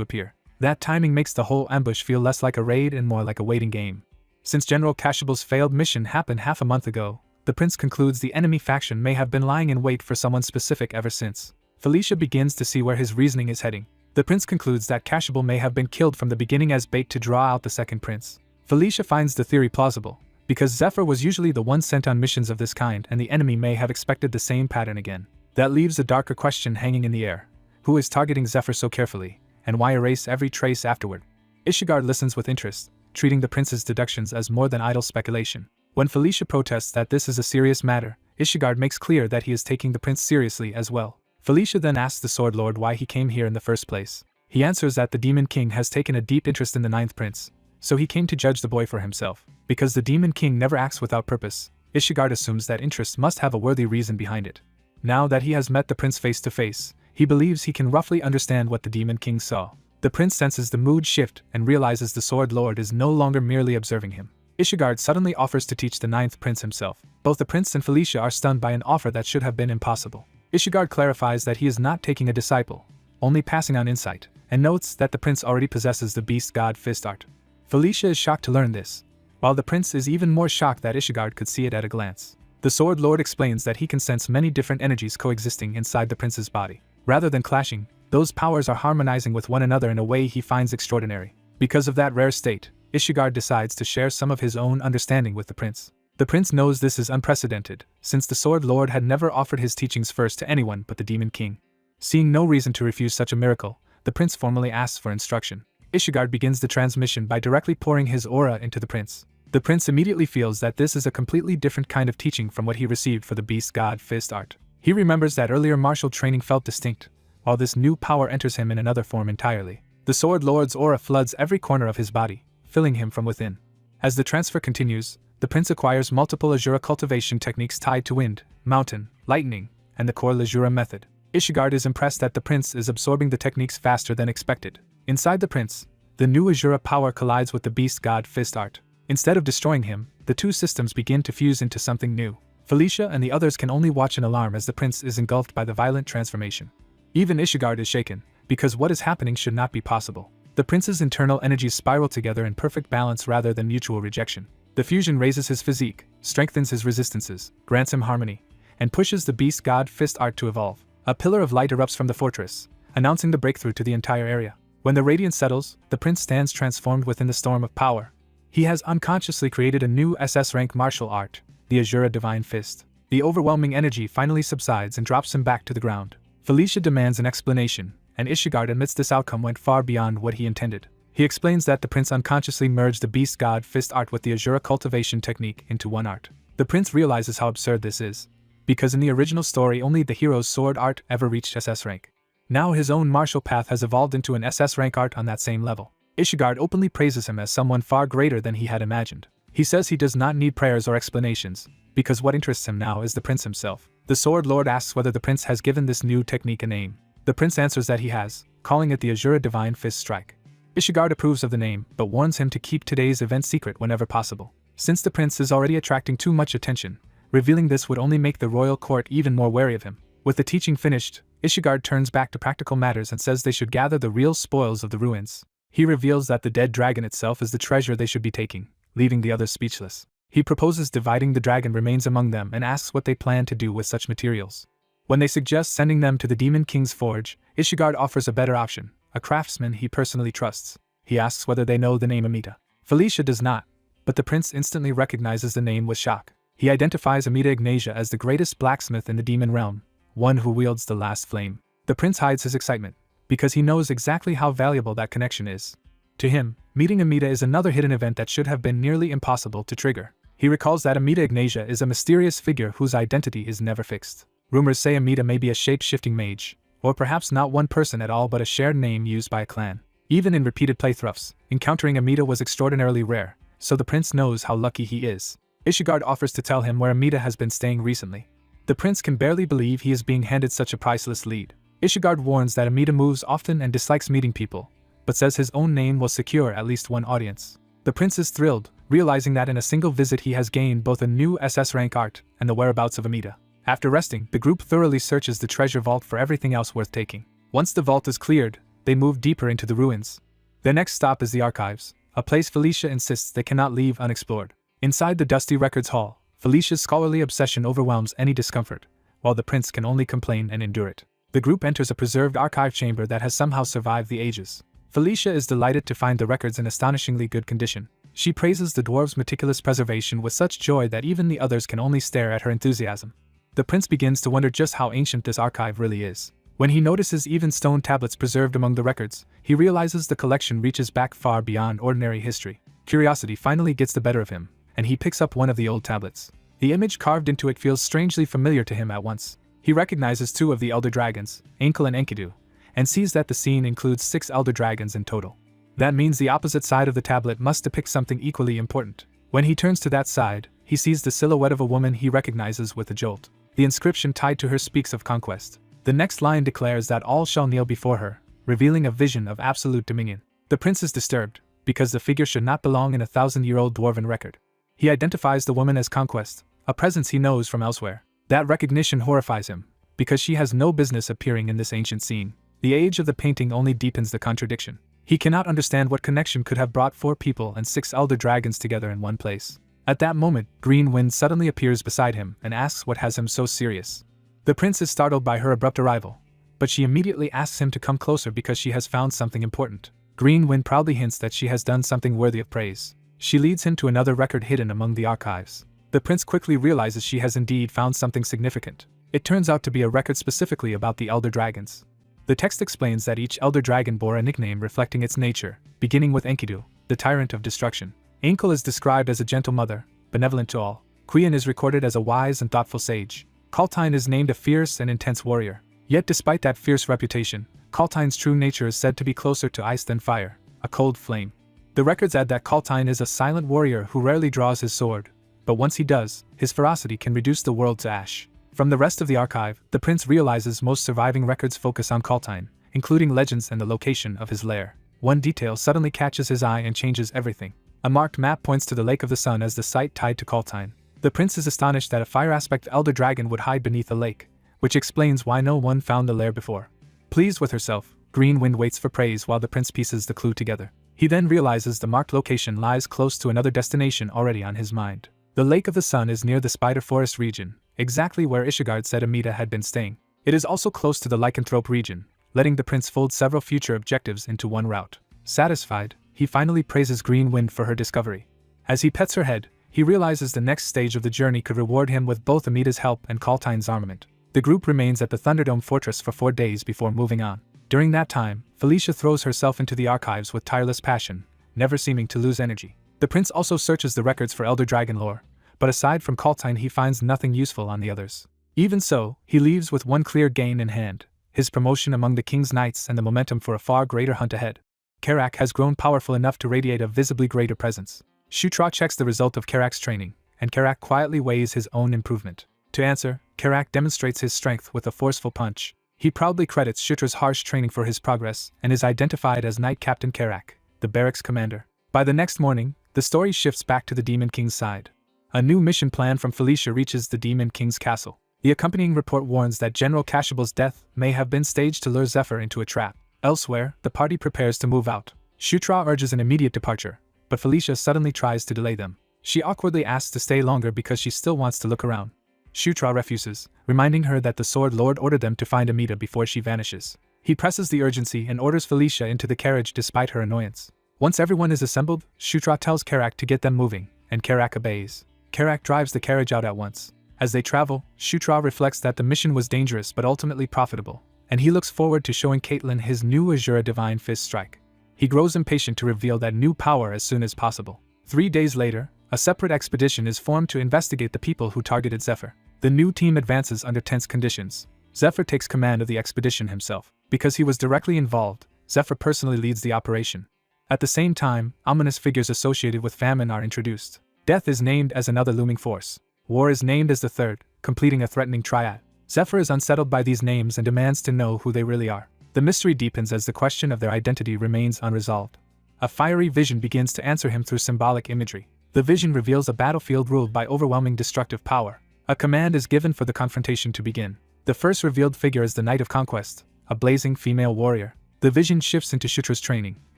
Speaker 1: appear. That timing makes the whole ambush feel less like a raid and more like a waiting game. Since General Kashable's failed mission happened half a month ago, the prince concludes the enemy faction may have been lying in wait for someone specific ever since. Felicia begins to see where his reasoning is heading. The prince concludes that Kashable may have been killed from the beginning as bait to draw out the second prince. Felicia finds the theory plausible, because Zephyr was usually the one sent on missions of this kind and the enemy may have expected the same pattern again. That leaves a darker question hanging in the air. Who is targeting Zephyr so carefully, and why erase every trace afterward? Ishigard listens with interest, treating the prince's deductions as more than idle speculation. When Felicia protests that this is a serious matter, Ishigard makes clear that he is taking the prince seriously as well. Felicia then asks the Sword Lord why he came here in the first place. He answers that the Demon King has taken a deep interest in the ninth prince, so he came to judge the boy for himself. Because the Demon King never acts without purpose, Ishigard assumes that interest must have a worthy reason behind it. Now that he has met the prince face to face, he believes he can roughly understand what the Demon King saw. The prince senses the mood shift and realizes the Sword Lord is no longer merely observing him. Ishigard suddenly offers to teach the ninth prince himself. Both the prince and Felicia are stunned by an offer that should have been impossible. Ishigard clarifies that he is not taking a disciple, only passing on insight, and notes that the prince already possesses the beast god fist art. Felicia is shocked to learn this, while the prince is even more shocked that Ishigard could see it at a glance. The Sword Lord explains that he can sense many different energies coexisting inside the prince's body. Rather than clashing, those powers are harmonizing with one another in a way he finds extraordinary. Because of that rare state, Ishigard decides to share some of his own understanding with the prince. The prince knows this is unprecedented, since the Sword Lord had never offered his teachings first to anyone but the Demon King. Seeing no reason to refuse such a miracle, the prince formally asks for instruction. Ishigard begins the transmission by directly pouring his aura into the prince. The prince immediately feels that this is a completely different kind of teaching from what he received for the beast god fist art. He remembers that earlier martial training felt distinct, while this new power enters him in another form entirely. The Sword Lord's aura floods every corner of his body, filling him from within. As the transfer continues, the prince acquires multiple Asura cultivation techniques tied to wind, mountain, lightning, and the core Asura method. Ishigard is impressed that the prince is absorbing the techniques faster than expected. Inside the prince, the new Asura power collides with the beast god fist art. Instead of destroying him, the two systems begin to fuse into something new. Felicia and the others can only watch in alarm as the prince is engulfed by the violent transformation. Even Ishigard is shaken, because what is happening should not be possible. The prince's internal energies spiral together in perfect balance rather than mutual rejection. The fusion raises his physique, strengthens his resistances, grants him harmony, and pushes the beast god fist art to evolve. A pillar of light erupts from the fortress, announcing the breakthrough to the entire area. When the radiance settles, the prince stands transformed within the storm of power. He has unconsciously created a new SS rank martial art, the Asura Divine Fist. The overwhelming energy finally subsides and drops him back to the ground. Felicia demands an explanation, and Ishigard admits this outcome went far beyond what he intended. He explains that the prince unconsciously merged the beast god fist art with the Asura cultivation technique into one art. The prince realizes how absurd this is, because in the original story only the hero's sword art ever reached SS rank. Now his own martial path has evolved into an SS rank art on that same level. Ishigard openly praises him as someone far greater than he had imagined. He says he does not need prayers or explanations, because what interests him now is the prince himself. The Sword Lord asks whether the prince has given this new technique a name. The prince answers that he has, calling it the Asura Divine Fist Strike. Ishigard approves of the name, but warns him to keep today's event secret whenever possible. Since the prince is already attracting too much attention, revealing this would only make the royal court even more wary of him. With the teaching finished, Ishigard turns back to practical matters and says they should gather the real spoils of the ruins. He reveals that the dead dragon itself is the treasure they should be taking, leaving the others speechless. He proposes dividing the dragon remains among them and asks what they plan to do with such materials. When they suggest sending them to the Demon King's forge, Ishigard offers a better option, a craftsman he personally trusts. He asks whether they know the name Amita. Felicia does not, but the prince instantly recognizes the name with shock. He identifies Amida Ignatia as the greatest blacksmith in the demon realm, one who wields the last flame. The prince hides his excitement, because he knows exactly how valuable that connection is. To him, meeting Amida is another hidden event that should have been nearly impossible to trigger. He recalls that Amida Ignatia is a mysterious figure whose identity is never fixed. Rumors say Amida may be a shape-shifting mage, or perhaps not one person at all but a shared name used by a clan. Even in repeated playthroughs, encountering Amida was extraordinarily rare, so the prince knows how lucky he is. Ishigard offers to tell him where Amida has been staying recently. The prince can barely believe he is being handed such a priceless lead. Ishigard warns that Amida moves often and dislikes meeting people, but says his own name will secure at least one audience. The prince is thrilled, realizing that in a single visit he has gained both a new SS rank art and the whereabouts of Amida. After resting, the group thoroughly searches the treasure vault for everything else worth taking. Once the vault is cleared, they move deeper into the ruins. Their next stop is the archives, a place Felicia insists they cannot leave unexplored. Inside the dusty records hall, Felicia's scholarly obsession overwhelms any discomfort, while the prince can only complain and endure it. The group enters a preserved archive chamber that has somehow survived the ages. Felicia is delighted to find the records in astonishingly good condition. She praises the dwarves' meticulous preservation with such joy that even the others can only stare at her enthusiasm. The prince begins to wonder just how ancient this archive really is. When he notices even stone tablets preserved among the records, he realizes the collection reaches back far beyond ordinary history. Curiosity finally gets the better of him, and he picks up one of the old tablets. The image carved into it feels strangely familiar to him at once. He recognizes two of the elder dragons, Enkel and Enkidu, and sees that the scene includes 6 elder dragons in total. That means the opposite side of the tablet must depict something equally important. When he turns to that side, he sees the silhouette of a woman he recognizes with a jolt. The inscription tied to her speaks of conquest. The next line declares that all shall kneel before her, revealing a vision of absolute dominion. The prince is disturbed, because the figure should not belong in a 1,000-year-old dwarven record. He identifies the woman as Conquest, a presence he knows from elsewhere. That recognition horrifies him, because she has no business appearing in this ancient scene. The age of the painting only deepens the contradiction. He cannot understand what connection could have brought 4 people and 6 elder dragons together in one place. At that moment, Green Wind suddenly appears beside him and asks what has him so serious. The prince is startled by her abrupt arrival, but she immediately asks him to come closer because she has found something important. Green Wind proudly hints that she has done something worthy of praise. She leads him to another record hidden among the archives. The prince quickly realizes she has indeed found something significant. It turns out to be a record specifically about the elder dragons. The text explains that each elder dragon bore a nickname reflecting its nature, beginning with Enkidu, the tyrant of destruction. Enkel is described as a gentle mother, benevolent to all. Quian is recorded as a wise and thoughtful sage. Kaltine is named a fierce and intense warrior. Yet despite that fierce reputation, Kaltine's true nature is said to be closer to ice than fire, a cold flame. The records add that Kaltine is a silent warrior who rarely draws his sword, but once he does, his ferocity can reduce the world to ash. From the rest of the archive, the prince realizes most surviving records focus on Kaltine, including legends and the location of his lair. One detail suddenly catches his eye and changes everything. A marked map points to the Lake of the Sun as the site tied to Kaltine. The prince is astonished that a fire aspect elder dragon would hide beneath the lake, which explains why no one found the lair before. Pleased with herself, Green Wind waits for praise while the prince pieces the clue together. He then realizes the marked location lies close to another destination already on his mind. The Lake of the Sun is near the Spider Forest region, exactly where Ishigard said Amida had been staying. It is also close to the Lycanthrope region, letting the prince fold several future objectives into one route. Satisfied, he finally praises Green Wind for her discovery. As he pets her head, he realizes the next stage of the journey could reward him with both Amida's help and Kaltine's armament. The group remains at the Thunderdome Fortress for 4 days before moving on. During that time, Felicia throws herself into the archives with tireless passion, never seeming to lose energy. The prince also searches the records for Elder Dragon lore, but aside from Kaltine he finds nothing useful on the others. Even so, he leaves with one clear gain in hand: his promotion among the King's Knights and the momentum for a far greater hunt ahead. Karak has grown powerful enough to radiate a visibly greater presence. Shutra checks the result of Karak's training, and Karak quietly weighs his own improvement. To answer, Karak demonstrates his strength with a forceful punch. He proudly credits Shutra's harsh training for his progress and is identified as Knight Captain Karak, the barracks commander. By the next morning, the story shifts back to the Demon King's side. A new mission plan from Felicia reaches the Demon King's castle. The accompanying report warns that General Kashable's death may have been staged to lure Zephyr into a trap. Elsewhere, the party prepares to move out. Shutra urges an immediate departure, but Felicia suddenly tries to delay them. She awkwardly asks to stay longer because she still wants to look around. Shutra refuses, reminding her that the Sword Lord ordered them to find Amida before she vanishes. He presses the urgency and orders Felicia into the carriage despite her annoyance. Once everyone is assembled, Shutra tells Karak to get them moving, and Karak obeys. Karak drives the carriage out at once. As they travel, Shutra reflects that the mission was dangerous but ultimately profitable, and he looks forward to showing Caitlin his new Asura Divine Fist strike. He grows impatient to reveal that new power as soon as possible. 3 days later, a separate expedition is formed to investigate the people who targeted Zephyr. The new team advances under tense conditions. Zephyr takes command of the expedition himself. Because he was directly involved, Zephyr personally leads the operation. At the same time, ominous figures associated with famine are introduced. Death is named as another looming force. War is named as the third, completing a threatening triad. Zephyr is unsettled by these names and demands to know who they really are. The mystery deepens as the question of their identity remains unresolved. A fiery vision begins to answer him through symbolic imagery. The vision reveals a battlefield ruled by overwhelming destructive power. A command is given for the confrontation to begin. The first revealed figure is the Knight of Conquest, a blazing female warrior. The vision shifts into Shutra's training,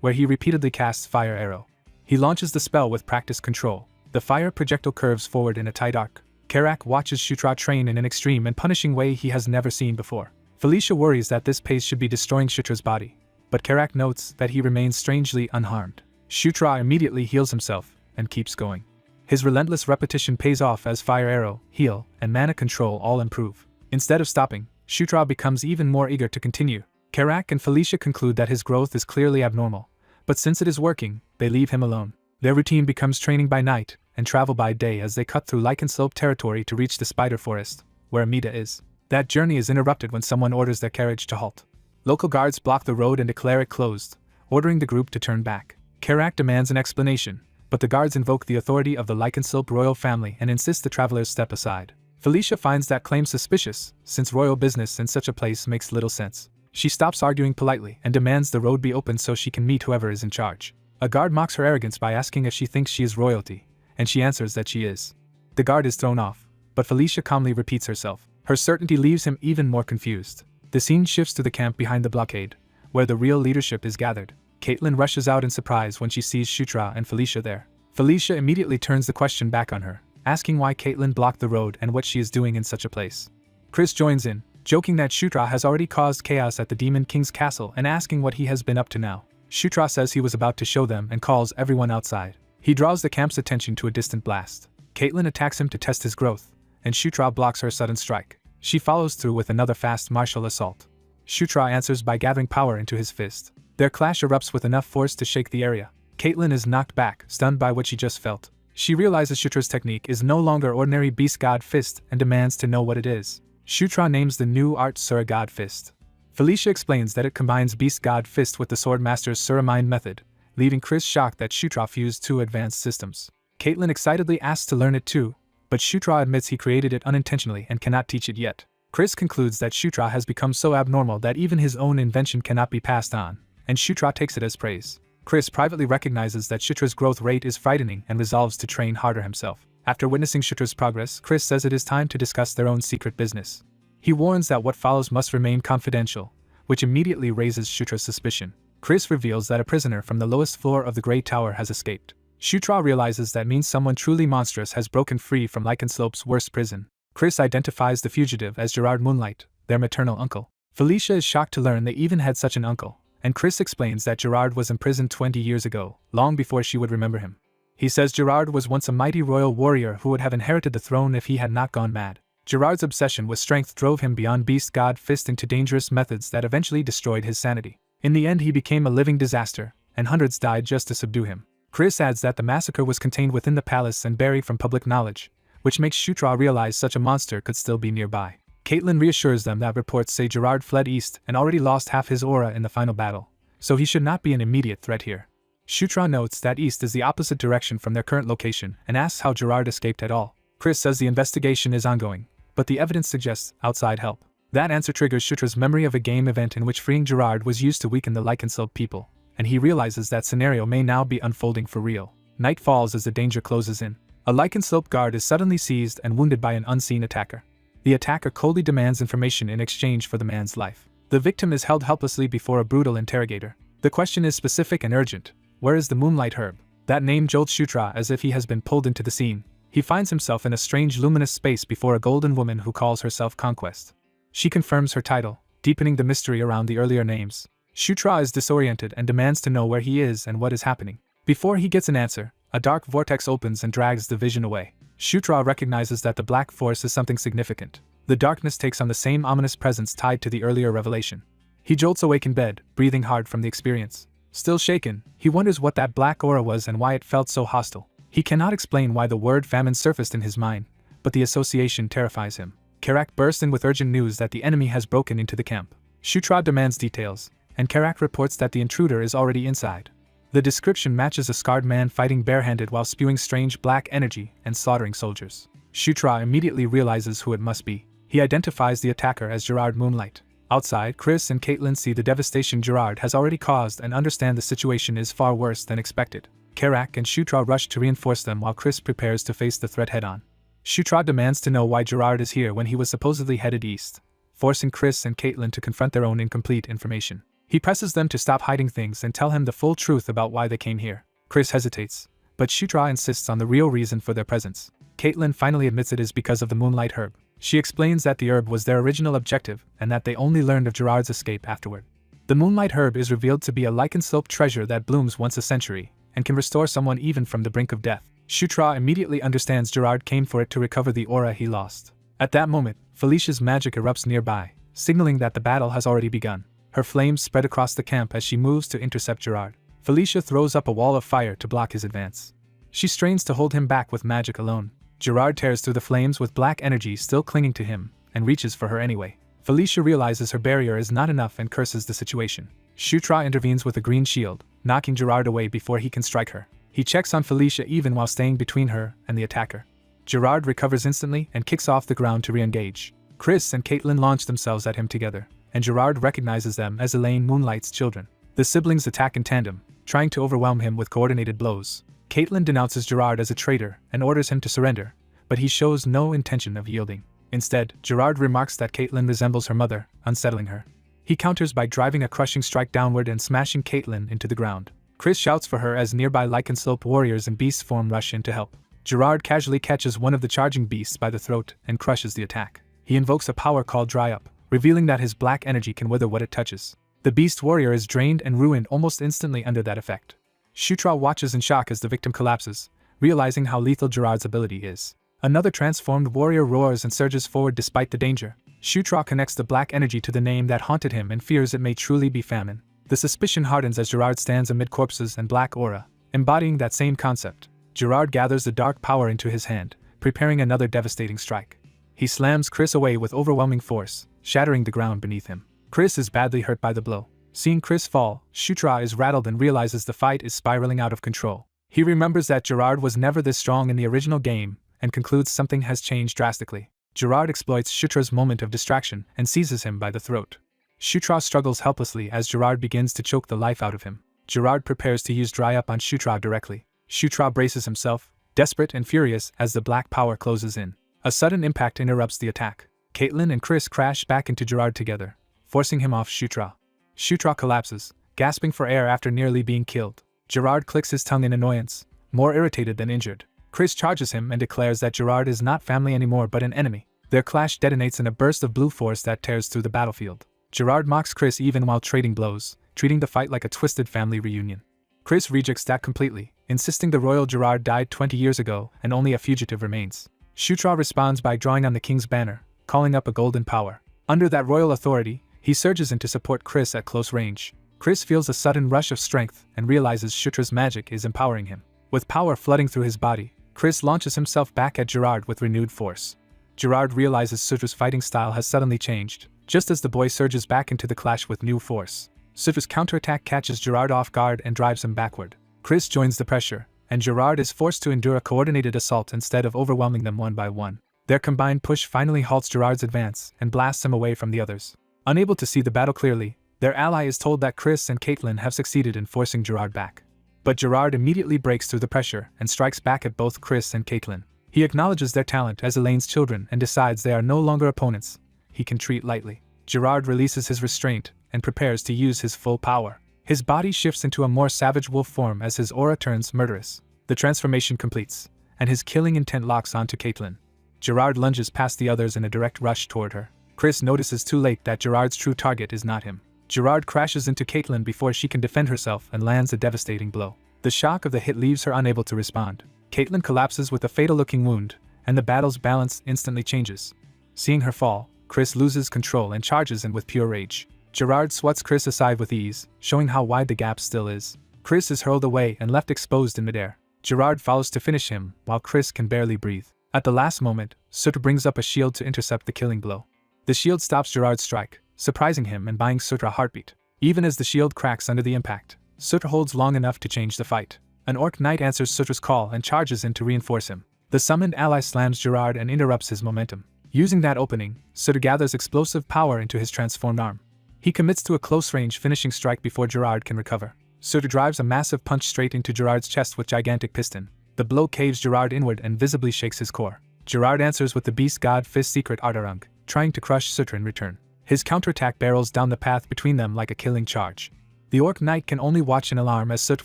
Speaker 1: where he repeatedly casts Fire Arrow. He launches the spell with practiced control. The fire projectile curves forward in a tight arc. Karak watches Shutra train in an extreme and punishing way he has never seen before. Felicia worries that this pace should be destroying Shutra's body, but Karak notes that he remains strangely unharmed. Shutra immediately heals himself and keeps going. His relentless repetition pays off as Fire Arrow, Heal, and Mana Control all improve. Instead of stopping, Shutra becomes even more eager to continue. Karak and Felicia conclude that his growth is clearly abnormal, but since it is working, they leave him alone. Their routine becomes training by night and travel by day as they cut through lichen slope territory to reach the spider forest, where Amida is. That journey is interrupted when someone orders their carriage to halt. Local guards block the road and declare it closed, ordering the group to turn back. Karak demands an explanation, but the guards invoke the authority of the lichen slope royal family and insist the travelers step aside. Felicia finds that claim suspicious, since royal business in such a place makes little sense. She stops arguing politely and demands the road be opened so she can meet whoever is in charge. A guard mocks her arrogance by asking if she thinks she is royalty, and she answers that she is. The guard is thrown off, but Felicia calmly repeats herself. Her certainty leaves him even more confused. The scene shifts to the camp behind the blockade, where the real leadership is gathered. Caitlin rushes out in surprise when she sees Shutra and Felicia there. Felicia immediately turns the question back on her, asking why Caitlin blocked the road and what she is doing in such a place. Chris joins in, joking that Shutra has already caused chaos at the Demon King's castle and asking what he has been up to now. Shutra says he was about to show them and calls everyone outside. He draws the camp's attention to a distant blast. Caitlin attacks him to test his growth, and Shutra blocks her sudden strike. She follows through with another fast martial assault. Shutra answers by gathering power into his fist. Their clash erupts with enough force to shake the area. Caitlin is knocked back, stunned by what she just felt. She realizes Shutra's technique is no longer ordinary Beast God Fist and demands to know what it is. Shutra names the new art Sura God Fist. Felicia explains that it combines Beast God Fist with the Sword Master's Sura Mind method, leaving Chris shocked that Shutra fused two advanced systems. Caitlin excitedly asks to learn it too, but Shutra admits he created it unintentionally and cannot teach it yet. Chris concludes that Shutra has become so abnormal that even his own invention cannot be passed on, and Shutra takes it as praise. Chris privately recognizes that Shutra's growth rate is frightening and resolves to train harder himself. After witnessing Shutra's progress, Chris says it is time to discuss their own secret business. He warns that what follows must remain confidential, which immediately raises Shutra's suspicion. Chris reveals that a prisoner from the lowest floor of the Great Tower has escaped. Shutra realizes that means someone truly monstrous has broken free from Lycanslope's worst prison. Chris identifies the fugitive as Gerard Moonlight, their maternal uncle. Felicia is shocked to learn they even had such an uncle, and Chris explains that Gerard was imprisoned 20 years ago, long before she would remember him. He says Gerard was once a mighty royal warrior who would have inherited the throne if he had not gone mad. Gerard's obsession with strength drove him beyond Beast God Fist into dangerous methods that eventually destroyed his sanity. In the end, he became a living disaster, and hundreds died just to subdue him. Chris adds that the massacre was contained within the palace and buried from public knowledge, which makes Shutra realize such a monster could still be nearby. Caitlin reassures them that reports say Gerard fled east and already lost half his aura in the final battle, so he should not be an immediate threat here. Shutra notes that east is the opposite direction from their current location and asks how Gerard escaped at all. Chris says the investigation is ongoing, but the evidence suggests outside help. That answer triggers Shutra's memory of a game event in which freeing Gerard was used to weaken the Lycanslope people, and he realizes that scenario may now be unfolding for real. Night falls as the danger closes in. A Lycanslope guard is suddenly seized and wounded by an unseen attacker. The attacker coldly demands information in exchange for the man's life. The victim is held helplessly before a brutal interrogator. The question is specific and urgent. Where is the Moonlight Herb? That name jolts Shutra as if he has been pulled into the scene. He finds himself in a strange luminous space before a golden woman who calls herself Conquest. She confirms her title, deepening the mystery around the earlier names. Shutra is disoriented and demands to know where he is and what is happening. Before he gets an answer, a dark vortex opens and drags the vision away. Shutra recognizes that the black force is something significant. The darkness takes on the same ominous presence tied to the earlier revelation. He jolts awake in bed, breathing hard from the experience. Still shaken, he wonders what that black aura was and why it felt so hostile. He cannot explain why the word famine surfaced in his mind, but the association terrifies him. Karak bursts in with urgent news that the enemy has broken into the camp. Shutra demands details, and Karak reports that the intruder is already inside. The description matches a scarred man fighting barehanded while spewing strange black energy and slaughtering soldiers. Shutra immediately realizes who it must be. He identifies the attacker as Gerard Moonlight. Outside, Chris and Caitlin see the devastation Gerard has already caused and understand the situation is far worse than expected. Karak and Shutra rush to reinforce them while Chris prepares to face the threat head-on. Shutra demands to know why Gerard is here when he was supposedly headed east, forcing Chris and Caitlin to confront their own incomplete information. He presses them to stop hiding things and tell him the full truth about why they came here. Chris hesitates, but Shutra insists on the real reason for their presence. Caitlin finally admits it is because of the Moonlight Herb. She explains that the herb was their original objective and that they only learned of Gerard's escape afterward. The Moonlight Herb is revealed to be a lycanthrope treasure that blooms once a century and can restore someone even from the brink of death. Shutra immediately understands Gerard came for it to recover the aura he lost. At that moment, Felicia's magic erupts nearby, signaling that the battle has already begun. Her flames spread across the camp as she moves to intercept Gerard. Felicia throws up a wall of fire to block his advance. She strains to hold him back with magic alone. Gerard tears through the flames with black energy still clinging to him, and reaches for her anyway. Felicia realizes her barrier is not enough and curses the situation. Shutra intervenes with a green shield, knocking Gerard away before he can strike her. He checks on Felicia even while staying between her and the attacker. Gerard recovers instantly and kicks off the ground to re-engage. Chris and Caitlin launch themselves at him together, and Gerard recognizes them as Elaine Moonlight's children. The siblings attack in tandem, trying to overwhelm him with coordinated blows. Caitlin denounces Gerard as a traitor and orders him to surrender, but he shows no intention of yielding. Instead, Gerard remarks that Caitlin resembles her mother, unsettling her. He counters by driving a crushing strike downward and smashing Caitlin into the ground. Chris shouts for her as nearby lycanthrope warriors in beast form rush in to help. Gerard casually catches one of the charging beasts by the throat and crushes the attack. He invokes a power called Dry Up, revealing that his black energy can wither what it touches. The beast warrior is drained and ruined almost instantly under that effect. Shutra watches in shock as the victim collapses, realizing how lethal Gerard's ability is. Another transformed warrior roars and surges forward despite the danger. Shutra connects the black energy to the name that haunted him and fears it may truly be famine. The suspicion hardens as Gerard stands amid corpses and black aura, embodying that same concept. Gerard gathers the dark power into his hand, preparing another devastating strike. He slams Chris away with overwhelming force, shattering the ground beneath him. Chris is badly hurt by the blow. Seeing Chris fall, Shutra is rattled and realizes the fight is spiraling out of control. He remembers that Gerard was never this strong in the original game, and concludes something has changed drastically. Gerard exploits Shutra's moment of distraction and seizes him by the throat. Shutra struggles helplessly as Gerard begins to choke the life out of him. Gerard prepares to use Dry Up on Shutra directly. Shutra braces himself, desperate and furious as the black power closes in. A sudden impact interrupts the attack. Caitlin and Chris crash back into Gerard together, forcing him off Shutra. Shutra collapses, gasping for air after nearly being killed. Gerard clicks his tongue in annoyance, more irritated than injured. Chris charges him and declares that Gerard is not family anymore but an enemy. Their clash detonates in a burst of blue force that tears through the battlefield. Gerard mocks Chris even while trading blows, treating the fight like a twisted family reunion. Chris rejects that completely, insisting the royal Gerard died 20 years ago and only a fugitive remains. Shutra responds by drawing on the king's banner, calling up a golden power. Under that royal authority, he surges in to support Chris at close range. Chris feels a sudden rush of strength and realizes Shutra's magic is empowering him. With power flooding through his body, Chris launches himself back at Gerard with renewed force. Gerard realizes Shutra's fighting style has suddenly changed, just as the boy surges back into the clash with new force. Shutra's counterattack catches Gerard off guard and drives him backward. Chris joins the pressure, and Gerard is forced to endure a coordinated assault instead of overwhelming them one by one. Their combined push finally halts Gerard's advance and blasts him away from the others. Unable to see the battle clearly, their ally is told that Chris and Caitlin have succeeded in forcing Gerard back. But Gerard immediately breaks through the pressure and strikes back at both Chris and Caitlin. He acknowledges their talent as Elaine's children and decides they are no longer opponents he can treat lightly. Gerard releases his restraint and prepares to use his full power. His body shifts into a more savage wolf form as his aura turns murderous. The transformation completes, and his killing intent locks onto Caitlin. Gerard lunges past the others in a direct rush toward her. Chris notices too late that Gerard's true target is not him. Gerard crashes into Caitlin before she can defend herself and lands a devastating blow. The shock of the hit leaves her unable to respond. Caitlin collapses with a fatal-looking wound, and the battle's balance instantly changes. Seeing her fall, Chris loses control and charges in with pure rage. Gerard swats Chris aside with ease, showing how wide the gap still is. Chris is hurled away and left exposed in midair. Gerard follows to finish him, while Chris can barely breathe. At the last moment, Sutter brings up a shield to intercept the killing blow. The shield stops Gerard's strike, surprising him and buying Sutter a heartbeat. Even as the shield cracks under the impact, Sutter holds long enough to change the fight. An orc knight answers Sutter's call and charges in to reinforce him. The summoned ally slams Gerard and interrupts his momentum. Using that opening, Sutter gathers explosive power into his transformed arm. He commits to a close-range finishing strike before Gerard can recover. Sutter drives a massive punch straight into Gerard's chest with gigantic piston. The blow caves Gerard inward and visibly shakes his core. Gerard answers with the Beast God Fist secret Artarung, trying to crush Sutter in return. His counterattack barrels down the path between them like a killing charge. The orc knight can only watch in alarm as Sutter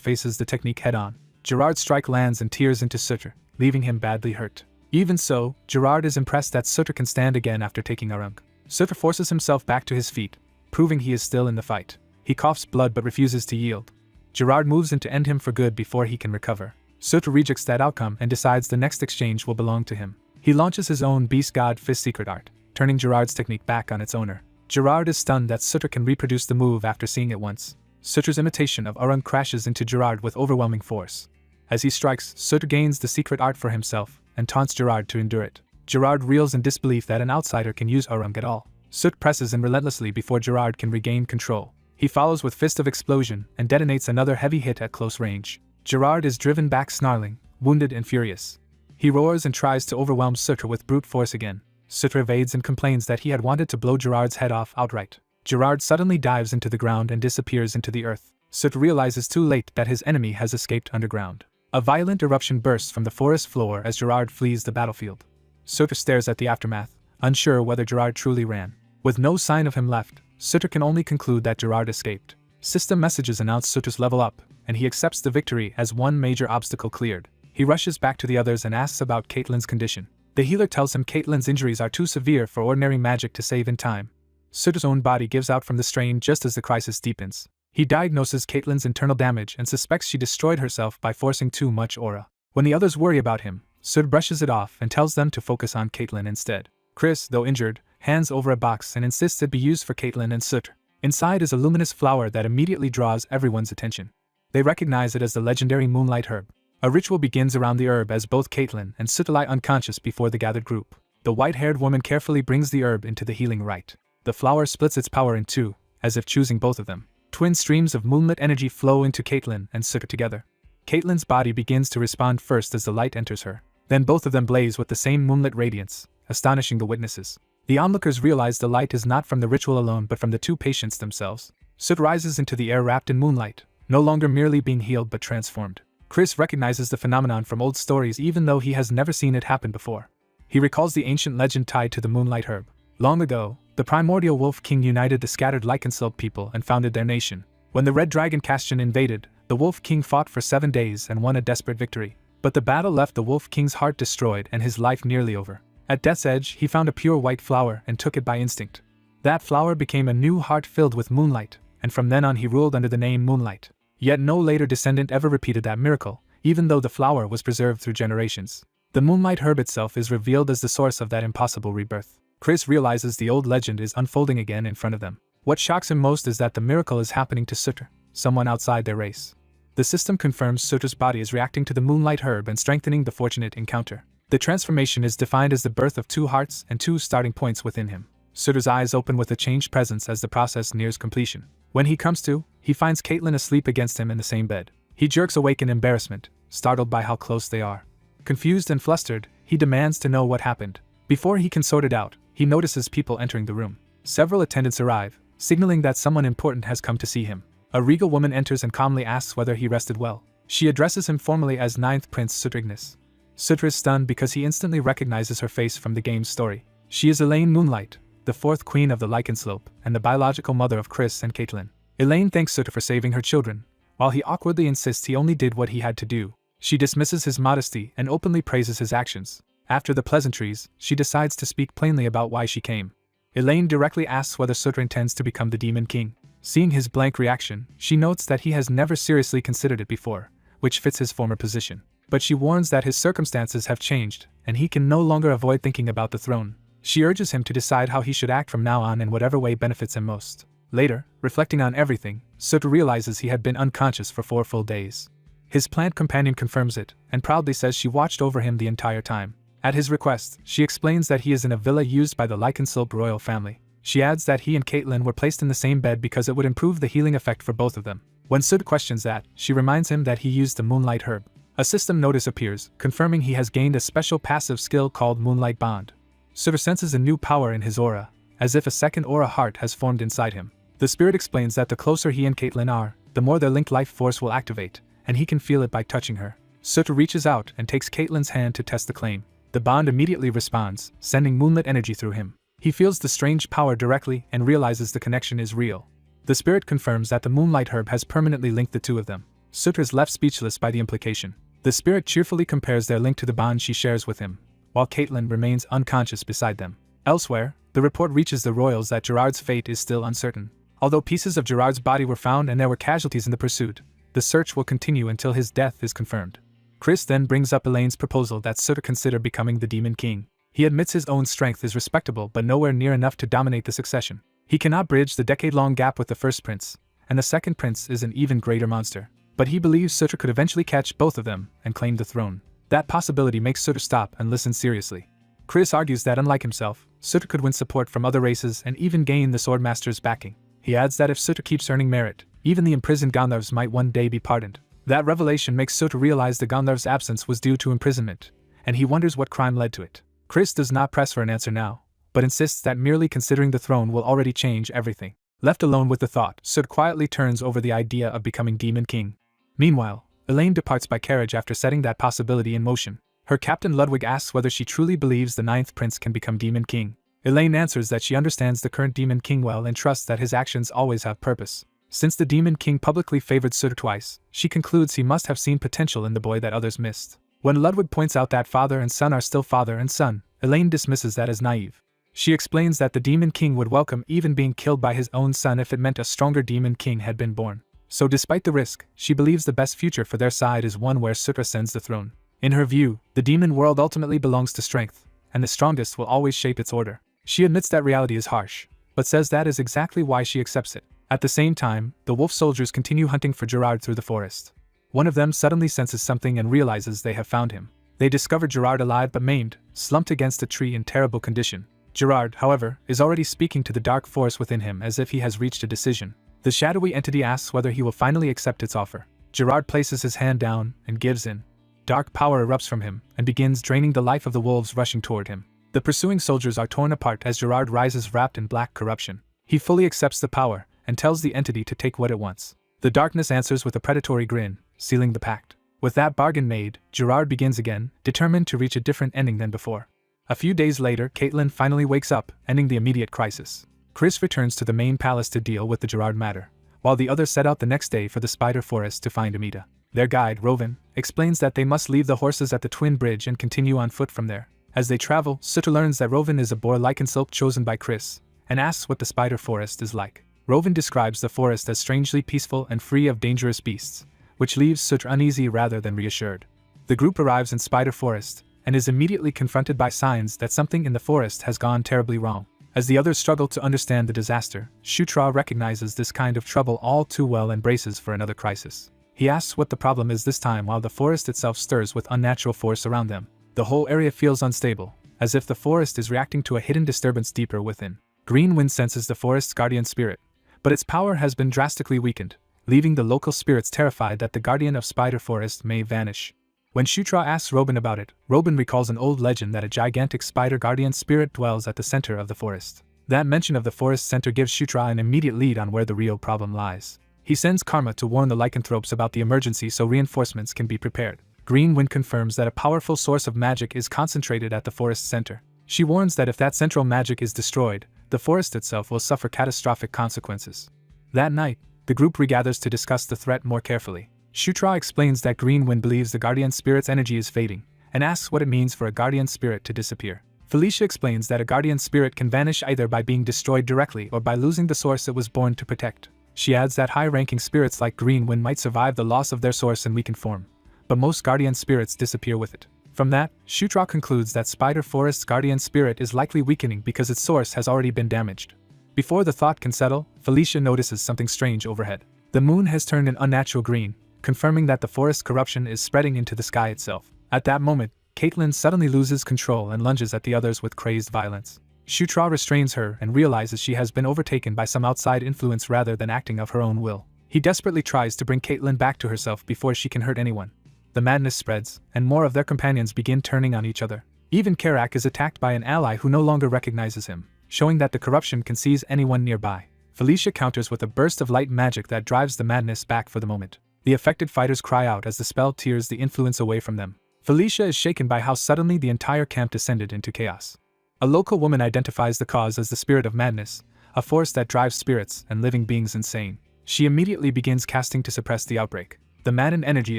Speaker 1: faces the technique head-on. Gerard's strike lands and tears into Sutter, leaving him badly hurt. Even so, Gerard is impressed that Sutter can stand again after taking Arung. Sutter forces himself back to his feet, proving he is still in the fight. He coughs blood but refuses to yield. Gerard moves in to end him for good before he can recover. Sutter rejects that outcome and decides the next exchange will belong to him. He launches his own Beast God Fist secret art, turning Gerard's technique back on its owner. Gerard is stunned that Sutter can reproduce the move after seeing it once. Sutter's imitation of Arung crashes into Gerard with overwhelming force. As he strikes, Sutter gains the secret art for himself and taunts Gerard to endure it. Gerard reels in disbelief that an outsider can use Arung at all. Sutter presses in relentlessly before Gerard can regain control. He follows with Fist of Explosion and detonates another heavy hit at close range. Gerard is driven back snarling, wounded and furious. He roars and tries to overwhelm Sutter with brute force again. Sutter evades and complains that he had wanted to blow Gerard's head off outright. Gerard suddenly dives into the ground and disappears into the earth. Sutter realizes too late that his enemy has escaped underground. A violent eruption bursts from the forest floor as Gerard flees the battlefield. Sutter stares at the aftermath, unsure whether Gerard truly ran. With no sign of him left, Sutter can only conclude that Gerard escaped. System messages announce Sutter's level up, and he accepts the victory as one major obstacle cleared. He rushes back to the others and asks about Caitlin's condition. The healer tells him Caitlin's injuries are too severe for ordinary magic to save in time. Sutter's own body gives out from the strain just as the crisis deepens. He diagnoses Caitlin's internal damage and suspects she destroyed herself by forcing too much aura. When the others worry about him, Sutter brushes it off and tells them to focus on Caitlin instead. Chris, though injured, hands over a box and insists it be used for Caitlin and Sutter. Inside is a luminous flower that immediately draws everyone's attention. They recognize it as the legendary Moonlight Herb. A ritual begins around the herb as both Caitlin and Sutter lie unconscious before the gathered group. The white-haired woman carefully brings the herb into the healing rite. The flower splits its power in two, as if choosing both of them. Twin streams of moonlit energy flow into Caitlin and Sutter together. Caitlin's body begins to respond first as the light enters her. Then both of them blaze with the same moonlit radiance, astonishing the witnesses. The onlookers realize the light is not from the ritual alone but from the two patients themselves. Sutter rises into the air wrapped in moonlight, no longer merely being healed but transformed. Chris recognizes the phenomenon from old stories even though he has never seen it happen before. He recalls the ancient legend tied to the Moonlight Herb. Long ago, the primordial Wolf King united the scattered lycanthrope people and founded their nation. When the Red Dragon Castian invaded, the Wolf King fought for 7 days and won a desperate victory. But the battle left the Wolf King's heart destroyed and his life nearly over. At death's edge, he found a pure white flower and took it by instinct. That flower became a new heart filled with moonlight, and from then on he ruled under the name Moonlight. Yet no later descendant ever repeated that miracle, even though the flower was preserved through generations. The Moonlight Herb itself is revealed as the source of that impossible rebirth. Chris realizes the old legend is unfolding again in front of them. What shocks him most is that the miracle is happening to Sutter, someone outside their race. The system confirms Sutter's body is reacting to the Moonlight Herb and strengthening the fortunate encounter. The transformation is defined as the birth of 2 hearts and 2 starting points within him. Sutter's eyes open with a changed presence as the process nears completion. When he comes to, he finds Caitlin asleep against him in the same bed. He jerks awake in embarrassment, startled by how close they are. Confused and flustered, he demands to know what happened. Before he can sort it out, he notices people entering the room. Several attendants arrive, signaling that someone important has come to see him. A regal woman enters and calmly asks whether he rested well. She addresses him formally as 9th Prince Sutrignis. Sutter is stunned because he instantly recognizes her face from the game's story. She is Elaine Moonlight, the 4th Queen of the Lycanslope and the biological mother of Chris and Caitlin. Elaine thanks Sutter for saving her children, while he awkwardly insists he only did what he had to do. She dismisses his modesty and openly praises his actions. After the pleasantries, she decides to speak plainly about why she came. Elaine directly asks whether Sutter intends to become the Demon King. Seeing his blank reaction, she notes that he has never seriously considered it before, which fits his former position. but she warns that his circumstances have changed, and he can no longer avoid thinking about the throne. She urges him to decide how he should act from now on in whatever way benefits him most. Later, reflecting on everything, Sut realizes he had been unconscious for 4 full days. His plant companion confirms it, and proudly says she watched over him the entire time. At his request, she explains that he is in a villa used by the lycanthrope royal family. She adds that he and Caitlin were placed in the same bed because it would improve the healing effect for both of them. When Sud questions that, she reminds him that he used the Moonlight Herb. A system notice appears, confirming he has gained a special passive skill called Moonlight Bond. Sud senses a new power in his aura, as if a second aura heart has formed inside him. The spirit explains that the closer he and Caitlin are, the more their linked life force will activate, and he can feel it by touching her. Sud reaches out and takes Caitlin's hand to test the claim. The bond immediately responds, sending moonlit energy through him. He feels the strange power directly and realizes the connection is real. The spirit confirms that the Moonlight Herb has permanently linked the two of them. Sut is left speechless by the implication. The spirit cheerfully compares their link to the bond she shares with him, while Caitlin remains unconscious beside them. Elsewhere, the report reaches the royals that Gerard's fate is still uncertain. Although pieces of Gerard's body were found and there were casualties in the pursuit, the search will continue until his death is confirmed. Chris then brings up Elaine's proposal that Sut consider becoming the Demon King. He admits his own strength is respectable but nowhere near enough to dominate the succession. He cannot bridge the decade-long gap with the first prince, and the second prince is an even greater monster. But he believes Sutra could eventually catch both of them and claim the throne. That possibility makes Sutra stop and listen seriously. Chris argues that unlike himself, Sutra could win support from other races and even gain the Swordmaster's backing. He adds that if Sutra keeps earning merit, even the imprisoned Gandharvs might one day be pardoned. That revelation makes Sutra realize the Gandharv's absence was due to imprisonment, and he wonders what crime led to it. Chris does not press for an answer now, but insists that merely considering the throne will already change everything. Left alone with the thought, Sud quietly turns over the idea of becoming Demon King. Meanwhile, Elaine departs by carriage after setting that possibility in motion. Her captain Ludwig asks whether she truly believes the 9th prince can become Demon King. Elaine answers that she understands the current Demon King well and trusts that his actions always have purpose. Since the Demon King publicly favored Sud twice, she concludes he must have seen potential in the boy that others missed. When Ludwig points out that father and son are still father and son, Elaine dismisses that as naive. She explains that the Demon King would welcome even being killed by his own son if it meant a stronger Demon King had been born. So despite the risk, she believes the best future for their side is one where Sutra ascends the throne. In her view, the demon world ultimately belongs to strength, and the strongest will always shape its order. She admits that reality is harsh, but says that is exactly why she accepts it. At the same time, the wolf soldiers continue hunting for Gerard through the forest. One of them suddenly senses something and realizes they have found him. They discover Gerard alive but maimed, slumped against a tree in terrible condition. Gerard, however, is already speaking to the dark force within him as if he has reached a decision. The shadowy entity asks whether he will finally accept its offer. Gerard places his hand down and gives in. Dark power erupts from him and begins draining the life of the wolves rushing toward him. The pursuing soldiers are torn apart as Gerard rises wrapped in black corruption. He fully accepts the power and tells the entity to take what it wants. The darkness answers with a predatory grin, sealing the pact. With that bargain made, Gerard begins again, determined to reach a different ending than before. A few days later, Caitlin finally wakes up, ending the immediate crisis. Chris returns to the main palace to deal with the Gerard matter, while the others set out the next day for the Spider Forest to find Amita. Their guide, Rovin, explains that they must leave the horses at the Twin Bridge and continue on foot from there. As they travel, Sutra learns that Rovin is a boar lycanthrope chosen by Chris, and asks what the Spider Forest is like. Rovin describes the forest as strangely peaceful and free of dangerous beasts, which leaves Sutra uneasy rather than reassured. The group arrives in Spider Forest, and is immediately confronted by signs that something in the forest has gone terribly wrong. As the others struggle to understand the disaster, Shutra recognizes this kind of trouble all too well and braces for another crisis. He asks what the problem is this time while the forest itself stirs with unnatural force around them. The whole area feels unstable, as if the forest is reacting to a hidden disturbance deeper within. Greenwind senses the forest's guardian spirit, but its power has been drastically weakened, leaving the local spirits terrified that the guardian of Spider Forest may vanish. When Shutra asks Robin about it, Robin recalls an old legend that a gigantic spider guardian spirit dwells at the center of the forest. That mention of the forest center gives Shutra an immediate lead on where the real problem lies. He sends Karma to warn the lycanthropes about the emergency so reinforcements can be prepared. Greenwind confirms that a powerful source of magic is concentrated at the forest center. She warns that if that central magic is destroyed, the forest itself will suffer catastrophic consequences. That night, the group regathers to discuss the threat more carefully. Shutra explains that Greenwind believes the guardian spirit's energy is fading, and asks what it means for a guardian spirit to disappear. Felicia explains that a guardian spirit can vanish either by being destroyed directly or by losing the source it was born to protect. She adds that high-ranking spirits like Greenwind might survive the loss of their source in weakened form, but most guardian spirits disappear with it. From that, Shutra concludes that Spider Forest's guardian spirit is likely weakening because its source has already been damaged. Before the thought can settle, Felicia notices something strange overhead. The moon has turned an unnatural green, confirming that the forest's corruption is spreading into the sky itself. At that moment, Caitlin suddenly loses control and lunges at the others with crazed violence. Shutra restrains her and realizes she has been overtaken by some outside influence rather than acting of her own will. He desperately tries to bring Caitlin back to herself before she can hurt anyone. The madness spreads, and more of their companions begin turning on each other. Even Karak is attacked by an ally who no longer recognizes him, showing that the corruption can seize anyone nearby. Felicia counters with a burst of light magic that drives the madness back for the moment. The affected fighters cry out as the spell tears the influence away from them. Felicia is shaken by how suddenly the entire camp descended into chaos. A local woman identifies the cause as the spirit of madness, a force that drives spirits and living beings insane. She immediately begins casting to suppress the outbreak. The maddened energy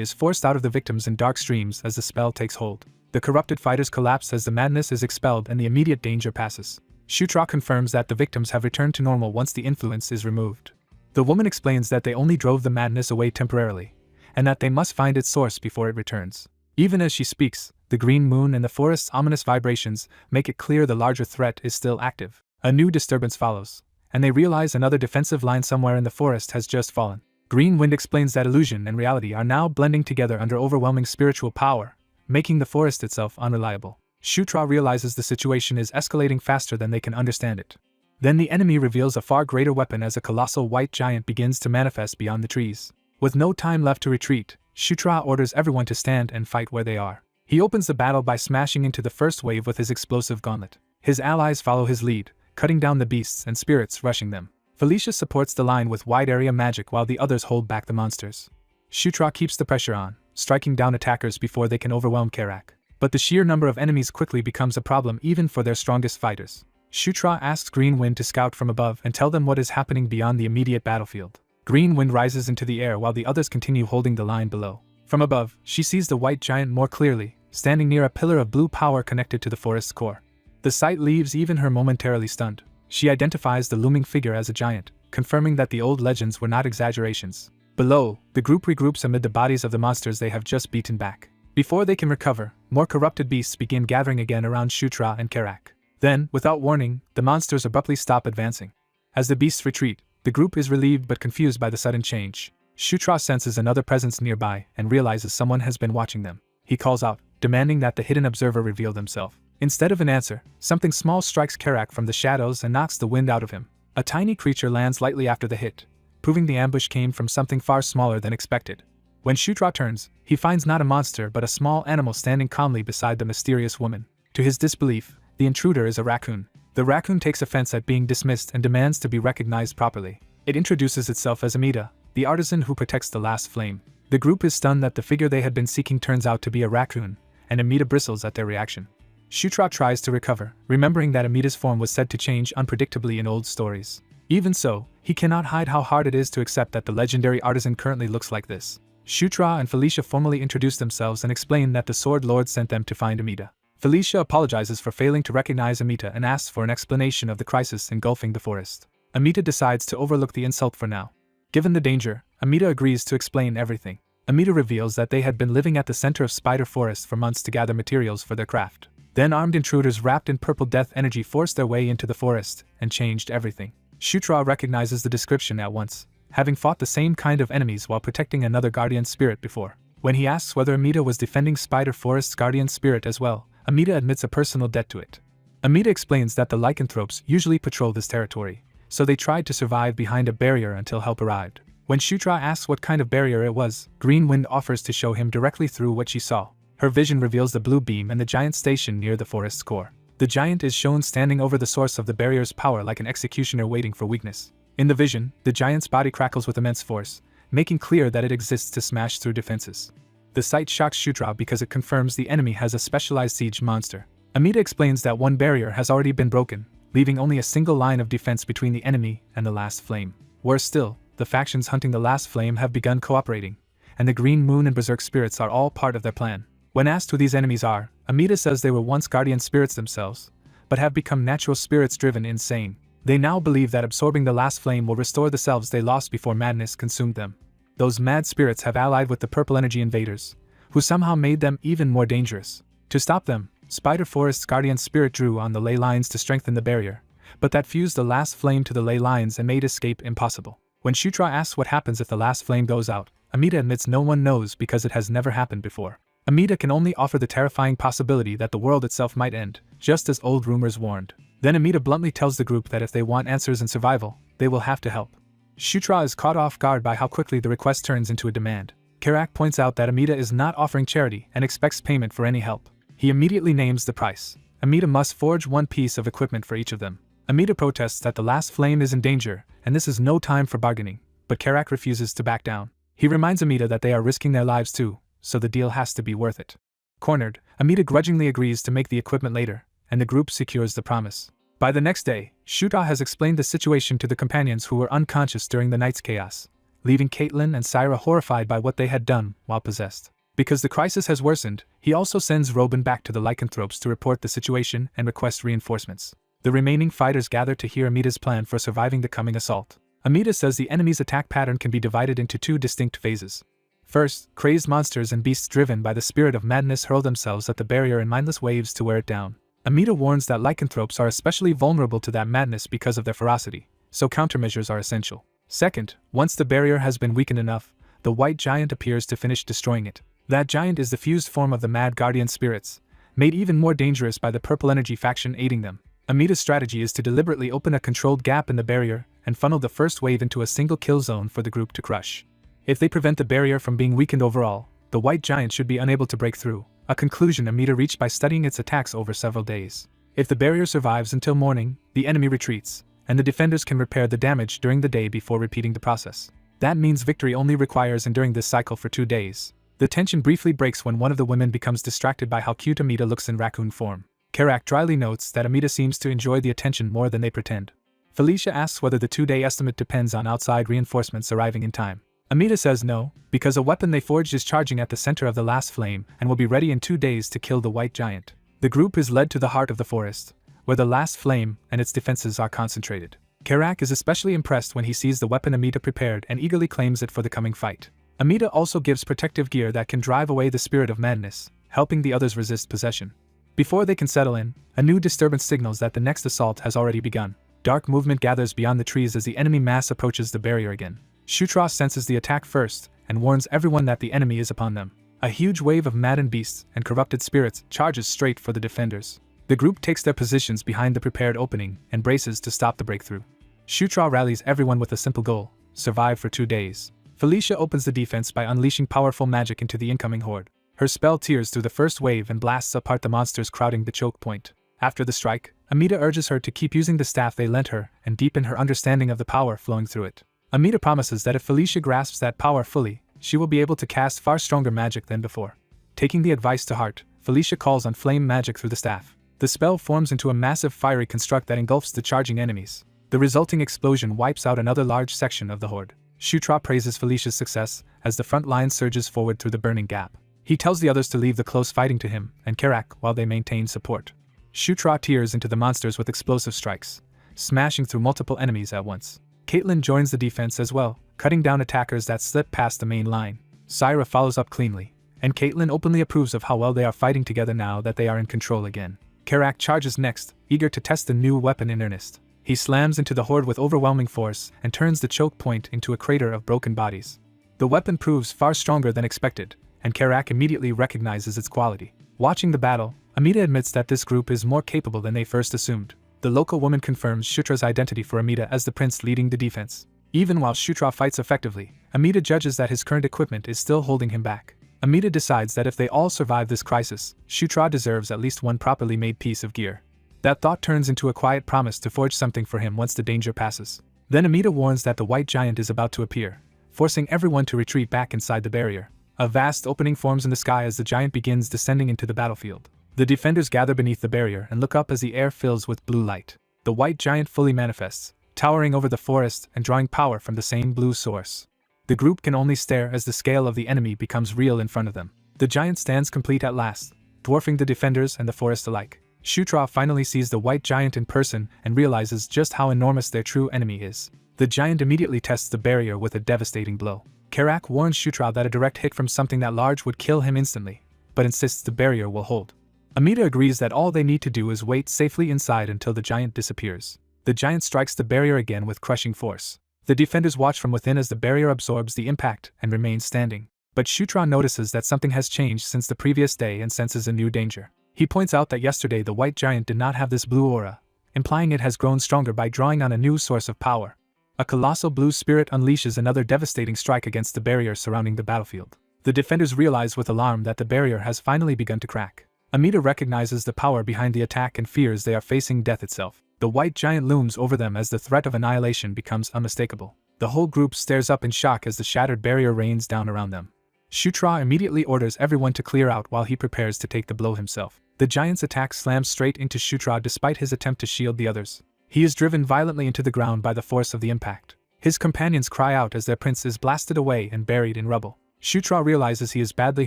Speaker 1: is forced out of the victims in dark streams as the spell takes hold. The corrupted fighters collapse as the madness is expelled and the immediate danger passes. Shutra confirms that the victims have returned to normal once the influence is removed. The woman explains that they only drove the madness away temporarily, and that they must find its source before it returns. Even as she speaks, the green moon and the forest's ominous vibrations make it clear the larger threat is still active. A new disturbance follows, and they realize another defensive line somewhere in the forest has just fallen. Green Wind explains that illusion and reality are now blending together under overwhelming spiritual power, making the forest itself unreliable. Shutra realizes the situation is escalating faster than they can understand it. Then the enemy reveals a far greater weapon as a colossal white giant begins to manifest beyond the trees. With no time left to retreat, Shutra orders everyone to stand and fight where they are. He opens the battle by smashing into the first wave with his explosive gauntlet. His allies follow his lead, cutting down the beasts and spirits rushing them. Felicia supports the line with wide area magic while the others hold back the monsters. Shutra keeps the pressure on, striking down attackers before they can overwhelm Karak. But the sheer number of enemies quickly becomes a problem even for their strongest fighters. Shutra asks Green Wind to scout from above and tell them what is happening beyond the immediate battlefield. Green Wind rises into the air while the others continue holding the line below. From above, she sees the white giant more clearly, standing near a pillar of blue power connected to the forest's core. The sight leaves even her momentarily stunned. She identifies the looming figure as a giant, confirming that the old legends were not exaggerations. Below, the group regroups amid the bodies of the monsters they have just beaten back. Before they can recover, more corrupted beasts begin gathering again around Shutra and Karak. Then, without warning, the monsters abruptly stop advancing. As the beasts retreat, the group is relieved but confused by the sudden change. Shutra senses another presence nearby and realizes someone has been watching them. He calls out, demanding that the hidden observer reveal himself. Instead of an answer, something small strikes Karak from the shadows and knocks the wind out of him. A tiny creature lands lightly after the hit, proving the ambush came from something far smaller than expected. When Shutra turns, he finds not a monster but a small animal standing calmly beside the mysterious woman. To his disbelief, the intruder is a raccoon. The raccoon takes offense at being dismissed and demands to be recognized properly. It introduces itself as Amida, the artisan who protects the last flame. The group is stunned that the figure they had been seeking turns out to be a raccoon, and Amida bristles at their reaction. Shutra tries to recover, remembering that Amida's form was said to change unpredictably in old stories. Even so, he cannot hide how hard it is to accept that the legendary artisan currently looks like this. Shutra and Felicia formally introduce themselves and explain that the Sword Lord sent them to find Amida. Felicia apologizes for failing to recognize Amida and asks for an explanation of the crisis engulfing the forest. Amida decides to overlook the insult for now. Given the danger, Amida agrees to explain everything. Amida reveals that they had been living at the center of Spider Forest for months to gather materials for their craft. Then armed intruders wrapped in purple death energy forced their way into the forest and changed everything. Shutra recognizes the description at once, having fought the same kind of enemies while protecting another guardian spirit before. When he asks whether Amida was defending Spider Forest's guardian spirit as well, Amida admits a personal debt to it. Amida explains that the lycanthropes usually patrol this territory, so they tried to survive behind a barrier until help arrived. When Shutra asks what kind of barrier it was, Green Wind offers to show him directly through what she saw. Her vision reveals the blue beam and the giant station near the forest's core. The giant is shown standing over the source of the barrier's power like an executioner waiting for weakness. In the vision, the giant's body crackles with immense force, making clear that it exists to smash through defenses. The sight shocks Shutra because it confirms the enemy has a specialized siege monster. Amida explains that one barrier has already been broken, leaving only a single line of defense between the enemy and the last flame. Worse still, the factions hunting the last flame have begun cooperating, and the Green Moon and Berserk spirits are all part of their plan. When asked who these enemies are, Amida says they were once guardian spirits themselves, but have become natural spirits driven insane. They now believe that absorbing the last flame will restore the selves they lost before madness consumed them. Those mad spirits have allied with the purple energy invaders, who somehow made them even more dangerous. To stop them, Spider Forest's guardian spirit drew on the ley lines to strengthen the barrier, but that fused the last flame to the ley lines and made escape impossible. When Shutra asks what happens if the last flame goes out, Amida admits no one knows because it has never happened before. Amida can only offer the terrifying possibility that the world itself might end, just as old rumors warned. Then Amida bluntly tells the group that if they want answers and survival, they will have to help. Shutra is caught off guard by how quickly the request turns into a demand. Karak points out that Amida is not offering charity and expects payment for any help. He immediately names the price. Amida must forge one piece of equipment for each of them. Amida protests that the last flame is in danger, and this is no time for bargaining, but Karak refuses to back down. He reminds Amida that they are risking their lives too, so the deal has to be worth it. Cornered, Amida grudgingly agrees to make the equipment later, and the group secures the promise. By the next day, Shuta has explained the situation to the companions who were unconscious during the night's chaos, leaving Caitlin and Syra horrified by what they had done while possessed. Because the crisis has worsened, he also sends Robin back to the lycanthropes to report the situation and request reinforcements. The remaining fighters gather to hear Amida's plan for surviving the coming assault. Amida says the enemy's attack pattern can be divided into two distinct phases. First, crazed monsters and beasts driven by the spirit of madness hurl themselves at the barrier in mindless waves to wear it down. Amida warns that lycanthropes are especially vulnerable to that madness because of their ferocity, so countermeasures are essential. Second, once the barrier has been weakened enough, the white giant appears to finish destroying it. That giant is the fused form of the mad guardian spirits, made even more dangerous by the purple energy faction aiding them. Amida's strategy is to deliberately open a controlled gap in the barrier and funnel the first wave into a single kill zone for the group to crush. If they prevent the barrier from being weakened overall, the white giant should be unable to break through, a conclusion Amida reached by studying its attacks over several days. If the barrier survives until morning, the enemy retreats, and the defenders can repair the damage during the day before repeating the process. That means victory only requires enduring this cycle for 2 days. The tension briefly breaks when one of the women becomes distracted by how cute Amida looks in raccoon form. Karak dryly notes that Amida seems to enjoy the attention more than they pretend. Felicia asks whether the 2-day estimate depends on outside reinforcements arriving in time. Amida says no, because a weapon they forged is charging at the center of the last flame and will be ready in 2 days to kill the white giant. The group is led to the heart of the forest, where the last flame and its defenses are concentrated. Karak is especially impressed when he sees the weapon Amida prepared and eagerly claims it for the coming fight. Amida also gives protective gear that can drive away the spirit of madness, helping the others resist possession. Before they can settle in, a new disturbance signals that the next assault has already begun. Dark movement gathers beyond the trees as the enemy mass approaches the barrier again. Shutra senses the attack first and warns everyone that the enemy is upon them. A huge wave of maddened beasts and corrupted spirits charges straight for the defenders. The group takes their positions behind the prepared opening and braces to stop the breakthrough. Shutra rallies everyone with a simple goal: survive for 2 days. Felicia opens the defense by unleashing powerful magic into the incoming horde. Her spell tears through the first wave and blasts apart the monsters crowding the choke point. After the strike, Amida urges her to keep using the staff they lent her and deepen her understanding of the power flowing through it. Amida promises that if Felicia grasps that power fully, she will be able to cast far stronger magic than before. Taking the advice to heart, Felicia calls on flame magic through the staff. The spell forms into a massive fiery construct that engulfs the charging enemies. The resulting explosion wipes out another large section of the horde. Shutra praises Felicia's success as the front line surges forward through the burning gap. He tells the others to leave the close fighting to him and Karak while they maintain support. Shutra tears into the monsters with explosive strikes, smashing through multiple enemies at once. Caitlin joins the defense as well, cutting down attackers that slip past the main line. Syra follows up cleanly, and Caitlin openly approves of how well they are fighting together now that they are in control again. Karak charges next, eager to test the new weapon in earnest. He slams into the horde with overwhelming force and turns the choke point into a crater of broken bodies. The weapon proves far stronger than expected, and Karak immediately recognizes its quality. Watching the battle, Amida admits that this group is more capable than they first assumed. The local woman confirms Shutra's identity for Amida as the prince leading the defense. Even while Shutra fights effectively, Amida judges that his current equipment is still holding him back. Amida decides that if they all survive this crisis, Shutra deserves at least one properly made piece of gear. That thought turns into a quiet promise to forge something for him once the danger passes. Then Amida warns that the white giant is about to appear, forcing everyone to retreat back inside the barrier. A vast opening forms in the sky as the giant begins descending into the battlefield. The defenders gather beneath the barrier and look up as the air fills with blue light. The white giant fully manifests, towering over the forest and drawing power from the same blue source. The group can only stare as the scale of the enemy becomes real in front of them. The giant stands complete at last, dwarfing the defenders and the forest alike. Shutra finally sees the white giant in person and realizes just how enormous their true enemy is. The giant immediately tests the barrier with a devastating blow. Karak warns Shutra that a direct hit from something that large would kill him instantly, but insists the barrier will hold. Amita agrees that all they need to do is wait safely inside until the giant disappears. The giant strikes the barrier again with crushing force. The defenders watch from within as the barrier absorbs the impact and remains standing. But Shutra notices that something has changed since the previous day and senses a new danger. He points out that yesterday the white giant did not have this blue aura, implying it has grown stronger by drawing on a new source of power. A colossal blue spirit unleashes another devastating strike against the barrier surrounding the battlefield. The defenders realize with alarm that the barrier has finally begun to crack. Amita recognizes the power behind the attack and fears they are facing death itself. The white giant looms over them as the threat of annihilation becomes unmistakable. The whole group stares up in shock as the shattered barrier rains down around them. Shutra immediately orders everyone to clear out while he prepares to take the blow himself. The giant's attack slams straight into Shutra despite his attempt to shield the others. He is driven violently into the ground by the force of the impact. His companions cry out as their prince is blasted away and buried in rubble. Shutra realizes he is badly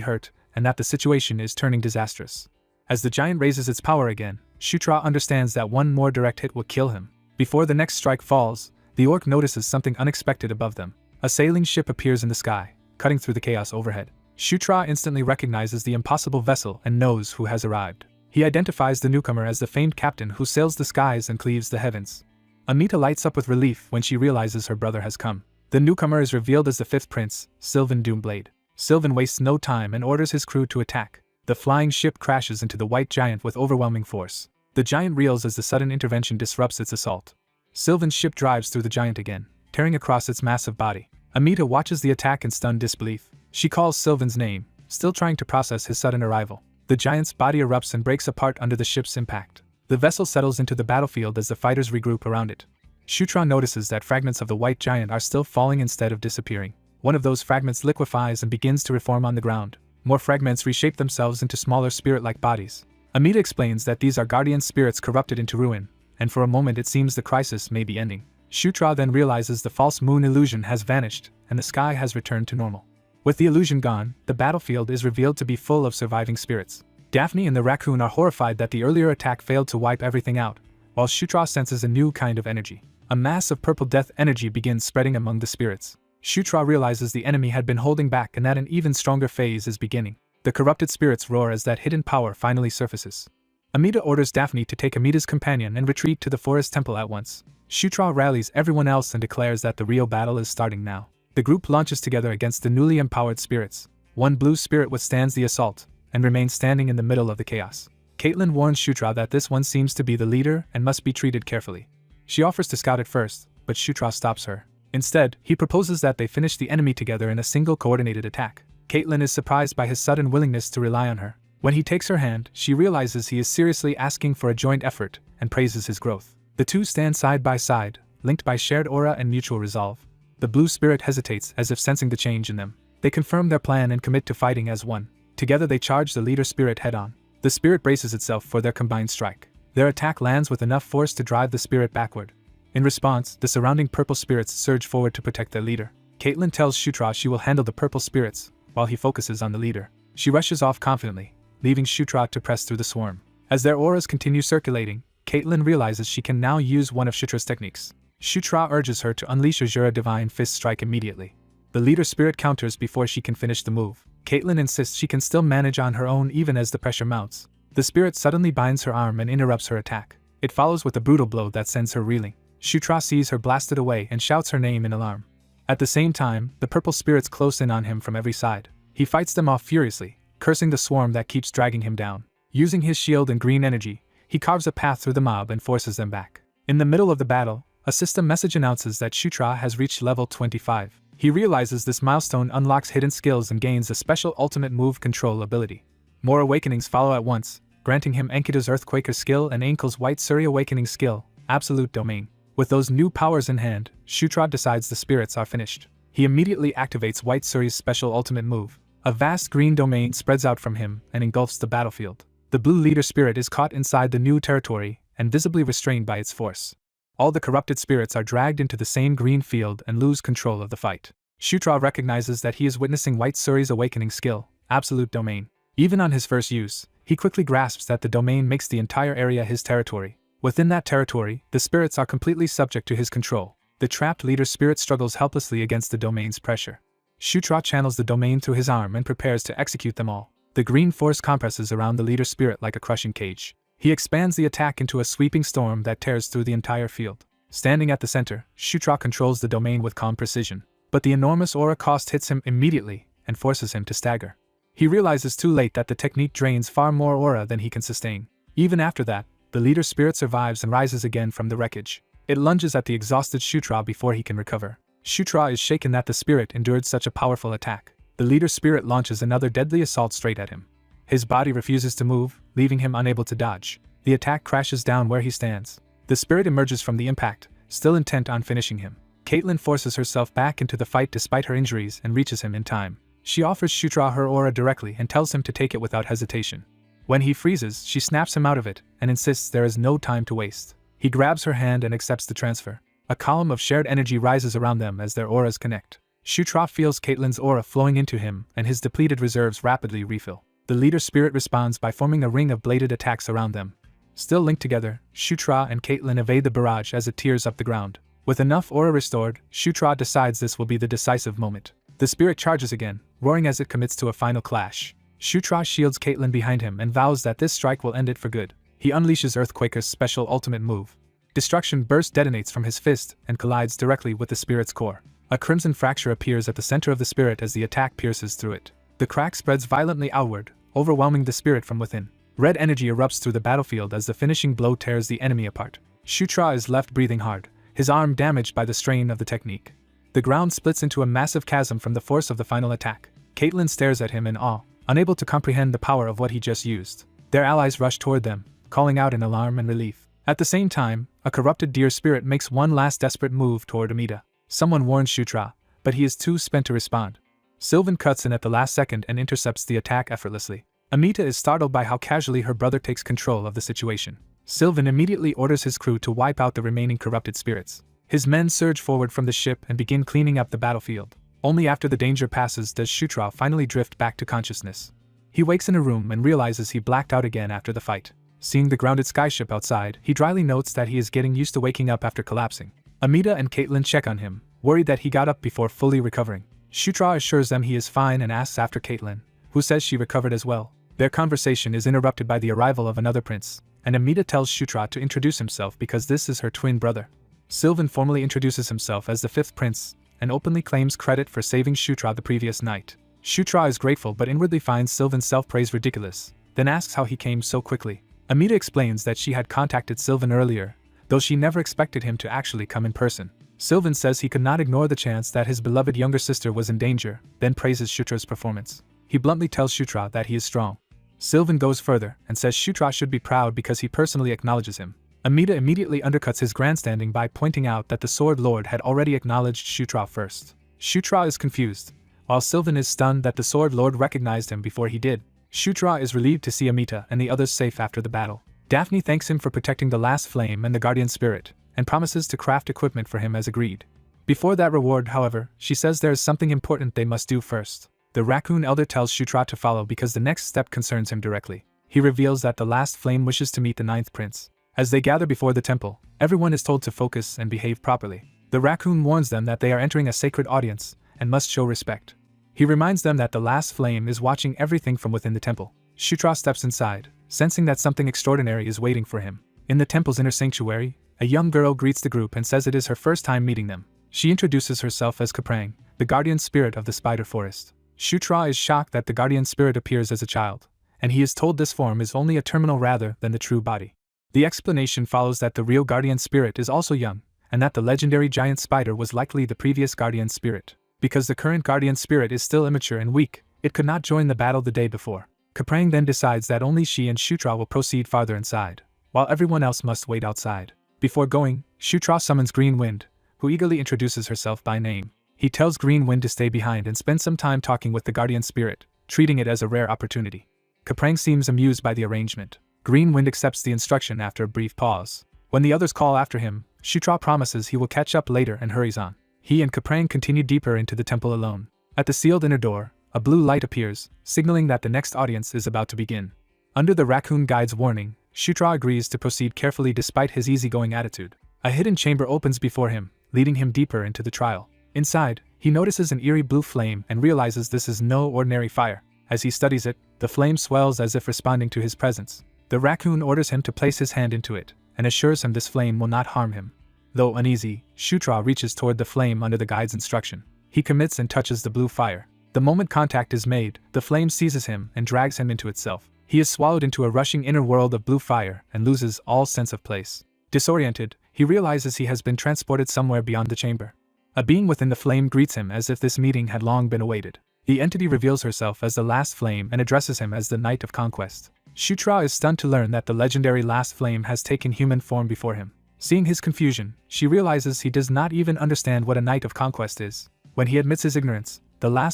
Speaker 1: hurt and that the situation is turning disastrous. As the giant raises its power again, Shutra understands that one more direct hit will kill him. Before the next strike falls, the orc notices something unexpected above them. A sailing ship appears in the sky, cutting through the chaos overhead. Shutra instantly recognizes the impossible vessel and knows who has arrived. He identifies the newcomer as the famed captain who sails the skies and cleaves the heavens. Amita lights up with relief when she realizes her brother has come. The newcomer is revealed as the fifth prince, Sylvan Doomblade. Sylvan wastes no time and orders his crew to attack. The flying ship crashes into the white giant with overwhelming force. The giant reels as the sudden intervention disrupts its assault. Sylvan's ship drives through the giant again, tearing across its massive body. Amita watches the attack in stunned disbelief. She calls Sylvan's name, still trying to process his sudden arrival. The giant's body erupts and breaks apart under the ship's impact. The vessel settles into the battlefield as the fighters regroup around it. Shutra notices that fragments of the white giant are still falling instead of disappearing. One of those fragments liquefies and begins to reform on the ground. More fragments reshape themselves into smaller spirit-like bodies. Amita explains that these are guardian spirits corrupted into ruin, and for a moment it seems the crisis may be ending. Shutra then realizes the false moon illusion has vanished, and the sky has returned to normal. With the illusion gone, the battlefield is revealed to be full of surviving spirits. Daphne and the raccoon are horrified that the earlier attack failed to wipe everything out, while Shutra senses a new kind of energy. A mass of purple death energy begins spreading among the spirits. Shutra realizes the enemy had been holding back and that an even stronger phase is beginning. The corrupted spirits roar as that hidden power finally surfaces. Amita orders Daphne to take Amita's companion and retreat to the forest temple at once. Shutra rallies everyone else and declares that the real battle is starting now. The group launches together against the newly empowered spirits. One blue spirit withstands the assault and remains standing in the middle of the chaos. Caitlin warns Shutra that this one seems to be the leader and must be treated carefully. She offers to scout it first, but Shutra stops her. Instead, he proposes that they finish the enemy together in a single coordinated attack. Caitlin is surprised by his sudden willingness to rely on her. When he takes her hand, she realizes he is seriously asking for a joint effort and praises his growth. The two stand side by side, linked by shared aura and mutual resolve. The blue spirit hesitates as if sensing the change in them. They confirm their plan and commit to fighting as one. Together they charge the leader spirit head-on. The spirit braces itself for their combined strike. Their attack lands with enough force to drive the spirit backward. In response, the surrounding purple spirits surge forward to protect their leader. Caitlin tells Shutra she will handle the purple spirits, while he focuses on the leader. She rushes off confidently, leaving Shutra to press through the swarm. As their auras continue circulating, Caitlin realizes she can now use one of Shutra's techniques. Shutra urges her to unleash Asura Divine Fist Strike immediately. The leader spirit counters before she can finish the move. Caitlin insists she can still manage on her own even as the pressure mounts. The spirit suddenly binds her arm and interrupts her attack. It follows with a brutal blow that sends her reeling. Shutra sees her blasted away and shouts her name in alarm. At the same time, the purple spirits close in on him from every side. He fights them off furiously, cursing the swarm that keeps dragging him down. Using his shield and green energy, he carves a path through the mob and forces them back. In the middle of the battle, a system message announces that Shutra has reached level 25. He realizes this milestone unlocks hidden skills and gains a special ultimate move control ability. More awakenings follow at once, granting him Enkita's Earthquaker skill and Ankel's White Suri Awakening skill, Absolute Domain. With those new powers in hand, Shutra decides the spirits are finished. He immediately activates White Suri's special ultimate move. A vast green domain spreads out from him and engulfs the battlefield. The blue leader spirit is caught inside the new territory and visibly restrained by its force. All the corrupted spirits are dragged into the same green field and lose control of the fight. Shutra recognizes that he is witnessing White Suri's awakening skill, Absolute Domain. Even on his first use, he quickly grasps that the domain makes the entire area his territory. Within that territory, the spirits are completely subject to his control. The trapped leader spirit struggles helplessly against the domain's pressure. Shutra channels the domain through his arm and prepares to execute them all. The green force compresses around the leader spirit like a crushing cage. He expands the attack into a sweeping storm that tears through the entire field. Standing at the center, Shutra controls the domain with calm precision. But the enormous aura cost hits him immediately and forces him to stagger. He realizes too late that the technique drains far more aura than he can sustain. Even after that, the leader spirit survives and rises again from the wreckage. It lunges at the exhausted Shutra before he can recover. Shutra is shaken that the spirit endured such a powerful attack. The leader spirit launches another deadly assault straight at him. His body refuses to move, leaving him unable to dodge. The attack crashes down where he stands. The spirit emerges from the impact, still intent on finishing him. Caitlin forces herself back into the fight despite her injuries and reaches him in time. She offers Shutra her aura directly and tells him to take it without hesitation. When he freezes, she snaps him out of it and insists there is no time to waste. He grabs her hand and accepts the transfer. A column of shared energy rises around them as their auras connect. Shutra feels Caitlin's aura flowing into him and his depleted reserves rapidly refill. The leader spirit responds by forming a ring of bladed attacks around them. Still linked together, Shutra and Caitlin evade the barrage as it tears up the ground. With enough aura restored, Shutra decides this will be the decisive moment. The spirit charges again, roaring as it commits to a final clash. Shutra shields Caitlin behind him and vows that this strike will end it for good. He unleashes Earthquaker's special ultimate move. Destruction Burst detonates from his fist and collides directly with the spirit's core. A crimson fracture appears at the center of the spirit as the attack pierces through it. The crack spreads violently outward, overwhelming the spirit from within. Red energy erupts through the battlefield as the finishing blow tears the enemy apart. Shutra is left breathing hard, his arm damaged by the strain of the technique. The ground splits into a massive chasm from the force of the final attack. Caitlin stares at him in awe, unable to comprehend the power of what he just used. Their allies rush toward them, calling out in alarm and relief. At the same time, a corrupted deer spirit makes one last desperate move toward Amida. Someone warns Shutra, but he is too spent to respond. Sylvan cuts in at the last second and intercepts the attack effortlessly. Amita is startled by how casually her brother takes control of the situation. Sylvan immediately orders his crew to wipe out the remaining corrupted spirits. His men surge forward from the ship and begin cleaning up the battlefield. Only after the danger passes does Shutra finally drift back to consciousness. He wakes in a room and realizes he blacked out again after the fight. Seeing the grounded skyship outside, he dryly notes that he is getting used to waking up after collapsing. Amida and Caitlin check on him, worried that he got up before fully recovering. Shutra assures them he is fine and asks after Caitlin, who says she recovered as well. Their conversation is interrupted by the arrival of another prince, and Amida tells Shutra to introduce himself because this is her twin brother. Sylvan formally introduces himself as the fifth prince, and openly claims credit for saving Shutra the previous night. Shutra is grateful but inwardly finds Sylvan's self-praise ridiculous, then asks how he came so quickly. Amida explains that she had contacted Sylvan earlier, though she never expected him to actually come in person. Sylvan says he could not ignore the chance that his beloved younger sister was in danger, then praises Shutra's performance. He bluntly tells Shutra that he is strong. Sylvan goes further and says Shutra should be proud because he personally acknowledges him. Amida immediately undercuts his grandstanding by pointing out that the Sword Lord had already acknowledged Shutra first. Shutra is confused, while Sylvan is stunned that the Sword Lord recognized him before he did. Shutra is relieved to see Amita and the others safe after the battle. Daphne thanks him for protecting the last flame and the guardian spirit, and promises to craft equipment for him as agreed. Before that reward, however, she says there is something important they must do first. The raccoon elder tells Shutra to follow because the next step concerns him directly. He reveals that the last flame wishes to meet the ninth prince. As they gather before the temple, everyone is told to focus and behave properly. The raccoon warns them that they are entering a sacred audience and must show respect. He reminds them that the last flame is watching everything from within the temple. Shutra steps inside, sensing that something extraordinary is waiting for him. In the temple's inner sanctuary, a young girl greets the group and says it is her first time meeting them. She introduces herself as Kaprang, the guardian spirit of the spider forest. Shutra is shocked that the guardian spirit appears as a child, and he is told this form is only a terminal rather than the true body. The explanation follows that the real guardian spirit is also young, and that the legendary giant spider was likely the previous guardian spirit. Because the current guardian spirit is still immature and weak, it could not join the battle the day before. Kaprang then decides that only she and Shutra will proceed farther inside, while everyone else must wait outside. Before going, Shutra summons Green Wind, who eagerly introduces herself by name. He tells Green Wind to stay behind and spend some time talking with the guardian spirit, treating it as a rare opportunity. Kaprang seems amused by the arrangement. Green Wind accepts the instruction after a brief pause. When the others call after him, Shutra promises he will catch up later and hurries on. He and Kaprang continue deeper into the temple alone. At the sealed inner door, a blue light appears, signaling that the next audience is about to begin. Under the raccoon guide's warning, Shutra agrees to proceed carefully despite his easygoing attitude. A hidden chamber opens before him, leading him deeper into the trial. Inside, He notices an eerie blue flame and realizes this is no ordinary fire. As he studies it, the flame swells as if responding to his presence. The raccoon orders him to place his hand into it, and assures him this flame will not harm him. Though uneasy, Shutra reaches toward the flame under the guide's instruction. He commits and touches the blue fire. The moment contact is made, the flame seizes him and drags him into itself. He is swallowed into a rushing inner world of blue fire and loses all sense of place. Disoriented, he realizes he has been transported somewhere beyond the chamber. A being within the flame greets him as if this meeting had long been awaited. The entity reveals herself as the last flame and addresses him as the Knight of Conquest. Shutra is stunned to learn that the legendary last flame has taken human form before him. Seeing his confusion, she realizes he does not even understand what a Knight of Conquest is. When he admits his ignorance, the last